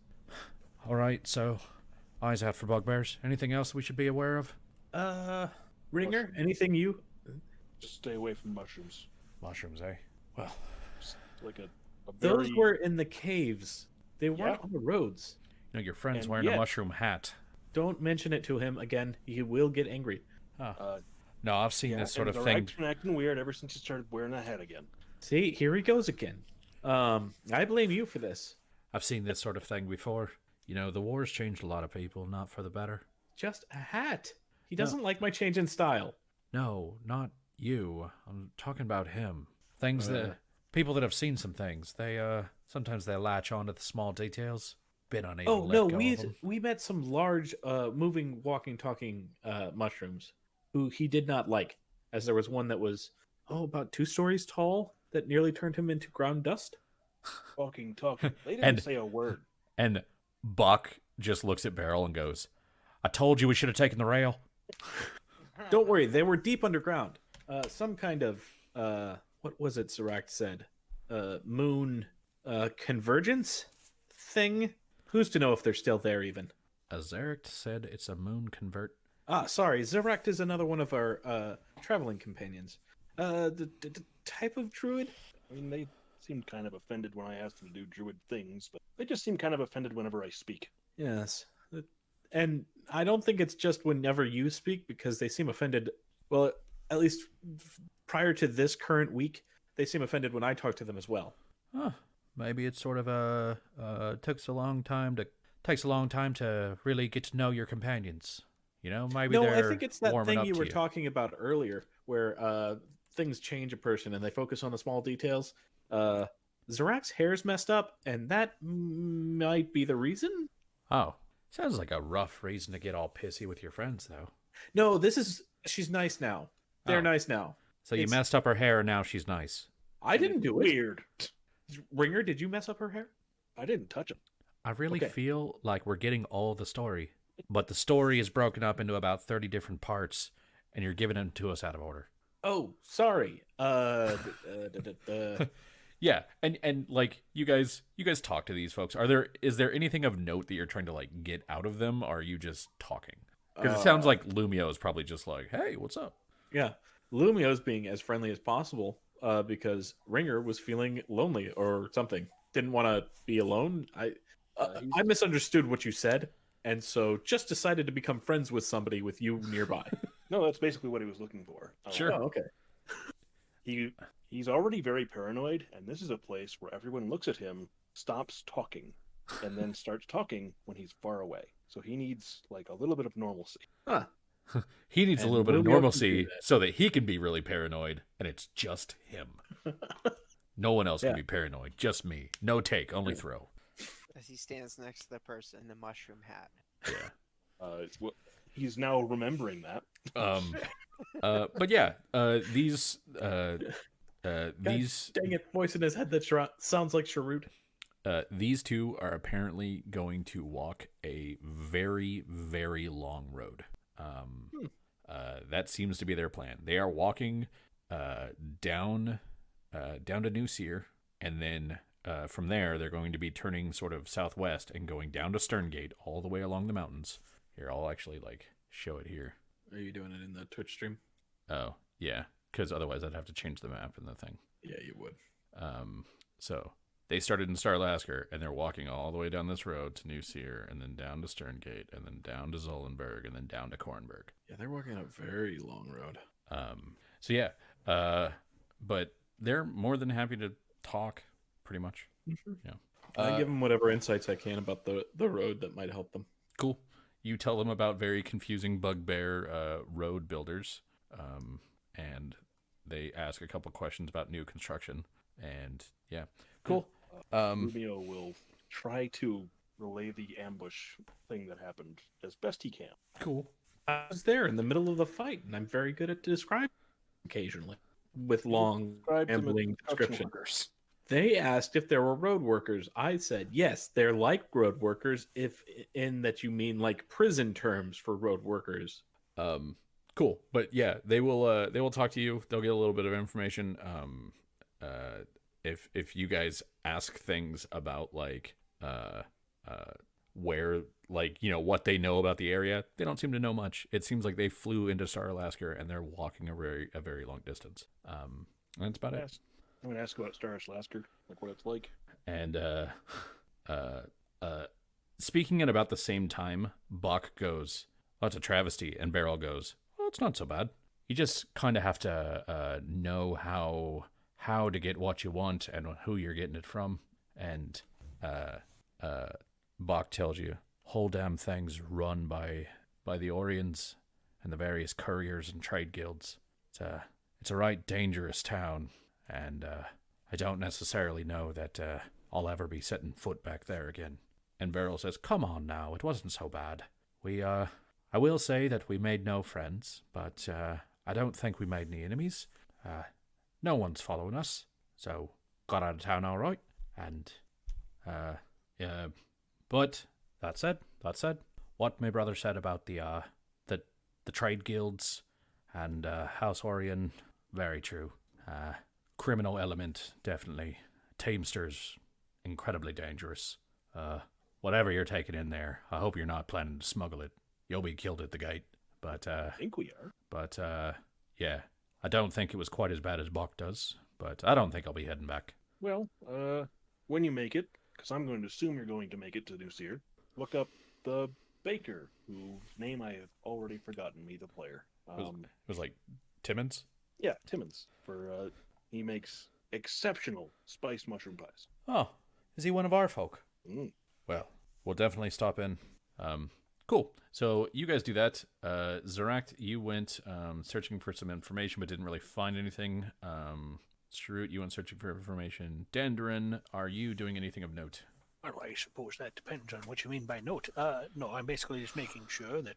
"All right, so eyes out for bugbears. Anything else we should be aware of?" Ringer, anything you Just stay away from mushrooms. Mushrooms, eh? Well, Just like a Those very... were in the caves. They weren't on the roads. you know, your friend's And wearing a yet- mushroom hat. Don't mention it to him again. He will get angry. No, I've seen this sort of thing. He's been acting weird ever since he started wearing a hat again. See, here he goes again. I blame you for this. I've seen this sort of thing before. You know, the war's changed a lot of people, not for the better. Just a hat. He doesn't like my change in style. No, not you. I'm talking about him. Things that people that have seen some things. They sometimes they latch on to the small details. Been unable Oh to let no, go of them. we met some large, moving, walking, talking mushrooms who he did not like. As there was one that was about 2 stories tall that nearly turned him into ground dust. Talking. They didn't And- say a word. And Buck just looks at Beryl and goes, "I told you we should have taken the rail." Don't worry, they were deep underground. Some kind of what was it? Serac said, moon convergence thing. Who's to know if they're still there even? Azeric said it's a moon convert. Sorry, Zeract is another one of our traveling companions. The type of druid? I mean, they seemed kind of offended when I asked them to do druid things, but they just seem kind of offended whenever I speak. Yes. And I don't think it's just whenever you speak, because they seem offended. Well, at least prior to this current week, they seem offended when I talk to them as well. Huh. Maybe it's sort of takes a long time to really get to know your companions. You know, maybe No, they're I think it's that warming thing up you to were talking about earlier, where things change a person and they focus on the small details. Zarac's hair's messed up, and that might be the reason. Oh, sounds like a rough reason to get all pissy with your friends, though. No, she's nice now. They're Oh. nice now. So you It's- messed up her hair, and now she's nice. I didn't do it. Weird. Ringer, did you mess up her hair? I didn't touch him. I really Okay. feel like we're getting all the story, but the story is broken up into about 30 different parts, and you're giving them to us out of order. Oh, sorry. Yeah, and like you guys talk to these folks. Is there anything of note that you're trying to like get out of them, or are you just talking? Because it sounds like Lumio is probably just like, "Hey, what's up?" Yeah, Lumio's being as friendly as possible because Ringer was feeling lonely or something. Didn't want to be alone. I misunderstood what you said, and so just decided to become friends with somebody with you nearby. No, that's basically what he was looking for. Sure. Oh, okay. He's already very paranoid, and this is a place where everyone looks at him, stops talking, and then starts talking when he's far away. So he needs like a little bit of normalcy. Huh. He needs a And little bit of Lumio can normalcy do that. so that he can be really paranoid, and it's just him. No one else Yeah. can be paranoid. Just me. No take, only throw. As he stands next to the person in the mushroom hat. Yeah. He's now remembering that. But yeah, these Dang it, voice in his head that sounds like Sharut. these two are apparently going to walk a very, very long road. That seems to be their plan. They are walking down to New Seer, and then from there they're going to be turning sort of southwest and going down to Sterngate all the way along the mountains. Here, I'll actually like show it here. Are you doing it in the Twitch stream? Oh, yeah, because otherwise I'd have to change the map and the thing. Yeah, you would. So they started in Starlasker, and they're walking all the way down this road to New Seer, and then down to Sterngate, and then down to Zollenberg, and then down to Kornberg. Yeah, they're walking a very long road. So yeah, but they're more than happy to talk, pretty much. Yeah. I give them whatever insights I can about the road that might help them. Cool. You tell them about very confusing bugbear road builders, and they ask a couple questions about new construction, and yeah, cool. Rubio will try to relay the ambush thing that happened as best he can. Cool. I was there in the middle of the fight, and I'm very good at describing occasionally with long, Describe them as ambling construction description. workers. They asked if there were road workers. I said, yes, they're like road workers, if in that you mean like prison terms for road workers. Cool. But yeah, they will talk to you. They'll get a little bit of information. If you guys ask things about like where, like, you know, what they know about the area. They don't seem to know much. It seems like they flew into Star Alaska and they're walking a very long distance. And that's about it. I'm gonna ask about Star Alaska, like what it's like. And speaking at about the same time, Buck goes, "Oh, it's a travesty," and Beryl goes, "Well, it's not so bad. You just kind of have to know how to get what you want and who you're getting it from." And Buck tells you, "Whole damn thing's run by the Orions and the various couriers and trade guilds. It's a right dangerous town, and I don't necessarily know that I'll ever be setting foot back there again." And Beryl says, "Come on now, it wasn't so bad. I will say that we made no friends, but I don't think we made any enemies. No one's following us, so got out of town all right. And yeah, but that said, what my brother said about the trade guilds and House Orion, very true. Criminal element, definitely. Teamsters, incredibly dangerous. Whatever you're taking in there, I hope you're not planning to smuggle it. You'll be killed at the gate." But I think we are. But yeah, I don't think it was quite as bad as Buck does. But I don't think I'll be heading back. Well, when you make it, because I'm going to assume you're going to make it to Nusir, look up the baker, whose name I have already forgotten, me the player. It was like Timmons? Yeah, Timmons. He makes exceptional spiced mushroom pies. Oh, is he one of our folk? Mm. Well, we'll definitely stop in. Cool. So you guys do that. Zarakt, you went searching for some information but didn't really find anything. Shrewd, you went searching for information. Dandrin, are you doing anything of note? Well, I suppose that depends on what you mean by note. No, I'm basically just making sure that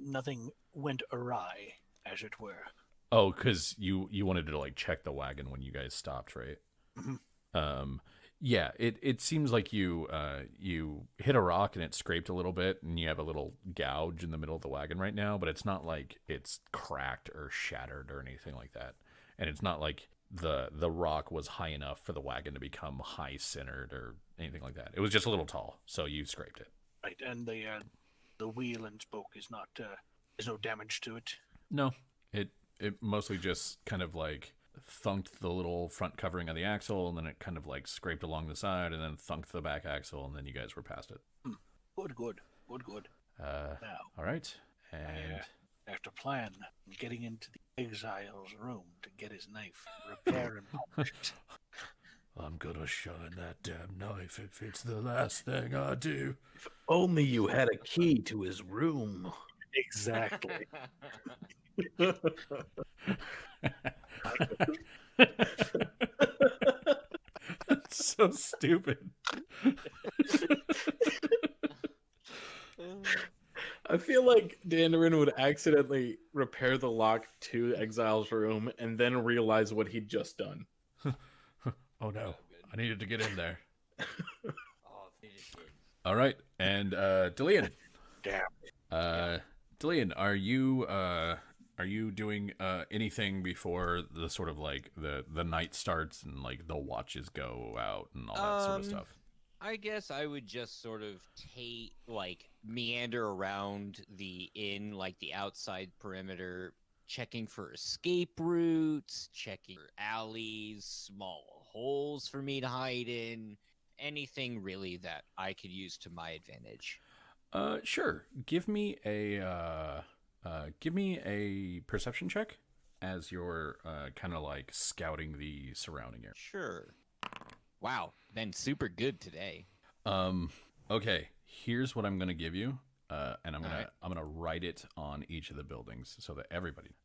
nothing went awry, as it were. Oh, because you wanted to like check the wagon when you guys stopped, right? Mm-hmm. Yeah, it seems like you hit a rock and it scraped a little bit, and you have a little gouge in the middle of the wagon right now, but it's not like it's cracked or shattered or anything like that. And it's not like the rock was high enough for the wagon to become high centered or anything like that. It was just a little tall, so you scraped it. Right, and the wheel and spoke is not there's no damage to it. No, it mostly just kind of like thunked the little front covering of the axle, and then it kind of like scraped along the side, and then thunked the back axle, and then you guys were past it. Good. Now, All right, and after plan, getting into the Exile's room to get his knife, repair and polish it. I'm gonna shine that damn knife if it's the last thing I do. If only you had a key to his room. Exactly. So stupid. I feel like Dandarin would accidentally repair the lock to Exile's room and then realize what he'd just done. Oh no, I needed to get in there. All right, and Dillian. Damn. Dillian, are you doing anything before the sort of like the night starts and like the watches go out and all that sort of stuff? I guess I would just sort of meander around the inn, like the outside perimeter, checking for escape routes, checking for alleys, small holes for me to hide in, anything really that I could use to my advantage. Sure. Give me a perception check as you're kind of like scouting the surrounding area. Sure. Wow, then super good today. Okay, here's what I'm gonna give you, and I'm All gonna write it on each of the buildings so that everybody.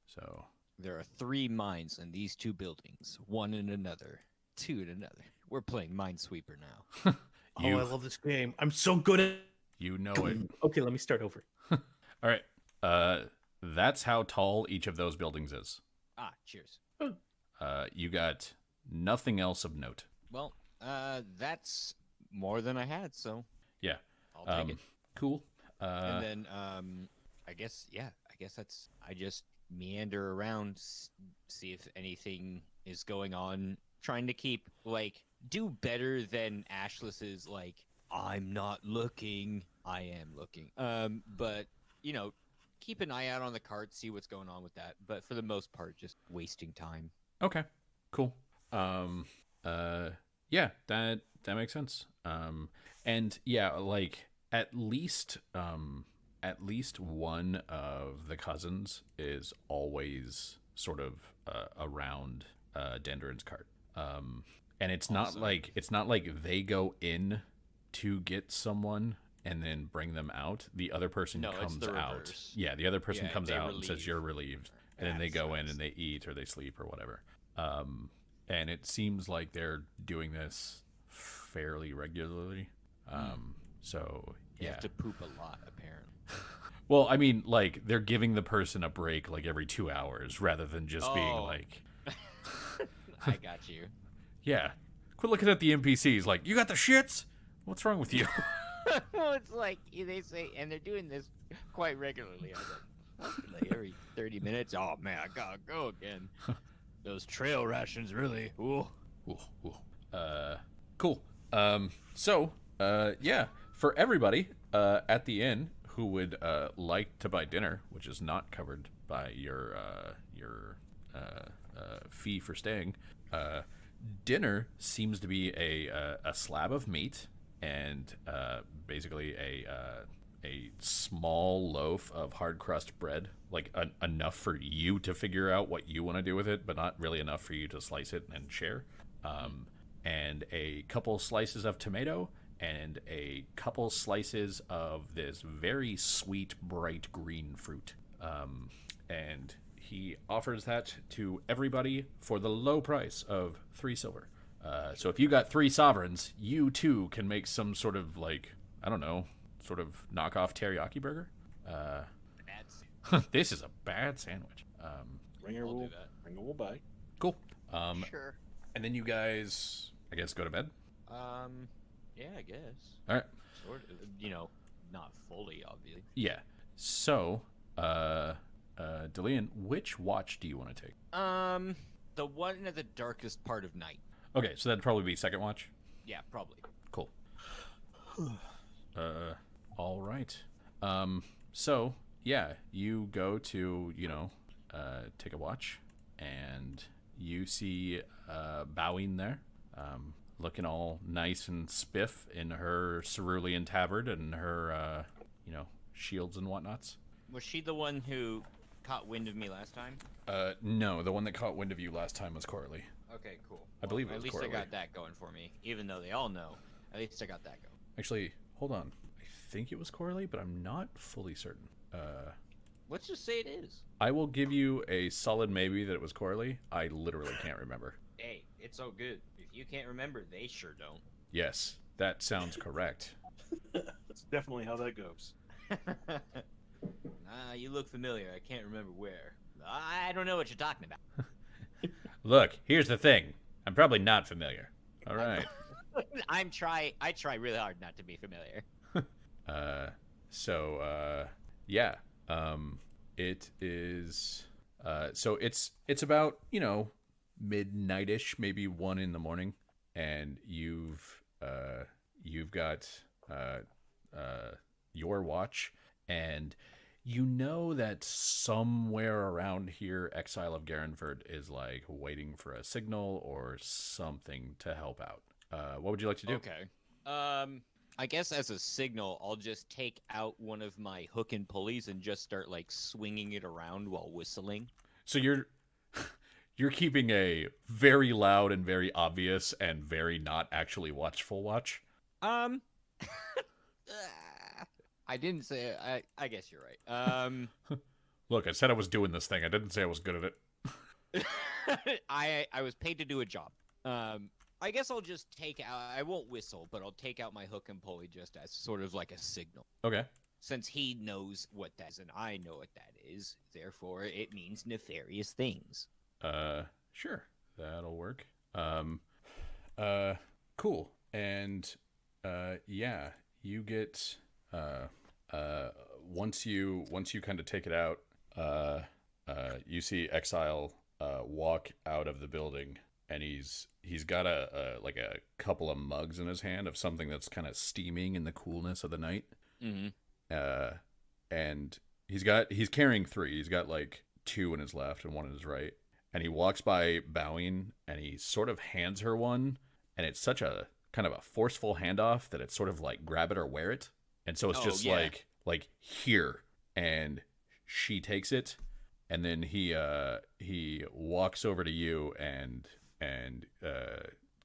So There are 3 mines in these 2 buildings, 1 in another, 2 in another. We're playing Minesweeper now. you I love this game. I'm so good at you know it. Okay, let me start over. All right. That's how tall each of those buildings is. Cheers. You got nothing else of note. Well, that's more than I had, so Yeah. I'll take it. Cool. And then, I guess that's, I just meander around, see if anything is going on, trying to keep, do better than Ashless's, I'm not looking. I am looking. But keep an eye out on the cart, see what's going on with that. But for the most part, just wasting time. Okay, cool. Yeah, that makes sense. And yeah, like at least one of the cousins is always sort of around Denderon's cart. And it's Awesome. not like they go in to get someone and then bring them out. The other person No, it's comes the out. reverse. Yeah, the other person Yeah, comes they out and says relieve. you're relieved, and then they That's go in nice. and they eat or they sleep or whatever. And it seems like they're doing this fairly regularly. So They yeah. have to poop a lot, apparently. Well, I mean, like they're giving the person a break like every 2 hours rather than just being Oh. like, I got you. yeah, quit looking at the NPCs like you got the shits. What's wrong with you? Well, it's like they say, and they're doing this quite regularly. I was like every 30 minutes. Oh man, I gotta go again. Those trail rations, really. Ooh. Ooh, ooh. Cool. So, yeah, for everybody at the inn who would like to buy dinner, which is not covered by your fee for staying, dinner seems to be a slab of meat and basically a small loaf of hard crust bread, like enough for you to figure out what you want to do with it, but not really enough for you to slice it and share. And a couple slices of tomato and a couple slices of this very sweet, bright green fruit. And he offers that to everybody for the low price of 3 silver. So if you got 3 sovereigns, you too can make some sort of sort of knockoff teriyaki burger. This is a bad sandwich. Ringer will buy. Cool. Sure. And then you guys, I guess, go to bed. Yeah, I guess. All right. Sort of. Not fully, obviously. Yeah. So, Delian, which watch do you want to take? The one at the darkest part of night. Okay, so that'd probably be second watch. Yeah, probably. Cool. All right. So yeah, you go to take a watch, and you see Bowing there, looking all nice and spiff in her cerulean tabard and her shields and whatnots. Was she the one who caught wind of me last time? No, the one that caught wind of you last time was Coralie. Okay, cool. I believe it at was least Coralie. I got that going for me. Even though they all know, at least I got that going. Actually, hold on. I think it was Coralie, but I'm not fully certain. Let's just say it is. I will give you a solid maybe that it was Coralie. I literally can't remember. Hey, it's so good. If you can't remember, they sure don't. Yes, that sounds correct. That's definitely how that goes. You look familiar. I can't remember where. I don't know what you're talking about. Look, here's the thing. I'm probably not familiar. All right. I try really hard not to be familiar. Yeah. It is. So it's about midnightish, maybe 1 a.m, and you've got your watch, and you know that somewhere around here, Exile of Garenford is like waiting for a signal or something to help out. What would you like to do? Okay. I guess as a signal, I'll just take out one of my hook and pulleys and just start like swinging it around while whistling. So you're keeping a very loud and very obvious and very not actually watchful watch. I didn't say. I guess you're right. Look, I said I was doing this thing. I didn't say I was good at it. I was paid to do a job. I guess I'll just take out. I won't whistle, but I'll take out my hook and pulley just as sort of like a signal. Okay. Since he knows what that is and I know what that is, therefore it means nefarious things. Sure. That'll work. Cool. And yeah, you get once you kind of take it out, you see Exile walk out of the building and he's got a like a couple of mugs in his hand of something that's kind of steaming in the coolness of the night. Mm-hmm. And he's carrying 3. He's got like 2 in his left and 1 in his right. And he walks by bowing, and he sort of hands her one, and it's such a kind of a forceful handoff that it's sort of like grab it or wear it. And so it's just like here, and she takes it, and then he walks over to you and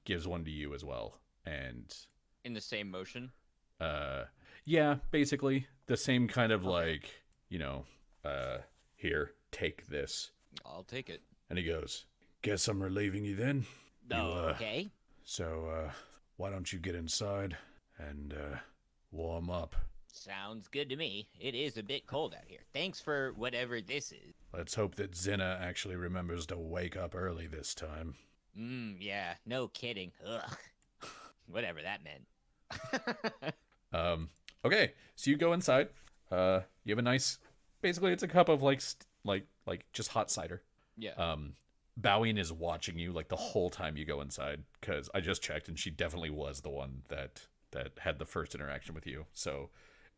gives one to you as well. And In the same motion. yeah, basically the same kind of like, here, take this. I'll take it. And he goes, guess I'm relieving you then. Okay. So, why don't you get inside and warm up? Sounds good to me. It is a bit cold out here. Thanks for whatever this is. Let's hope that Zinna actually remembers to wake up early this time. Yeah, no kidding. Ugh. Whatever that meant. Okay, so you go inside. You have a nice, basically it's a cup of like just hot cider. Yeah. Bowing is watching you like the whole time you go inside, because I just checked and she definitely was the one that had the first interaction with you. So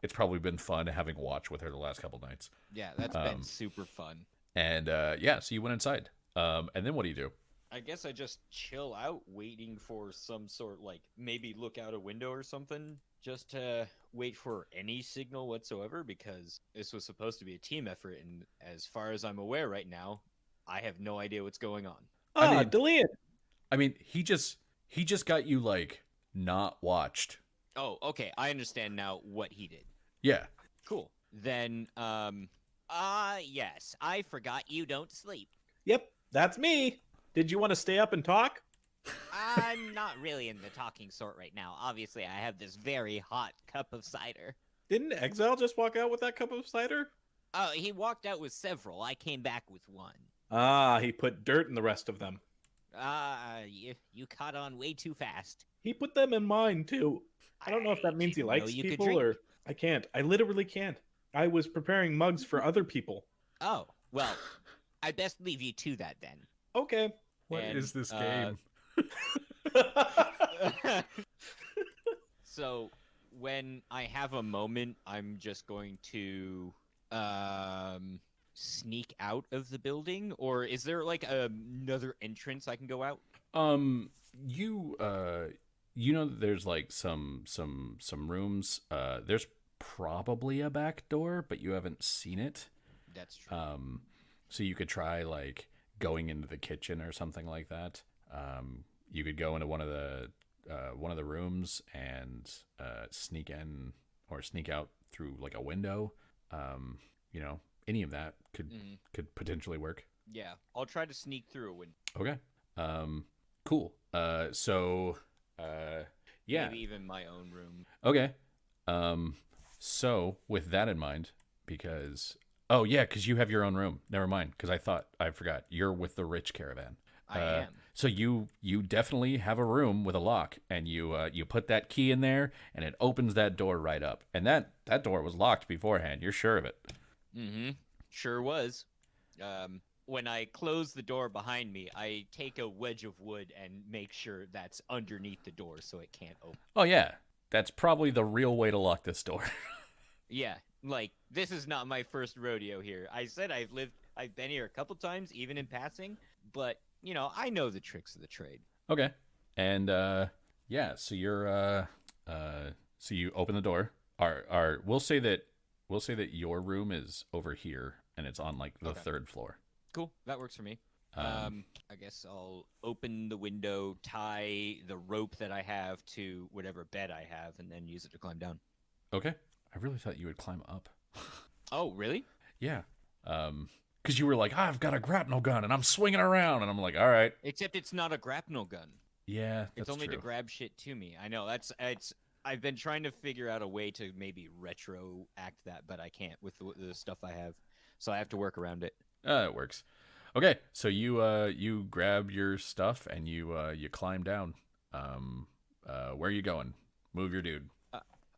it's probably been fun having watch with her the last couple nights. Yeah, that's been super fun. And so you went inside. And then what do you do? I guess I just chill out, waiting for some sort, like maybe look out a window or something, just to wait for any signal whatsoever, because this was supposed to be a team effort, and as far as I'm aware right now, I have no idea what's going on. Delete. I mean, he just got you like not watched. Oh, okay. I understand now what he did. Yeah. Cool. Then, yes. I forgot you don't sleep. Yep, that's me. Did you want to stay up and talk? I'm not really in the talking sort right now. Obviously, I have this very hot cup of cider. Didn't Exile just walk out with that cup of cider? Oh, he walked out with several. I came back with one. Ah, he put dirt in the rest of them. You caught on way too fast. He put them in mine, too. I don't know if that means he likes people or... I can't. I literally can't. I was preparing mugs for other people. Oh, well, I'd best leave you to that then. Okay. What is this game? So, when I have a moment, I'm just going to sneak out of the building, or is there like another entrance I can go out? You know that there's like some rooms. There's probably a back door, but you haven't seen it. That's true. So you could try like going into the kitchen or something like that. You could go into one of the rooms and sneak in or sneak out through like a window. Any of that could potentially work. Yeah, I'll try to sneak through a window. Okay. Cool. Yeah. Maybe even my own room. Okay. So with that in mind, because you have your own room. Never mind, because I forgot. You're with the rich caravan. I am. So you definitely have a room with a lock, and you put that key in there, and it opens that door right up. And that door was locked beforehand. You're sure of it? Mm-hmm. Sure was. When I close the door behind me, I take a wedge of wood and make sure that's underneath the door so it can't open. Oh yeah, that's probably the real way to lock this door. Yeah, like this is not my first rodeo here. I said I've been here a couple times, even in passing, but I know the tricks of the trade. Okay. And so you're so you open the door. We'll say that your room is over here and it's on like the third floor. Cool. That works for me. I guess I'll open the window, tie the rope that I have to whatever bed I have, and then use it to climb down. Okay. I really thought you would climb up. Oh, really? Yeah. Because you were like, I've got a grapnel gun and I'm swinging around, and I'm like, all right. Except it's not a grapnel gun. Yeah, it's only true. to grab shit to me. I know I've been trying to figure out a way to maybe retro act that, but I can't with the stuff I have, so I have to work around it. It works. Okay, so you grab your stuff and you climb down. Where are you going? Move your dude.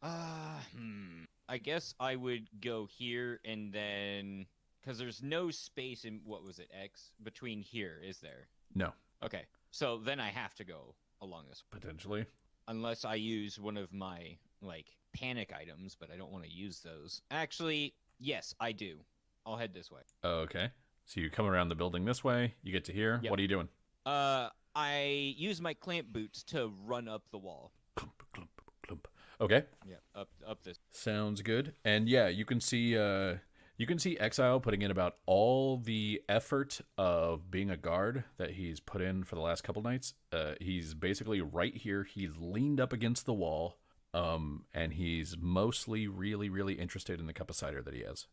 I guess I would go here and then Because there's no space in, what was it, X? Between here, is there? No, Okay, so then I have to go along this. potentially. Unless I use one of my, like, panic items, but I don't want to use those. Actually, yes, I do. I'll head this way. Okay. So you come around the building this way. You get to here. Yep. What are you doing? I use my clamp boots to run up the wall. Clump, clump, clump. Okay. Yeah, up this. Sounds good. And yeah, you can see Exile putting in about all the effort of being a guard that he's put in for the last couple nights. He's basically right here. He's leaned up against the wall. And he's mostly really, really interested in the cup of cider that he has.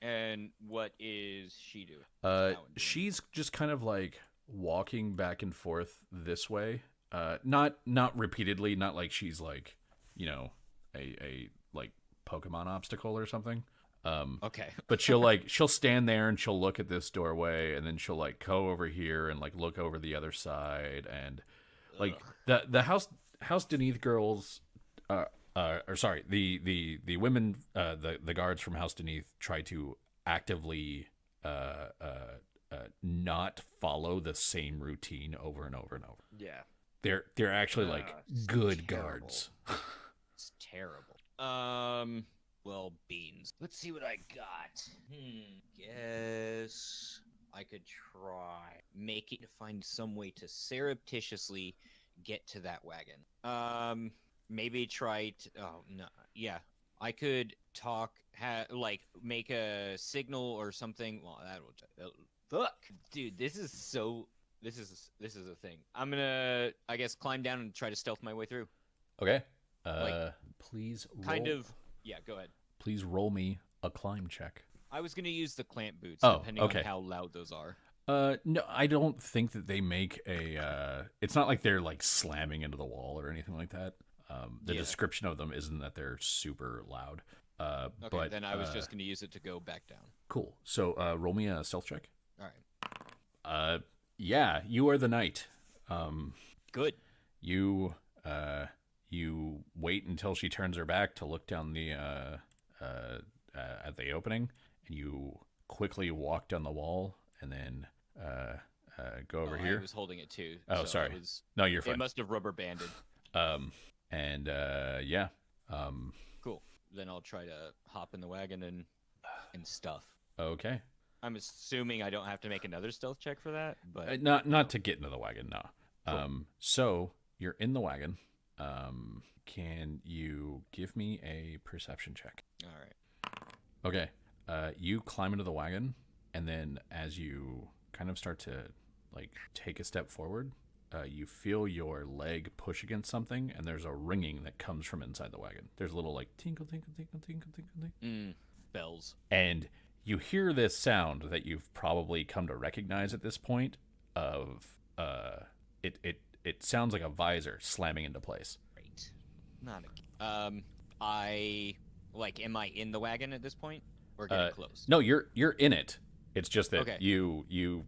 And what is she doing? She's just kind of like walking back and forth this way. Not repeatedly, not like she's like, you know, a like Pokemon obstacle or something. Okay. But she'll stand there and she'll look at this doorway, and then she'll like go over here and like look over the other side, and like the house Deneath girls, or sorry, the women, the guards from House Deneath try to actively not follow the same routine over and over and over. Yeah. They're actually like good terrible. guards. It's terrible. Well, beans. Let's see what I got. Guess I could try find some way to surreptitiously get to that wagon. Maybe try to. Oh no, yeah. I could talk, like make a signal or something. Well, that will. Fuck, dude. This is a thing. I'm gonna, I guess, climb down and try to stealth my way through. Okay. Like, please roll. Kind of. Yeah, go ahead. Please roll me a climb check. I was gonna use the clamp boots, Oh, depending okay. on how loud those are. No, I don't think that they make a. It's not like they're like slamming into the wall or anything like that. The description of them isn't that they're super loud. Okay, but then I was just gonna use it to go back down. Cool. So roll me a stealth check. All right. Yeah, you are the knight. Good. You wait until she turns her back to look down the at the opening, and you quickly walk down the wall, and then go over here. I was holding it too. Oh, so sorry. it was- No, you're fine. It must have rubber banded. Yeah. Cool. Then I'll try to hop in the wagon and stuff. Okay. I'm assuming I don't have to make another stealth check for that, but Not to get into the wagon, no. Cool. So you're in the wagon. Can you give me a perception check? all right. Okay. You climb into the wagon, and then as you kind of start to like take a step forward, you feel your leg push against something, and there's a ringing that comes from inside the wagon. There's a little like tinkle, tinkle, tinkle, tinkle, tinkle, tinkle. Bells. And you hear this sound that you've probably come to recognize at this point of it sounds like a visor slamming into place. Great. Not a. Am I in the wagon at this point, or getting close? No, you're in it. It's just that Okay. you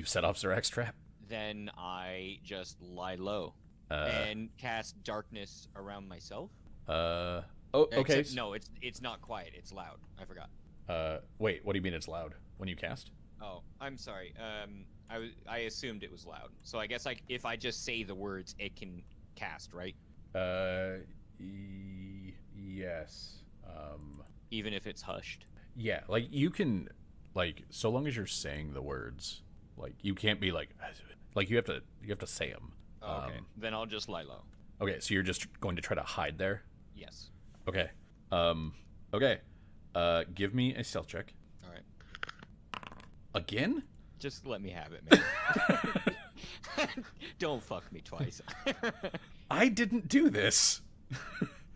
set off Zerac's trap. Then I just lie low and cast darkness around myself. Oh, okay. Except, no, it's not quiet. It's loud. I forgot. Wait, what do you mean it's loud when you cast? Oh, I'm sorry. I assumed it was loud. So I guess if I just say the words, it can cast, right? Yes. Even if it's hushed. Yeah, like you can, like, so long as you're saying the words, like you can't be like you have to say them. Oh, okay. Then I'll just lie low. Okay, so you're just going to try to hide there. Yes. Okay. Okay. Give me a stealth check. All right. Again? Just let me have it, man. Don't fuck me twice. I didn't do this.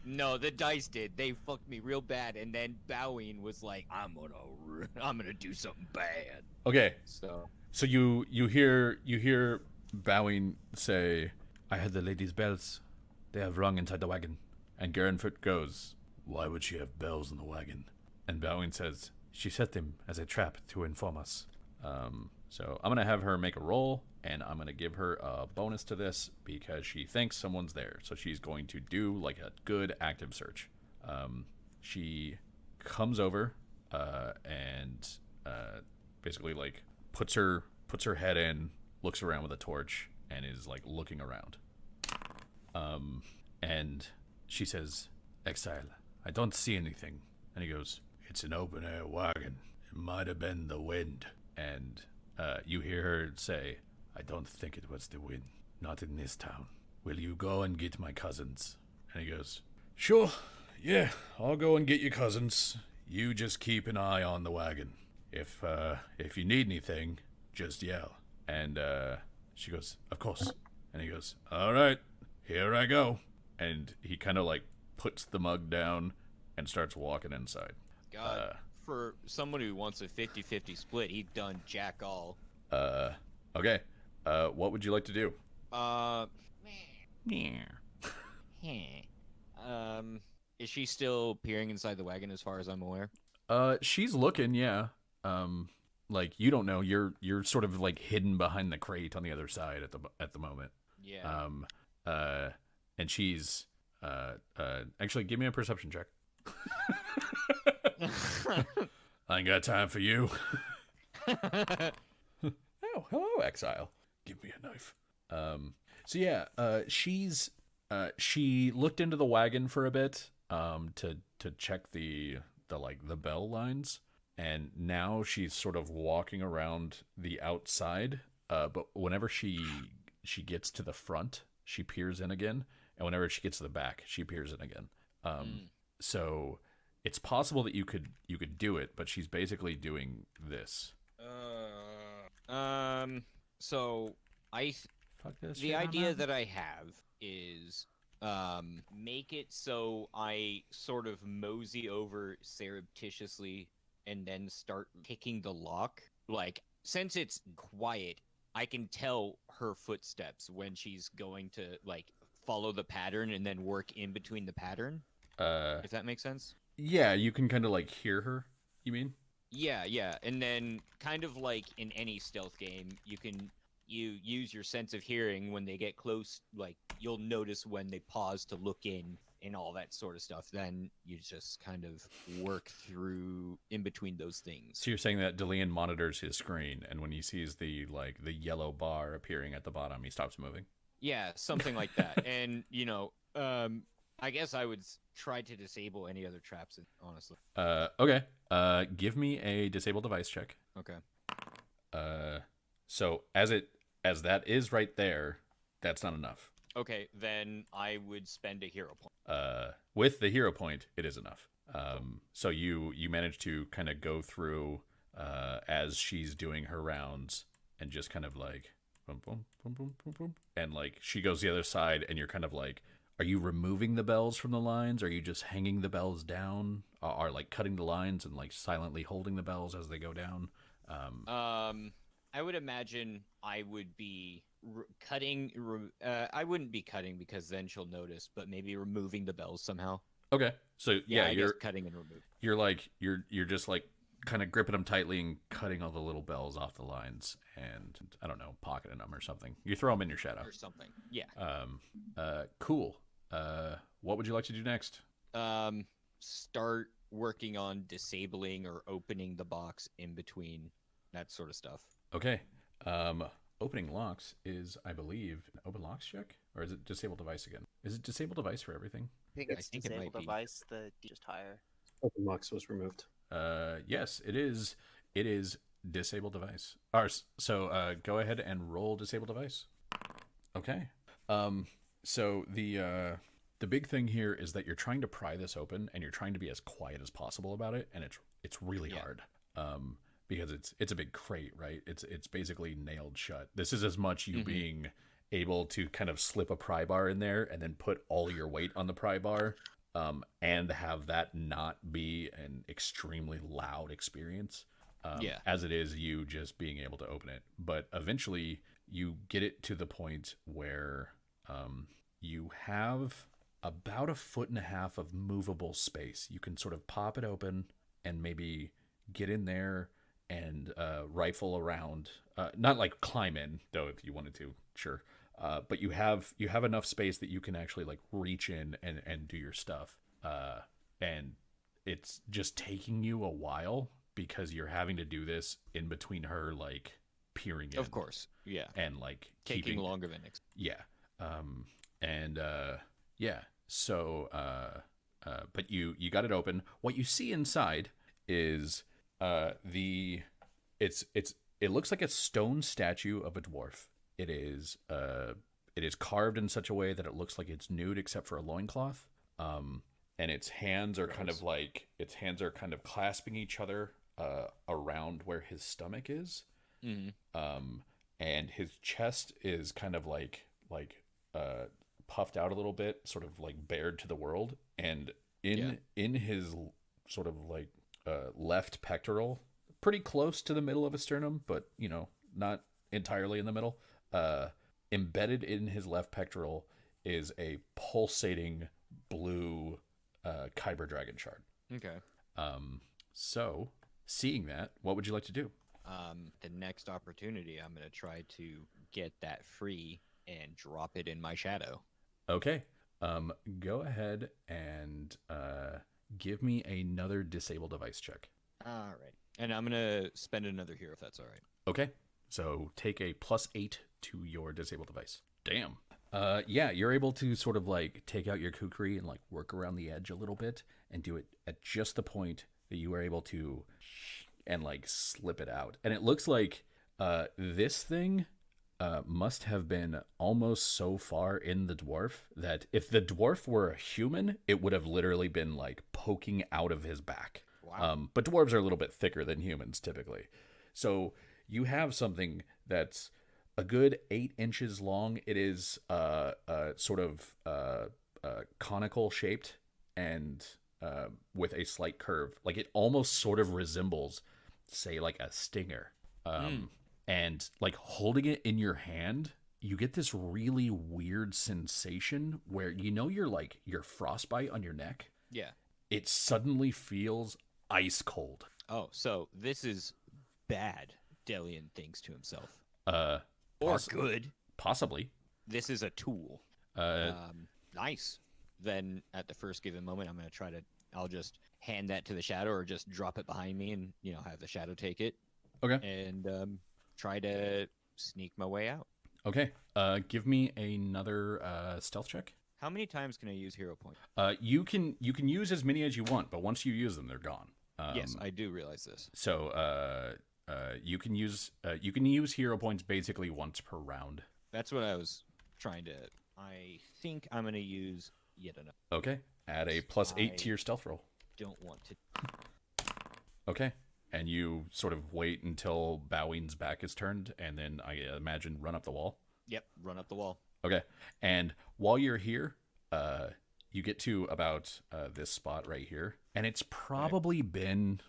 No, the dice did. They fucked me real bad, and then Bowing was like, "I'm gonna do something bad." Okay. So you hear Bowing say, "I had the lady's bells. They have rung inside the wagon." And Garenfoot goes, "Why would she have bells in the wagon?" And Bowing says, "She set them as a trap to inform us." So I'm going to have her make a roll, and I'm going to give her a bonus to this because she thinks someone's there. So she's going to do like a good active search. She comes over and basically like puts her head in, looks around with a torch, and is like looking around. And she says, "Exile, I don't see anything." And he goes, "It's an open air wagon. It might have been the wind." And you hear her say, "I don't think it was the wind. Not in this town. Will you go and get my cousins?" And he goes, "Sure, yeah, I'll go and get your cousins. You just keep an eye on the wagon. If you need anything, just yell." And she goes, "Of course." And he goes, "All right, here I go." And he kind of like puts the mug down and starts walking inside. God, for someone who wants a 50-50 split, he's done jack all. Okay. What would you like to do? Is she still peering inside the wagon as far as I'm aware? She's looking, yeah. Like you don't know. You're sort of like hidden behind the crate on the other side at the moment. Yeah. And she's actually give me a perception check. I ain't got time for you. Oh, hello, Exile. Give me a knife. So yeah, she looked into the wagon for a bit, to check the bell lines, and now she's sort of walking around the outside. But whenever she gets to the front, she peers in again, and whenever she gets to the back, she peers in again. So it's possible that you could do it, but she's basically doing this. So Fuck this. the idea that I have is make it so I sort of mosey over surreptitiously and then start picking the lock. Like, since it's quiet, I can tell her footsteps when she's going to like follow the pattern and then work in between the pattern. If that makes sense. Yeah, you can kind of like hear her. You mean? Yeah. And then kind of like in any stealth game, you use your sense of hearing when they get close. Like, you'll notice when they pause to look in and all that sort of stuff. Then you just kind of work through in between those things. So you're saying that DeLeon monitors his screen, and when he sees the yellow bar appearing at the bottom, he stops moving? Yeah, something like that. And, I guess I would try to disable any other traps, honestly. Okay. Give me a disable device check. Okay. So as that is right there, that's not enough. Okay, then I would spend a hero point. With the hero point, it is enough. So you manage to kind of go through as she's doing her rounds, and just kind of like boom, boom, boom, boom, boom, boom, and like she goes the other side, and you're kind of like, are you removing the bells from the lines? Are you just hanging the bells down? Are like cutting the lines and like silently holding the bells as they go down? I would imagine I would be cutting. I wouldn't be cutting because then she'll notice, but maybe removing the bells somehow. Okay, so yeah, you're cutting and removing. You're just like kind of gripping them tightly and cutting all the little bells off the lines, and I don't know, pocketing them or something. You throw them in your shadow or something. Yeah. Cool. What would you like to do next? Start working on disabling or opening the box in between, that sort of stuff. Okay. Opening locks is, I believe, an open locks check, or is it disable device again? Is it disable device for everything? I think it's I think it disabled might be. device, the just higher. Open locks was removed. Yes, it is. It is disable device. So go ahead and roll disable device. Okay. So the big thing here is that you're trying to pry this open, and you're trying to be as quiet as possible about it, and it's really hard. Because it's a big crate, right? It's basically nailed shut. This is as much you being able to kind of slip a pry bar in there and then put all your weight on the pry bar, and have that not be an extremely loud experience. As it is you just being able to open it. But eventually you get it to the point where you have about 1.5 feet of movable space. You can sort of pop it open and maybe get in there and rifle around, not like climb in though, if you wanted to, sure. But you have enough space that you can actually like reach in and do your stuff. And it's just taking you a while because you're having to do this in between her like peering in. Of course, yeah. And like taking longer than expected. Yeah. Yeah. So but you got it open. What you see inside is it looks like a stone statue of a dwarf. It is carved in such a way that it looks like it's nude except for a loincloth. And its hands are kind of clasping each other around where his stomach is. And his chest is kind of like puffed out a little bit, sort of like bared to the world. And in his sort of like left pectoral, pretty close to the middle of his sternum, but not entirely in the middle. Embedded in his left pectoral is a pulsating blue Kyber dragon shard. Okay. So seeing that, what would you like to do? The next opportunity, I'm going to try to get that free and drop it in my shadow. Okay. Go ahead and give me another disable device check. All right. And I'm going to spend another hero if that's all right. Okay. So take a +8 to your disable device. Damn. Yeah, you're able to sort of like take out your kukri and like work around the edge a little bit and do it at just the point that you are able to and like slip it out. And it looks like this thing must have been almost so far in the dwarf that if the dwarf were a human, it would have literally been like poking out of his back. Wow. But dwarves are a little bit thicker than humans typically. So you have something that's a good 8 inches long. It is sort of conical shaped and with a slight curve. Like it almost sort of resembles, say, like a stinger. And like holding it in your hand, you get this really weird sensation where your frostbite on your neck. Yeah. It suddenly feels ice cold. Oh, so this is bad, Delian thinks to himself. Or good. Possibly. This is a tool. Nice. Then at the first given moment, I'll just hand that to the shadow or just drop it behind me and, have the shadow take it. Okay. And try to sneak my way out. Okay. Give me another stealth check. How many times can I use hero points? You can use as many as you want, but once you use them, they're gone. Yes, I do realize this. So you can use hero points basically once per round. That's what I was trying to. I think I'm gonna use yet another. Okay. Add a +8 to your stealth roll. Don't want to. Okay. And you sort of wait until Bowing's back is turned, and then I imagine run up the wall. Yep, run up the wall. Okay. And while you're here, you get to about this spot right here, and it's probably been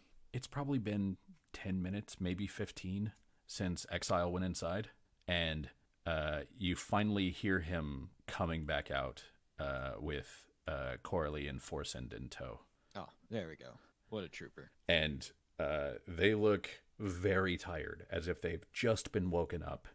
10 minutes, maybe 15, since Exile went inside, and you finally hear him coming back out with Coralie and Forsend in tow. Oh, there we go. What a trooper. And they look very tired, as if they've just been woken up.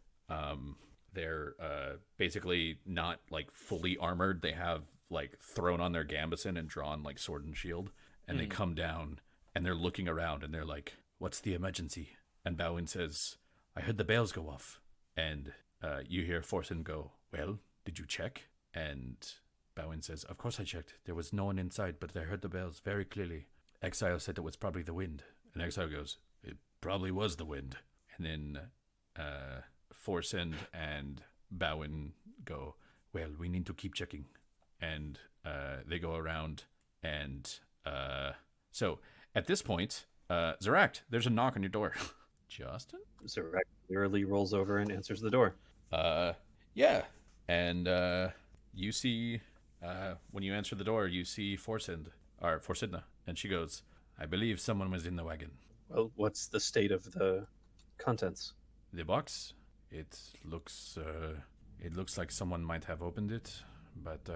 They're basically not like fully armored. They have like thrown on their gambeson and drawn like sword and shield, and they come down and they're looking around and they're like, "What's the emergency?" And Bowin says, "I heard the bells go off." And you hear Forsen go, "Well, did you check?" And Bowin says, "Of course I checked. There was no one inside, but I heard the bells very clearly. Exile said it was probably the wind." And Exile goes, "It probably was the wind." And then Forsend and Bowin go, "Well, we need to keep checking." And they go around, and so at this point, Zeract, there's a knock on your door. Justin? Zeract wearily rolls over and answers the door. Yeah. And you see, when you answer the door, you see Forsidna, and she goes, "I believe someone was in the wagon." Well, what's the state of the contents? The box? It looks like someone might have opened it, but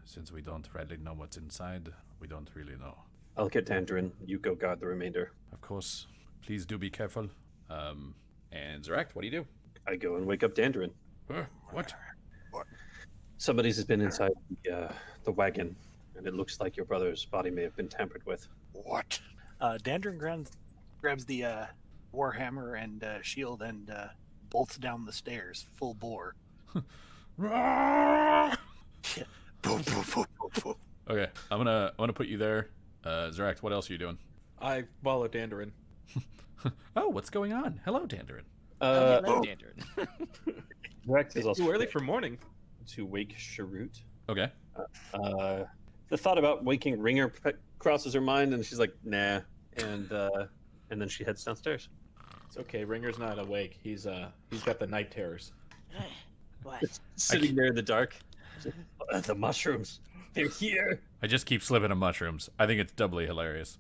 since we don't really know what's inside, we don't really know. I'll get Dandrin. You go guard the remainder. Of course. Please do be careful. And Zeract, what do you do? I go and wake up Dandrin. What? Somebody's been inside the wagon, and it looks like your brother's body may have been tampered with. What? Dandrin grabs the warhammer and shield and bolts down the stairs, full bore. Yeah. Boom, boom, boom, boom, boom. Okay, I'm gonna put you there. Zeract, what else are you doing? I follow Dandarin. Oh, what's going on? Hello, Dandarin. Hello, Dandarin. Rex is also Too early for morning. to wake Sharut. Okay. The thought about waking Ringer crosses her mind, and she's like, "Nah," and then she heads downstairs. It's okay. Ringer's not awake. He's got the night terrors. What? Sitting there in the dark. The mushrooms. They're here. I just keep slipping on mushrooms. I think it's doubly hilarious.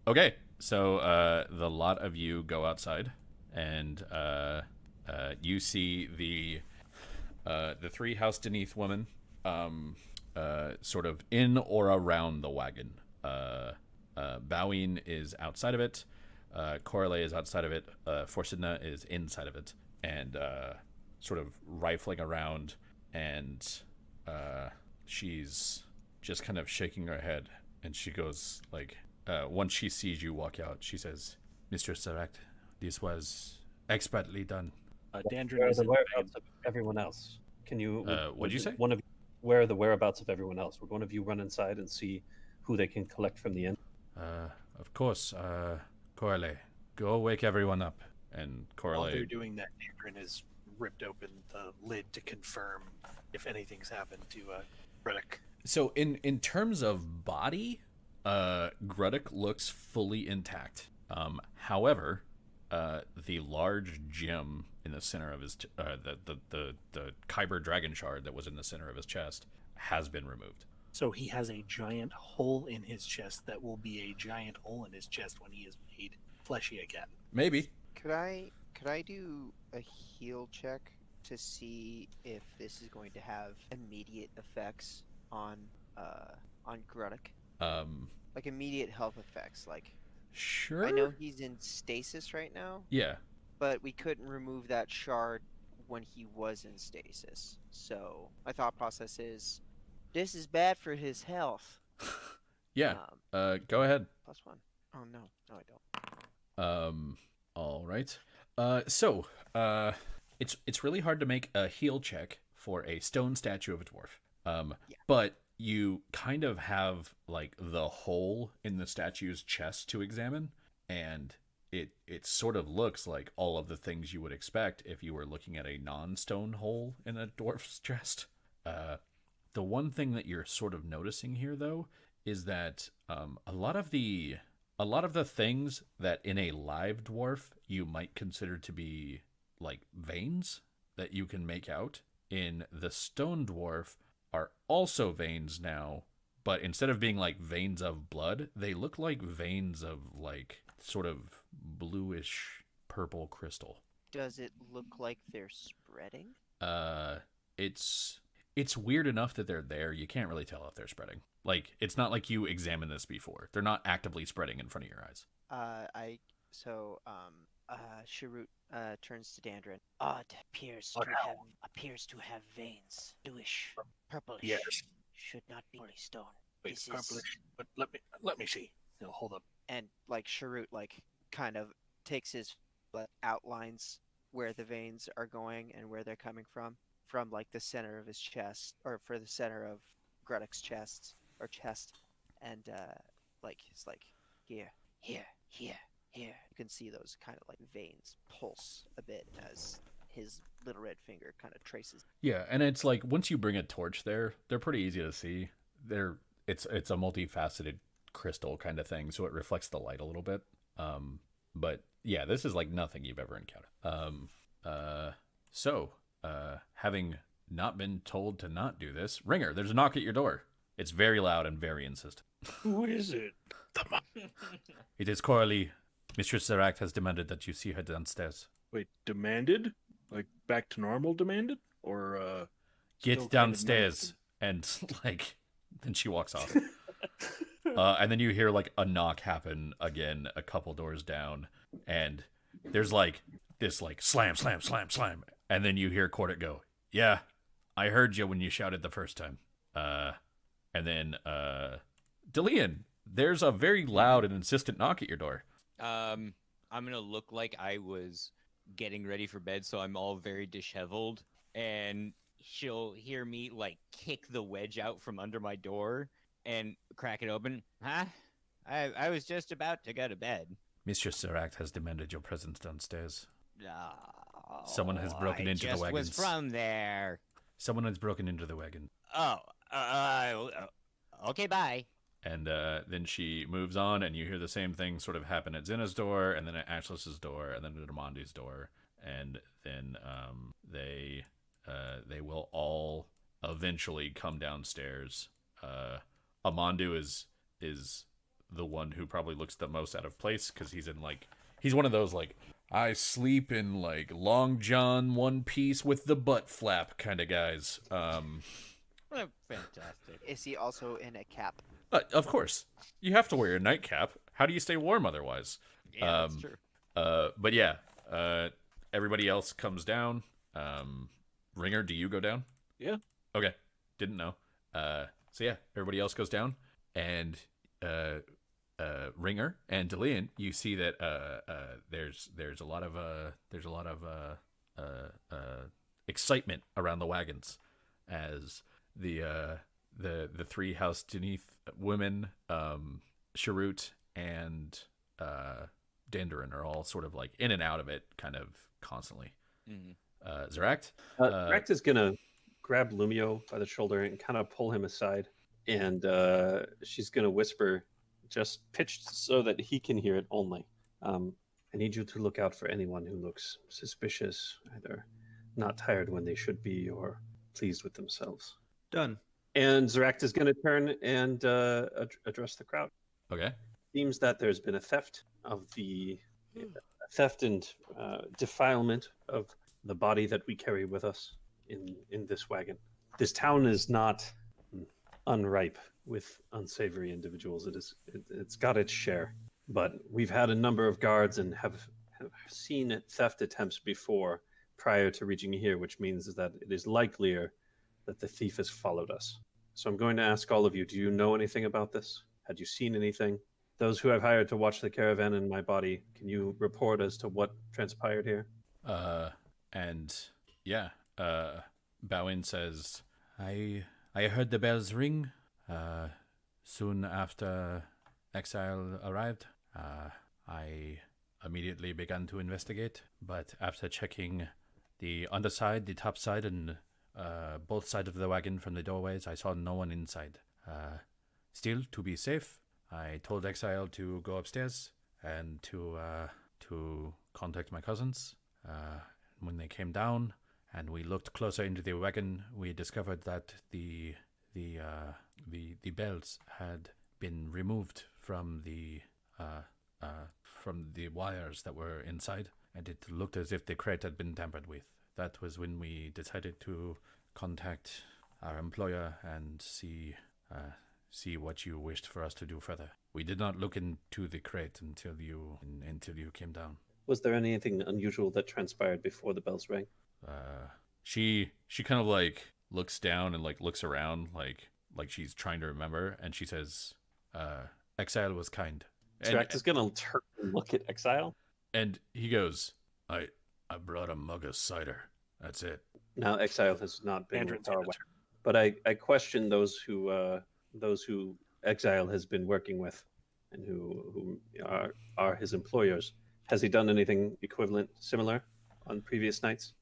Okay, so the lot of you go outside, and you see the three House Deneath women sort of in or around the wagon. Bowing is outside of it. Corley is outside of it. Forsidna is inside of it, and sort of rifling around, and she's just kind of shaking her head, and she goes like, once she sees you walk out, she says, "Mr. Zeract, this was expertly done." Dandrin Where are is the in the whereabouts of everyone else? Can you? What'd you say? Where are the whereabouts of everyone else? Would one of you run inside and see who they can collect from the inn? Of course, Corley, go wake everyone up. And While they're Corley, doing that, Dandrin has ripped open the lid to confirm if anything's happened to Reddick. so in terms of body, Gruddick looks fully intact. However, the large gem in the center of his the Kyber dragon shard that was in the center of his chest has been removed. So he has a giant hole in his chest that will be a giant hole in his chest when he is made fleshy again. Maybe. Could I do a heal check to see if this is going to have immediate effects on Gruddick? Like immediate health effects. Like Sure. I know he's in stasis right now, Yeah. but we couldn't remove that shard when he was in stasis. So my thought process is, this is bad for his health. Yeah. Go ahead. +1. Oh no, I don't. All right. So it's really hard to make a heal check for a stone statue of a dwarf. But you kind of have like the hole in the statue's chest to examine, and it sort of looks like all of the things you would expect if you were looking at a non-stone hole in a dwarf's chest. The one thing that you're sort of noticing here, though, is that a lot of the things that in a live dwarf you might consider to be like veins that you can make out in the stone dwarf are also veins now, but instead of being like veins of blood, they look like veins of like sort of bluish purple crystal. Does it look like they're spreading? It's weird enough that they're there. You can't really tell if they're spreading. Like, it's not like you examined this before. They're not actively spreading in front of your eyes. Sharut turns to Dandrin. It appears to have veins, bluish, purplish. Yes. Should not be stone. Wait, This is- purplish. But let me see. No, hold up. And like Sharut, like kind of takes his outlines where the veins are going and where they're coming from like the center of his chest, or for the center of Gruddick's chest, and like it's like here. You can see those kind of like veins pulse a bit as his little red finger kind of traces. Yeah, and it's like once you bring a torch there, they're pretty easy to see. It's a multifaceted crystal kind of thing, so it reflects the light a little bit. But yeah, this is like nothing you've ever encountered. Having not been told to not do this, Ringer, there's a knock at your door. It's very loud and very insistent. Who is it? It is Coralie. Mistress Zeract has demanded that you see her downstairs. Wait, demanded? Like back to normal demanded? Or Get still kind of downstairs. And like, then she walks off. And then you hear like a knock happen again a couple doors down, and there's like this like slam, slam, slam, slam, and then you hear Cordic go, "Yeah, I heard you when you shouted the first time." And then Delian, there's a very loud and insistent knock at your door. I'm gonna look like I was getting ready for bed, so I'm all very disheveled, and she'll hear me like kick the wedge out from under my door and crack it open. Huh? I was just about to go to bed. Mistress Zeract has demanded your presence downstairs. Oh, Someone has broken into the wagons. Was from there. Someone has broken into the wagon. Oh, okay, bye. And then she moves on, and you hear the same thing sort of happen at Zena's door, and then at Ashlis's door, and then at Amandu's door, and then they will all eventually come downstairs. Amandu is the one who probably looks the most out of place because he's one of those like I sleep in like long john one piece with the butt flap kind of guys. Fantastic. Is he also in a cap? Of course, you have to wear your nightcap. How do you stay warm otherwise? Yeah, that's true. But yeah, everybody else comes down. Ringer, do you go down? Yeah. Okay, didn't know. So yeah, everybody else goes down, and Ringer and Delian, you see that there's a lot of excitement around the wagons as the three House Deneth women, Sharut and Dandarin are all sort of like in and out of it kind of constantly. Zeract? Zeract is gonna grab Lumio by the shoulder and kind of pull him aside, and she's gonna whisper, just pitched so that he can hear it only. I need you to look out for anyone who looks suspicious, either not tired when they should be or pleased with themselves. Done. And Zeract is going to turn and address the crowd. Okay. Seems that there's been a theft and defilement of the body that we carry with us in this wagon. This town is not unripe with unsavory individuals. It's got its share, but we've had a number of guards and have seen theft attempts before prior to reaching here, which means that it is likelier that the thief has followed us. So I'm going to ask all of you, do you know anything about this? Had you seen anything? Those who I've hired to watch the caravan and my body, can you report as to what transpired here? Bowin says, I heard the bells ring soon after Exile arrived. I immediately began to investigate, but after checking the underside, the top side, and both sides of the wagon from the doorways, I saw no one inside. Still, to be safe, I told Exile to go upstairs and to contact my cousins. When they came down and we looked closer into the wagon, we discovered that the bells had been removed from the wires that were inside, and it looked as if the crate had been tampered with. That was when we decided to contact our employer and see what you wished for us to do further. We did not look into the crate until you came down. Was there anything unusual that transpired before the bells rang? She kind of like looks down and like looks around like she's trying to remember, and she says, Exile was kind. Zeract is gonna turn and look at Exile. And he goes, I brought a mug of cider. That's it. Now Exile has not been far away, but I question those who Exile has been working with, and who are his employers. Has he done anything equivalent, similar, on previous nights?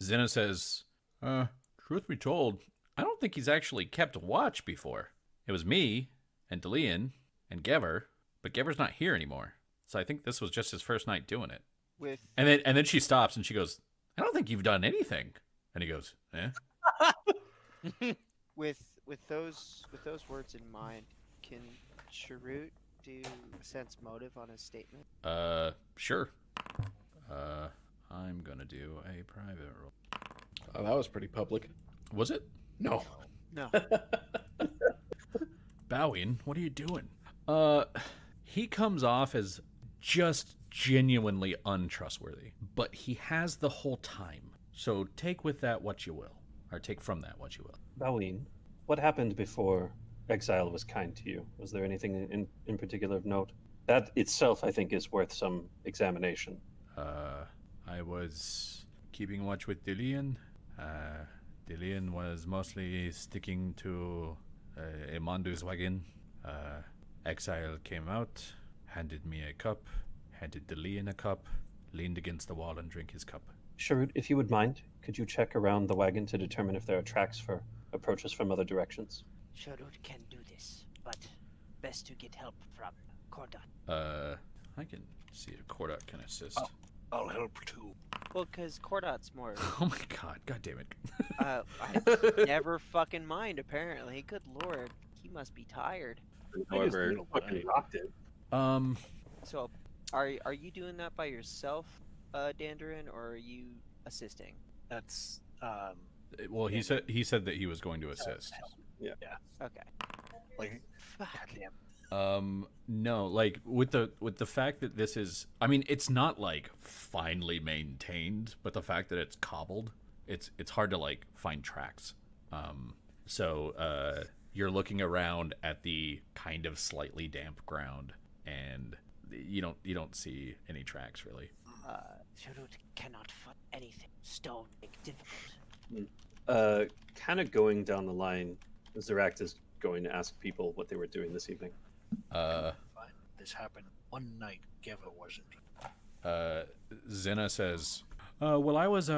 Zena says, truth be told, I don't think he's actually kept watch before. It was me and Delian and Gever, but Gever's not here anymore. So I think this was just his first night doing it. And then she stops and she goes, I don't think you've done anything. And he goes, eh? With those words in mind, can Sharut do a sense motive on his statement? Sure. I'm gonna do a private roll. Oh, that was pretty public. Was it? No. No. Bowing, what are you doing? He comes off as just genuinely untrustworthy, but he has the whole time. So take with that what you will, or take from that what you will. Boween, what happened before Exile was kind to you? Was there anything in particular of note? That itself, I think, is worth some examination. I was keeping watch with Dillian. Dillian was mostly sticking to Emandu's wagon. Exile came out, handed me a cup, handed Dillian a cup, leaned against the wall and drank his cup. Sharut, if you would mind, could you check around the wagon to determine if there are tracks for approaches from other directions? Sharut can do this, but best to get help from Kordat. I can see if Kordat can assist. Oh. I'll help too. Well, because Kordat's more. Oh my god damn it. I never fucking mind, apparently. Good lord. He must be tired. However, fucking rocked it. So, are you doing that by yourself, Dandrin, or are you assisting? That's Well, he said that he was going to assist. Yeah. Okay. like Fuck. goddamn. No, like with the fact that this is, I mean, it's not like finely maintained, but the fact that it's cobbled, it's hard to like find tracks. So you're looking around at the kind of slightly damp ground, and you don't see any tracks really. Sharut cannot find anything. Stone make difficult. Kind of going down the line, Zeract is going to ask people what they were doing this evening. This happened one night. Geva wasn't. Zena says, well, I was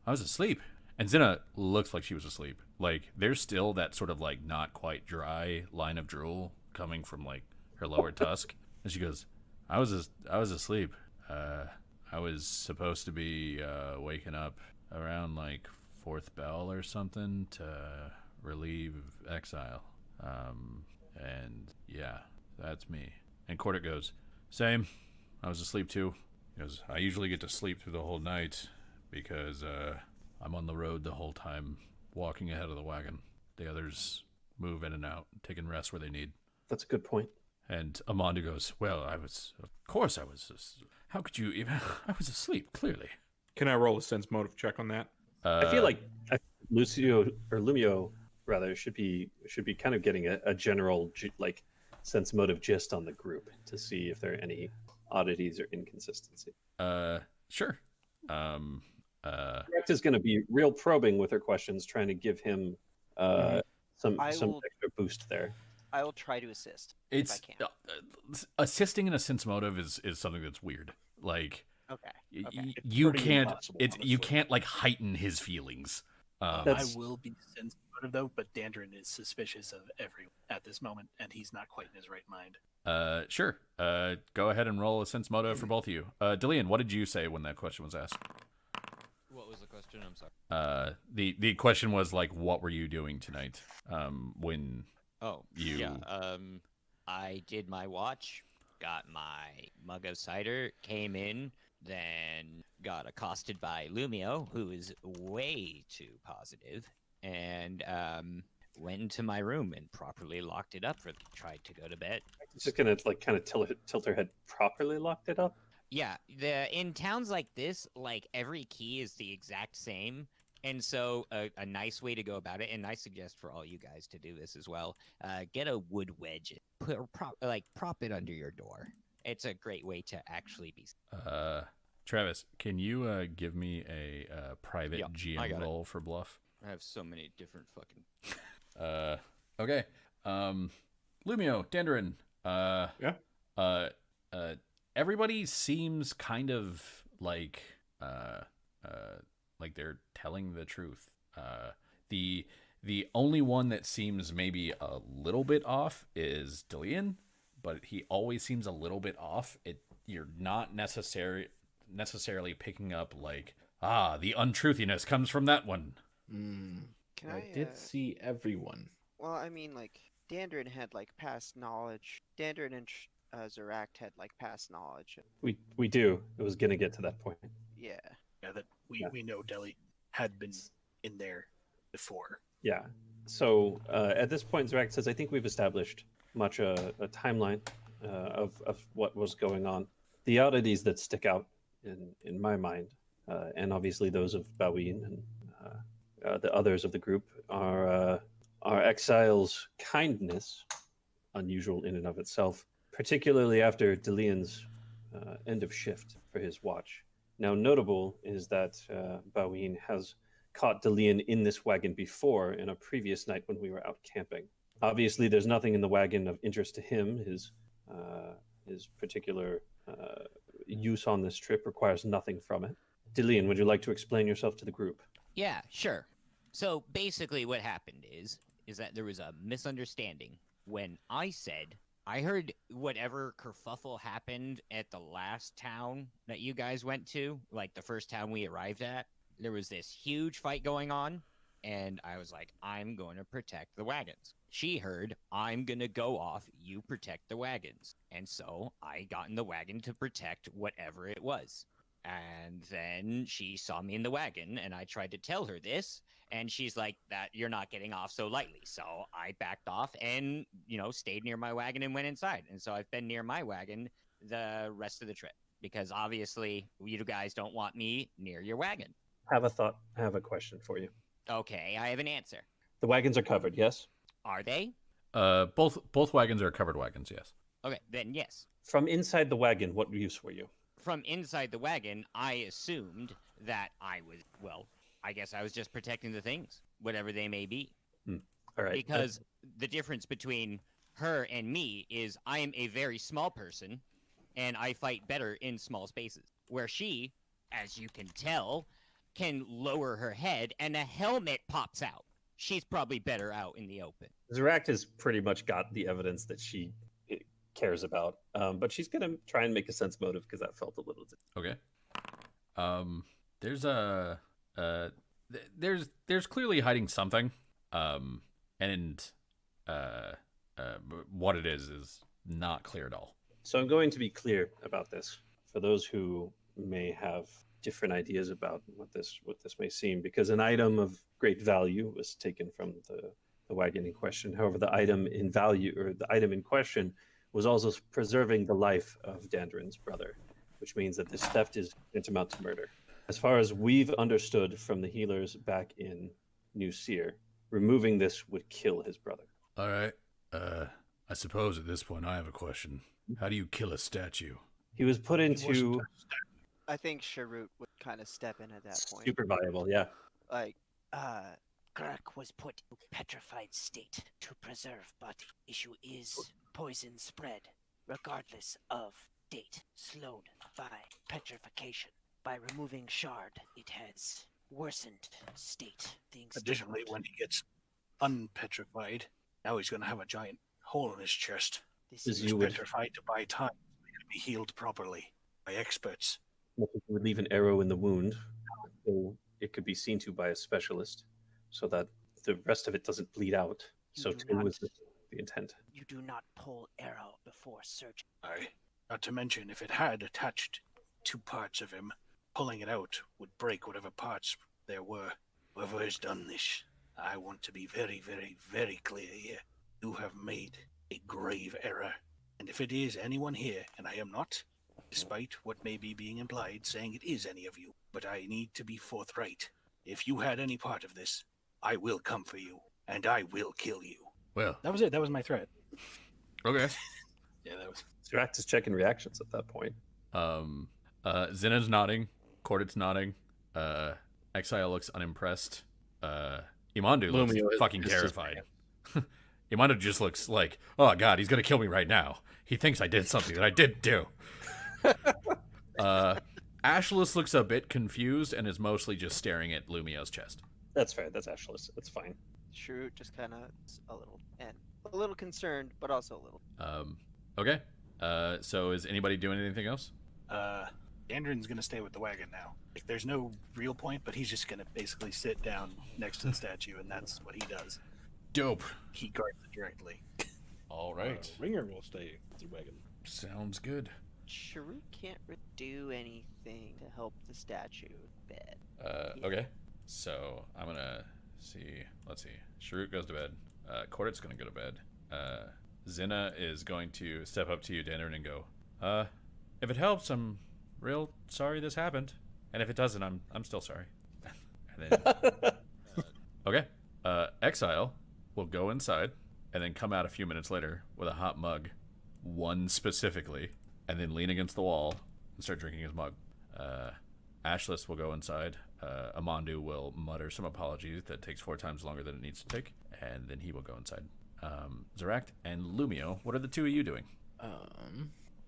asleep. And Zena looks like she was asleep. Like, there's still that sort of, like, not quite dry line of drool coming from, like, her lower tusk. And she goes, I was asleep. I was supposed to be waking up around, like, fourth bell or something to relieve Exile. And, yeah, that's me. And Kordat goes, same. I was asleep, too. He goes, I usually get to sleep through the whole night because, I'm on the road the whole time, walking ahead of the wagon. The others move in and out, taking rest where they need. That's a good point. And Amandu goes, well, of course I was. How could you even? I was asleep, clearly. Can I roll a sense motive check on that? I feel like Lumio rather should be kind of getting a general like sense motive gist on the group to see if there are any oddities or inconsistency. Sure. Rex is going to be real probing with her questions, trying to give him some extra boost there. I will try to assist It's if I can. Assisting in a sense motive is something that's weird. Like, Okay. you pretty can't. impossible, You honestly. can't like heighten his feelings. I That's- will be sensitive though, but Dandrin is suspicious of everyone at this moment, and he's not quite in his right mind. Sure. Go ahead and roll a sense motive for both of you. Dillian, what did you say when that question was asked? What was the question? I'm sorry. The question was like, what were you doing tonight? When Oh, you- yeah. I did my watch, got my mug of cider, came in, then got accosted by Lumio, who is way too positive, and went into my room and properly locked it up. Tried to go to bed. Just gonna like kind of tilt her head. Properly locked it up. Yeah, in towns like this, like every key is the exact same, and so a nice way to go about it, and I suggest for all you guys to do this as well. Get a wood wedge, prop it under your door. It's a great way to actually be. Travis, can you give me a private Yeah, I GM got it. roll for bluff? I have so many different fucking. Okay. Lumio, Dandrin. Yeah. Everybody seems kind of like they're telling the truth. The only one that seems maybe a little bit off is Dillian, but he always seems a little bit off. You're not necessarily picking up like, the untruthiness comes from that one. Can I did see everyone. Well, I mean, like, Dandrin had, like, past knowledge. Dandrin and Zeract had, like, past knowledge. We do. It was gonna get to that point. Yeah. Yeah, that we know Deli had been in there before. Yeah. So at this point, Zeract says, I think we've established much a timeline of what was going on. The oddities that stick out in my mind, and obviously those of Baween and the others of the group, are our exile's kindness, unusual in and of itself, particularly after Delian's end of shift for his watch. Now, notable is that Baween has caught Delian in this wagon before in a previous night when we were out camping. Obviously, there's nothing in the wagon of interest to him. His particular use on this trip requires nothing from it. Delian, would you like to explain yourself to the group? Yeah, sure. So basically what happened is that there was a misunderstanding when I said I heard whatever kerfuffle happened at the last town that you guys went to, like the first town we arrived at. There was this huge fight going on, and I was like, I'm going to protect the wagons. She heard, I'm going to go off, you protect the wagons. And so I got in the wagon to protect whatever it was. And then she saw me in the wagon, and I tried to tell her this, and she's like, that you're not getting off so lightly. So I backed off and, stayed near my wagon and went inside. And so I've been near my wagon the rest of the trip, because obviously you guys don't want me near your wagon. Have a thought. I have a question for you. Okay, I have an answer. The wagons are covered, yes? Are they? Both wagons are covered wagons, yes. Okay, then yes. From inside the wagon, what use were you? From inside the wagon, I assumed that I guess I was just protecting the things, whatever they may be. All right. Because the difference between her and me is I am a very small person, and I fight better in small spaces. Where she, as you can tell, can lower her head and a helmet pops out. She's probably better out in the open. Zarak has pretty much got the evidence that she cares about, but she's going to try and make a sense motive because that felt a little Okay. There's clearly hiding something, and what it is not clear at all. So I'm going to be clear about this for those who may have different ideas about what this may seem, because an item of great value was taken from the wagon in question. However, the item in value, or the item in question, was also preserving the life of Dandrin's brother, which means that this theft is tantamount to murder. As far as we've understood from the healers back in New Seer, removing this would kill his brother. All right. I suppose at this point I have a question. How do you kill a statue? He was put into... I think Sharut would kind of step in at that point. Super viable, yeah. Like, Grek was put in petrified state to preserve, but issue is poison spread, regardless of date, slowed by petrification. By removing shard, it has worsened state. Things Additionally, when he gets unpetrified, now he's going to have a giant hole in his chest. This He's petrified to buy time. He can be healed properly by experts. You would leave an arrow in the wound, so it could be seen to by a specialist, so that the rest of it doesn't bleed out. So too was the intent. You do not pull arrow before surgery. Aye. Not to mention, if it had attached 2 parts of him, pulling it out would break whatever parts there were. Whoever has done this, I want to be very, very, very clear here. You have made a grave error. And if it is anyone here, and I am not, despite what may be being implied, saying it is any of you, but I need to be forthright. If you had any part of this, I will come for you, and I will kill you. Well, that was it. That was my threat. Okay. Yeah, that was... Zarak is checking reactions at that point. Zinna's nodding. Cordit's nodding. Exile looks unimpressed. Imandu looks fucking terrified. Imandu just looks like, oh god, he's gonna kill me right now. He thinks I did something that I didn't do. Ashlis looks a bit confused and is mostly just staring at Lumio's chest. That's fair. That's Ashlis. That's fine. Shrewd just kind of a little concerned, but also a little. Okay. So is anybody doing anything else? Dandrin's gonna stay with the wagon now. Like, there's no real point, but he's just gonna basically sit down next to the statue, and that's what he does. Dope. He guards it directly. All right. Ringer will stay with the wagon. Sounds good. Sharut can't really do anything to help the statue bed. Okay. So I'm gonna see. Let's see. Sharut goes to bed. Cordit's gonna go to bed. Zinna is going to step up to you, Dandrin, and go, if it helps, I'm real sorry this happened. And if it doesn't, I'm still sorry. And then, okay. Exile, will go inside and then come out a few minutes later with a hot mug, one specifically, and then lean against the wall and start drinking his mug. Ashless will go inside. Amandu will mutter some apologies that takes 4 times longer than it needs to take, and then he will go inside. Zeract and Lumio, what are the two of you doing?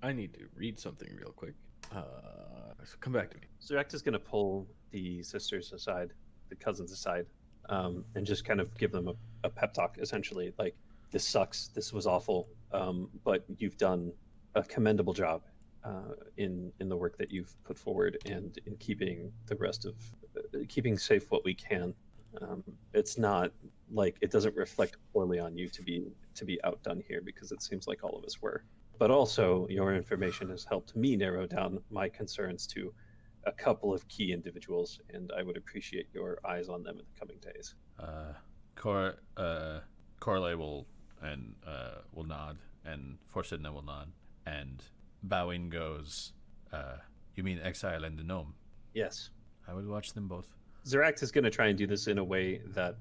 I need to read something real quick. So come back to me. Zeract is going to pull the sisters aside, the cousins aside, and just kind of give them a pep talk, essentially. Like, this sucks, this was awful, but you've done a commendable job in the work that you've put forward and in keeping the rest of keeping safe what we can. It's not like it doesn't reflect poorly on you to be outdone here, because it seems like all of us were. But also, your information has helped me narrow down my concerns to a couple of key individuals, and I would appreciate your eyes on them in the coming days. Corley will nod, and Forsidna will nod, and bowing goes, you mean Exile and the Gnome? Yes. I will watch them both. Zeract is going to try and do this in a way that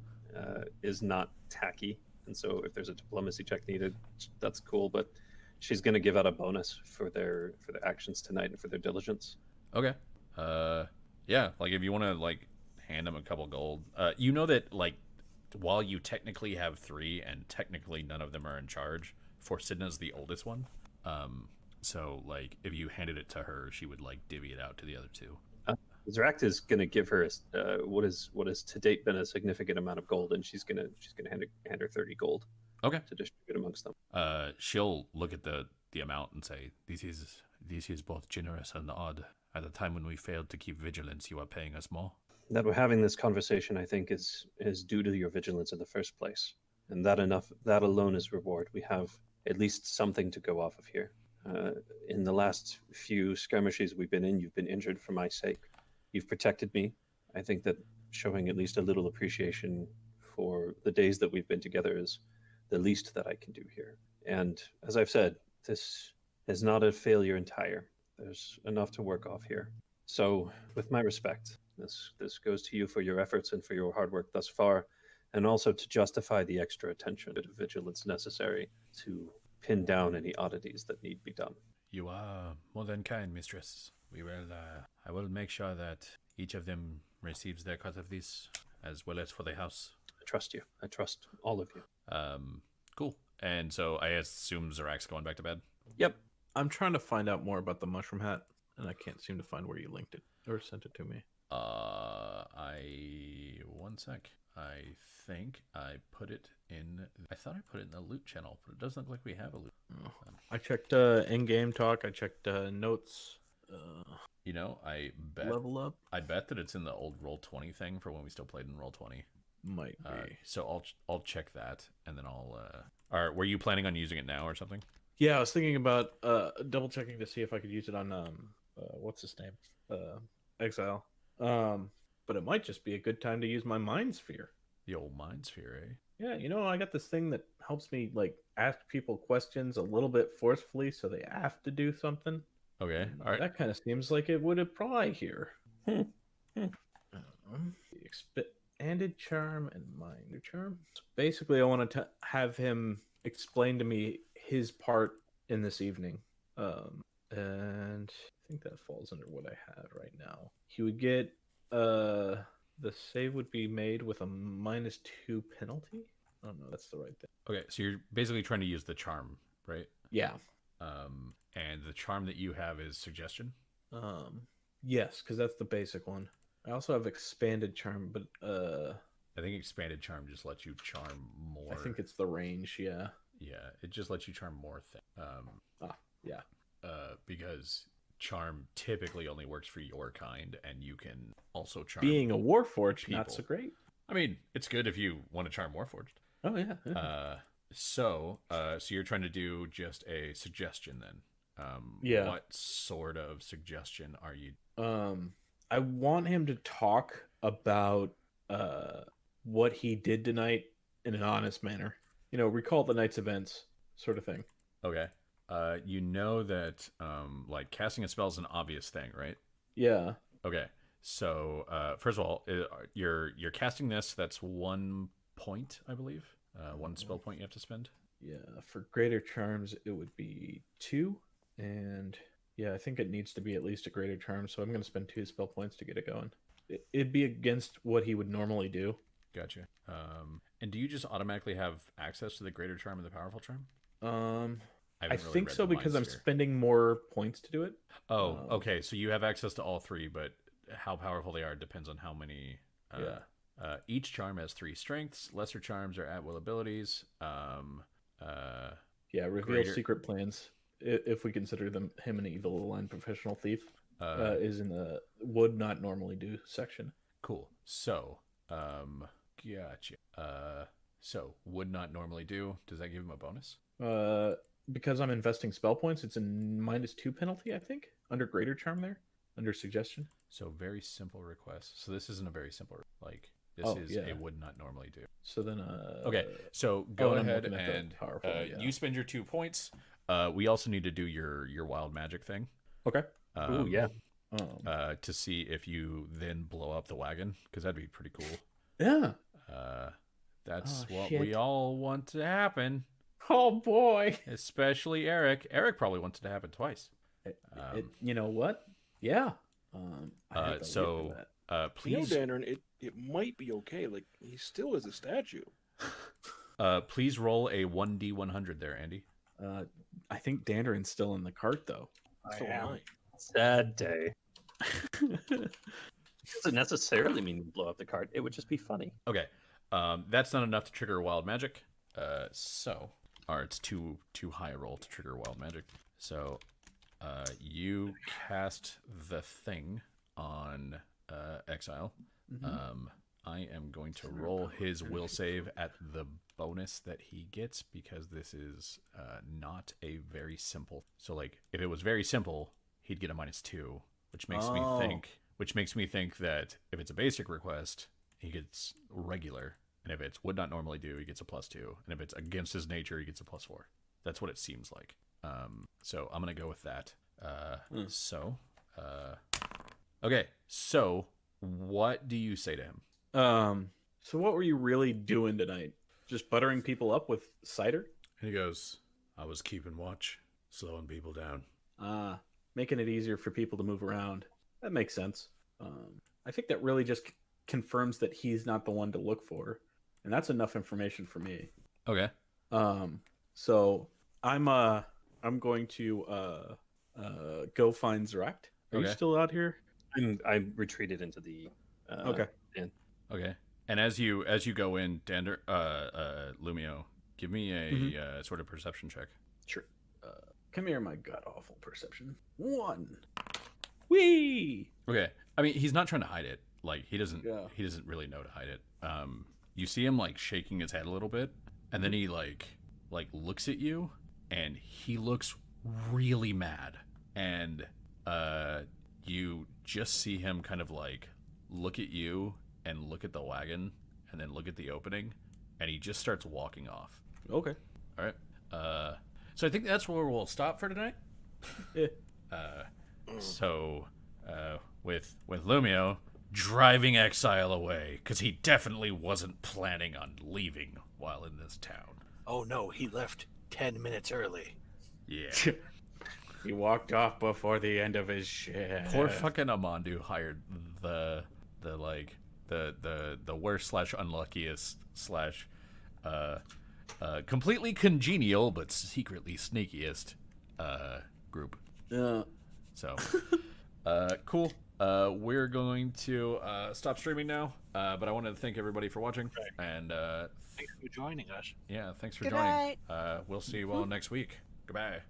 is not tacky, and so if there's a diplomacy check needed, that's cool, but she's going to give out a bonus for their actions tonight and for their diligence. Okay. Yeah, like if you want to like hand them a couple gold, you know that like while you technically have 3 and technically none of them are in charge, Forsidna's the oldest one. So like if you handed it to her, she would like divvy it out to the other 2. Zeract is going to give her what has to date been a significant amount of gold, and she's gonna hand her 30 gold. Okay. To distribute amongst them. She'll look at the amount and say, "This is both generous and odd. At a time when we failed to keep vigilance, you are paying us more." That we're having this conversation, I think, is due to your vigilance in the first place, and that alone is reward. We have at least something to go off of here. In the last few skirmishes we've been in, you've been injured for my sake. You've protected me. I think that showing at least a little appreciation for the days that we've been together is the least that I can do here. And as I've said, this is not a failure entire. There's enough to work off here. So, with my respect, this goes to you for your efforts and for your hard work thus far, and also to justify the extra attention and vigilance necessary to pin down any oddities that need be done. You are more than kind, mistress. We will. I will make sure that each of them receives their cut of this, as well as for the house. I trust you. I trust all of you. Cool. And so I assume Zerac's going back to bed? Yep. I'm trying to find out more about the mushroom hat, and I can't seem to find where you linked it or sent it to me. One sec. I think I put it in. I thought I put it in the loot channel, but it doesn't look like we have a loot. I checked in-game talk. I checked notes. You know, I bet level up. I bet that it's in the old Roll20 thing for when we still played in Roll20. Might be. So I'll check that, and then I'll. Were you planning on using it now or something? Yeah, I was thinking about double checking to see if I could use it on what's his name, Exile. But it might just be a good time to use my Mind Sphere. The old Mind Sphere, eh? Yeah, you know, I got this thing that helps me like ask people questions a little bit forcefully, so they have to do something. Okay, all right. That kind of seems like it would apply here. Expanded charm and mind charm. So basically, I want to have him explain to me his part in this evening, and I think that falls under what I have right now. He would get the save would be made with a -2 penalty. I don't know, that's the right thing. Okay, so you're basically trying to use the charm, right? Yeah. And the charm that you have is suggestion? Yes, because that's the basic one. I also have expanded charm, but I think expanded charm just lets you charm more. I think it's the range, yeah. Yeah, it just lets you charm more things. Yeah. Because charm typically only works for your kind, and you can also charm. Being a Warforged, people. Not so great. I mean, it's good if you want to charm Warforged. Oh yeah. So you're trying to do just a suggestion then? Yeah. What sort of suggestion are you? I want him to talk about what he did tonight in an honest manner. You know, recall the night's events, sort of thing. Okay. You know that like casting a spell is an obvious thing, right? Yeah. Okay. So first of all, you're casting this. That's 1 point, I believe. One spell point you have to spend. Yeah, for greater charms, it would be 2. And yeah, I think it needs to be at least a greater charm, so I'm going to spend 2 spell points to get it going. It'd be against what he would normally do. Gotcha. And do you just automatically have access to the greater charm and the powerful charm? I think so because I'm spending more points to do it. Oh, okay. So you have access to all 3, but how powerful they are depends on how many. Each charm has 3 strengths. Lesser charms are at will abilities. Reveal secret plans. If we consider him an evil aligned professional thief, is in the would not normally do section. Cool. So, gotcha. So would not normally do. Does that give him a bonus? Because I'm investing spell points, it's a -2 penalty, I think, under greater charm there, under suggestion. So very simple request. So this isn't a very simple it would not normally do. So then okay, so go ahead and you spend your 2 points. We also need to do your wild magic thing. Okay. To see if you then blow up the wagon, because that'd be pretty cool. Yeah. That's what we all want to happen. Oh boy. Especially Eric. Eric probably wants it to happen twice. You know what? Yeah. Please, Dandern, it might be okay. Like, he still is a statue. Please roll a 1d100 there, Andy. I think Dandern's still in the cart, though. So am I. Sad day. Doesn't necessarily mean blow up the cart. It would just be funny. Okay. That's not enough to trigger wild magic. Or it's too high a roll to trigger wild magic. So, you cast the thing on Exile. Mm-hmm. I am going to roll his will save at the bonus that he gets, because this is not a very simple. So, like, if it was very simple, he'd get a -2, which makes me think that if it's a basic request, he gets regular, and if it's would not normally do, he gets a +2, and if it's against his nature, he gets a +4. That's what it seems like. So I'm gonna go with that. Okay. So what do you say to him? So what were you really doing tonight? Just buttering people up with cider? And he goes, I was keeping watch, slowing people down. Making it easier for people to move around. That makes sense. I think that really just confirms that he's not the one to look for, and that's enough information for me. Okay. So I'm going to go find Zrakt. Are you still out here? I retreated into the inn. Okay. And as you go in, Lumio, give me a sort of perception check. Sure. Come here, my god awful perception. 1. Whee! Okay. I mean, he's not trying to hide it. Like, he doesn't really know to hide it. You see him like shaking his head a little bit, and then he like looks at you, and he looks really mad. And you just see him kind of like look at you and look at the wagon and then look at the opening, and he just starts walking off. Okay. All right. So I think that's where we'll stop for tonight. Yeah. So with Lumio driving Exile away, because he definitely wasn't planning on leaving while in this town. Oh no, he left 10 minutes early. Yeah. He walked off before the end of his shift. Poor fucking Amandu hired the worst / unluckiest / completely congenial but secretly sneakiest group. Yeah. So cool. We're going to stop streaming now, but I wanted to thank everybody for watching, and thanks for joining us. Yeah, thanks for Good joining. night. We'll see you all next week. Goodbye.